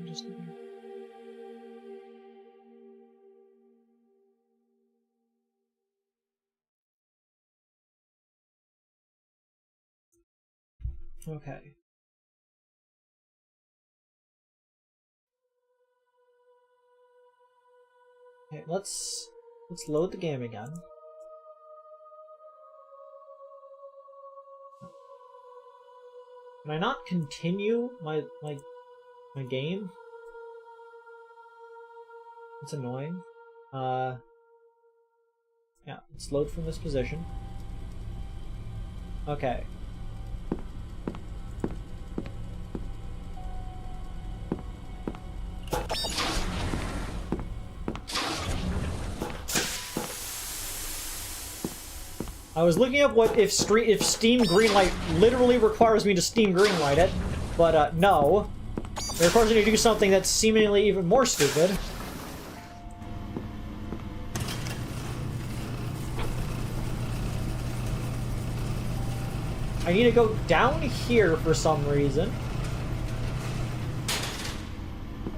just okay. Okay, let's load the game again. Can I not continue my game? It's annoying. Yeah, let's load from this position. Okay. I was looking up if Steam Greenlight literally requires me to Steam Greenlight it, but no. It requires me to do something that's seemingly even more stupid. I need to go down here for some reason.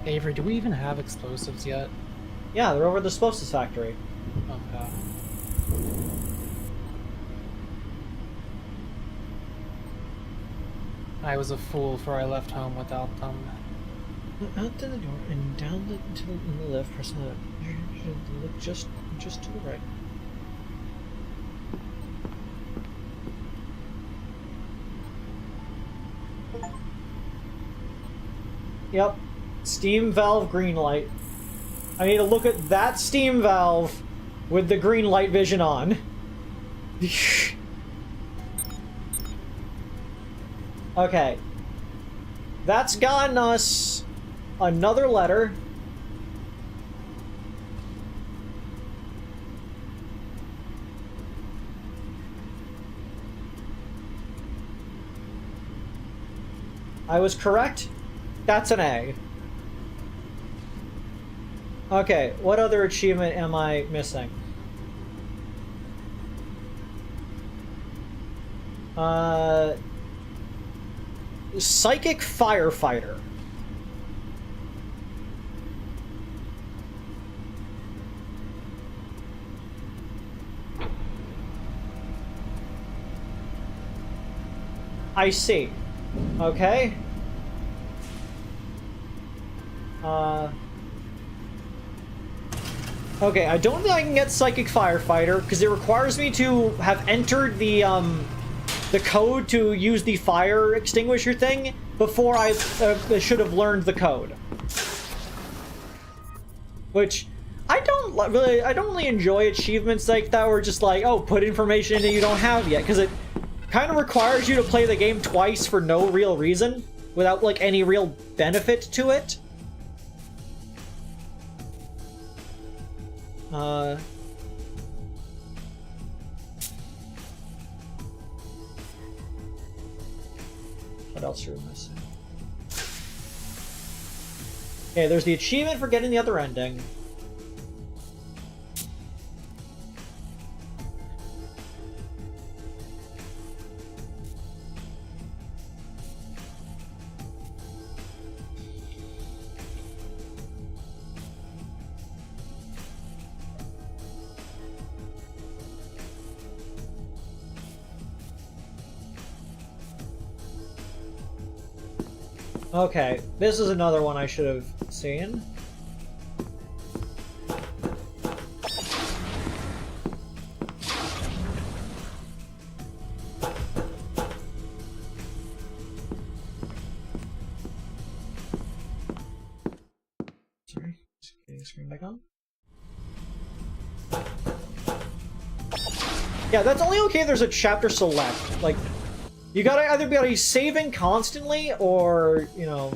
Avery, do we even have explosives yet?
Yeah, they're over at the explosives factory.
Okay. I was a fool for I left home without them.
Out to the door and down in the lift. Press the look just to the right. Yep. Steam valve green light. I need to look at that steam valve with the green light vision on. Okay. That's gotten us another letter. I was correct. That's an A. Okay, what other achievement am I missing? Psychic Firefighter. I see. Okay. Okay, I don't think I can get Psychic Firefighter, because it requires me to have entered the code to use the fire extinguisher thing before I should have learned the code. Which, I don't really enjoy achievements like that where just like, oh, put information in that you don't have yet, because it kind of requires you to play the game twice for no real reason, without like any real benefit to it. What else are we missing? Okay, there's the achievement for getting the other ending. Okay, this is another one I should have seen. Sorry, just getting the screen back on. Yeah, that's only okay if there's a chapter select. Like, you gotta either be saving constantly, or, you know...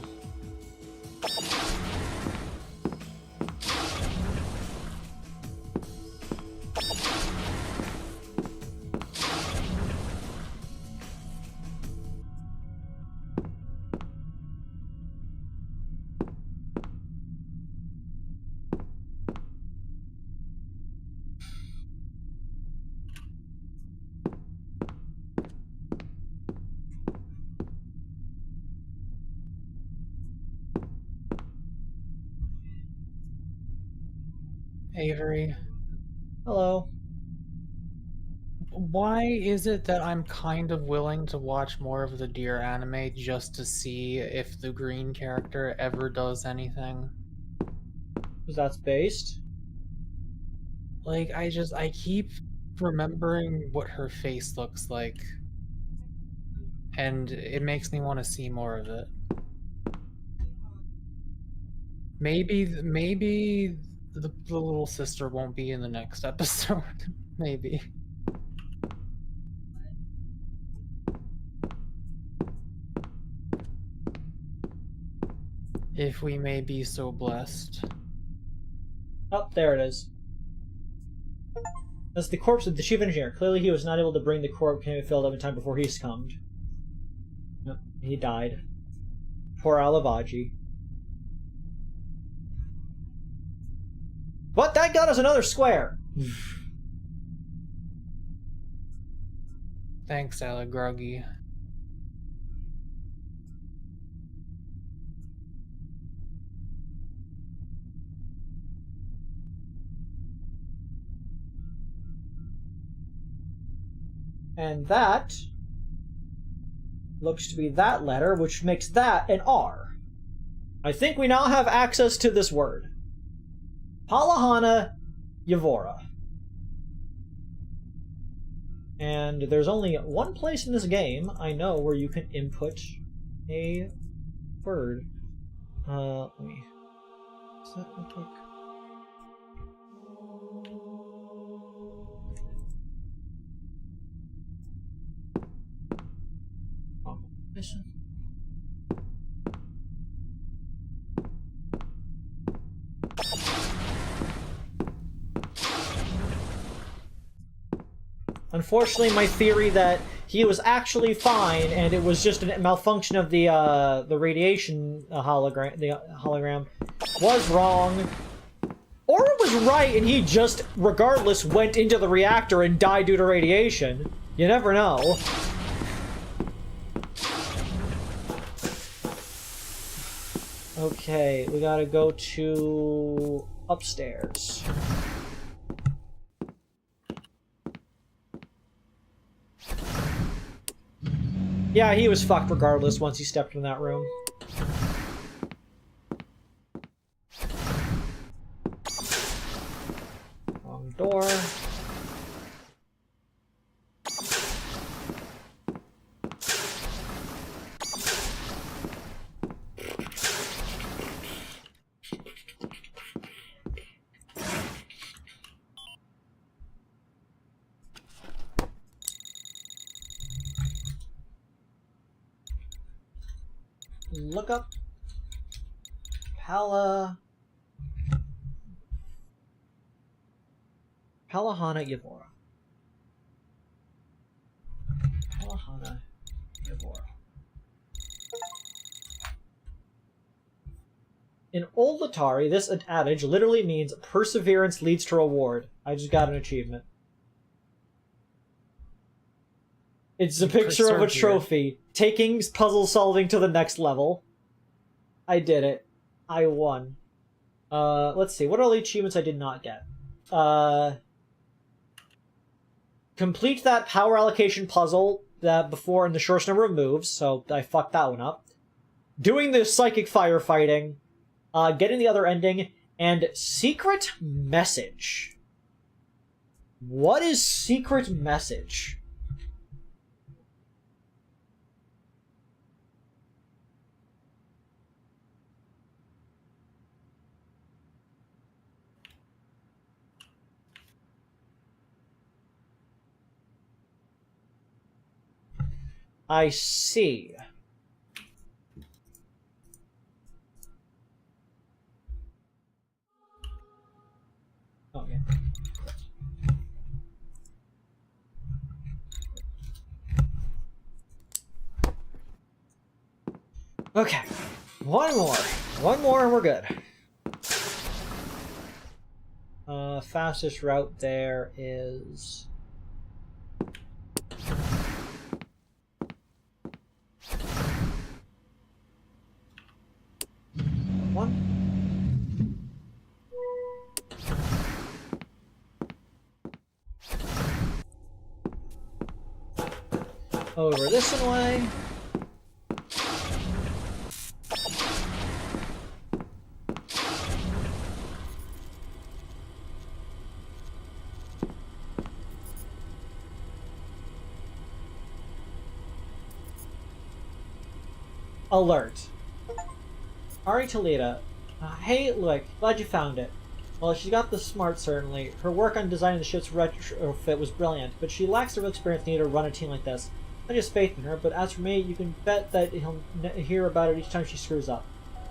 Avery.
Hello.
Why is it that I'm kind of willing to watch more of the Deer anime just to see if the green character ever does anything?
Because that's based?
Like, I keep remembering what her face looks like. And it makes me want to see more of it. Maybe the little sister won't be in the next episode. Maybe. If we may be so blessed.
Oh, there it is. That's the corpse of the chief engineer. Clearly he was not able to bring the corpse filled up in time before he succumbed. Yep, he died. Poor lvoe. But that got us another square!
Thanks, Groggy.
And that looks to be that letter, which makes that an R. I think we now have access to this word. Palahana Yavora. And there's only one place in this game I know where you can input a word. Let me set that real quick. Mission. Unfortunately, my theory that he was actually fine and it was just a malfunction of the radiation hologram was wrong, or it was right and he just, regardless, went into the reactor and died due to radiation. You never know. Okay, we gotta go to upstairs. Yeah, he was fucked regardless once he stepped in that room. Wrong door. Look up Palahana Yavora. Palahana Yavora. In Old Latari, this adage literally means perseverance leads to reward. I just got an achievement. It's a picture of a trophy, taking puzzle solving to the next level. I did it. I won. Let's see, what are all the achievements I did not get? Complete that power allocation puzzle that before in the shortest number of moves, so I fucked that one up. Doing the psychic firefighting, getting the other ending, and secret message. What is secret message? I see. Oh, yeah. Okay. One more. One more and we're good. Fastest route there is... one. Over this one way. Alert. Ari Toledo. Hey, look, glad you found it. Well, she got the smarts, certainly. Her work on designing the ship's retrofit was brilliant, but she lacks the real experience needed to run a team like this. I just faith in her, but as for me, you can bet that he'll hear about it each time she screws up.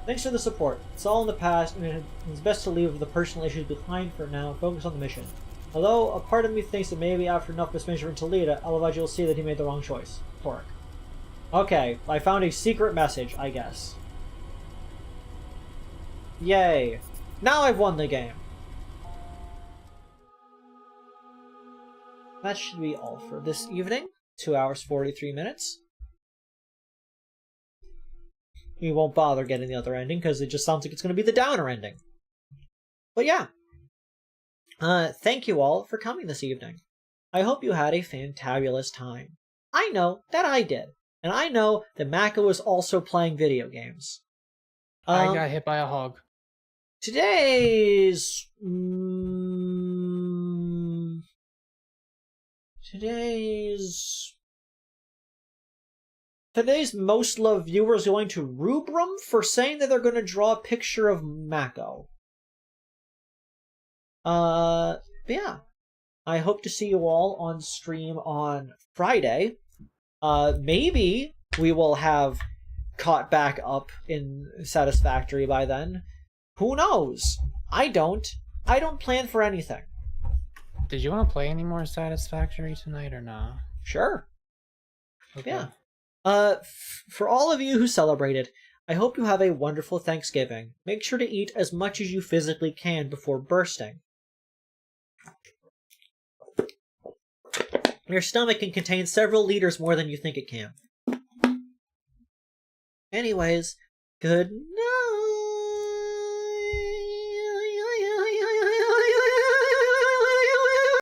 Thanks for the support. It's all in the past, and it's best to leave the personal issues behind for now and focus on the mission. Although, a part of me thinks that maybe after enough mismanagement in Toledo, Elavaji will see that he made the wrong choice. Torque. Okay, I found a secret message, I guess. Yay. Now I've won the game. That should be all for this evening. 2 hours, 43 minutes. We won't bother getting the other ending, because it just sounds like it's going to be the downer ending. But yeah. Thank you all for coming this evening. I hope you had a fantabulous time. I know that I did. And I know that Mako was also playing video games.
I got hit by a hog.
Today's most loved viewer is going to Rubrum for saying that they're going to draw a picture of Mako. Yeah. I hope to see you all on stream on Friday. Maybe we will have caught back up in Satisfactory by then. Who knows? I don't plan for anything.
Did you want to play any more Satisfactory tonight or not?
Sure.
Okay.
Yeah. For all of you who celebrated, I hope you have a wonderful Thanksgiving. Make sure to eat as much as you physically can before bursting. Your stomach can contain several liters more than you think it can. Anyways, good night.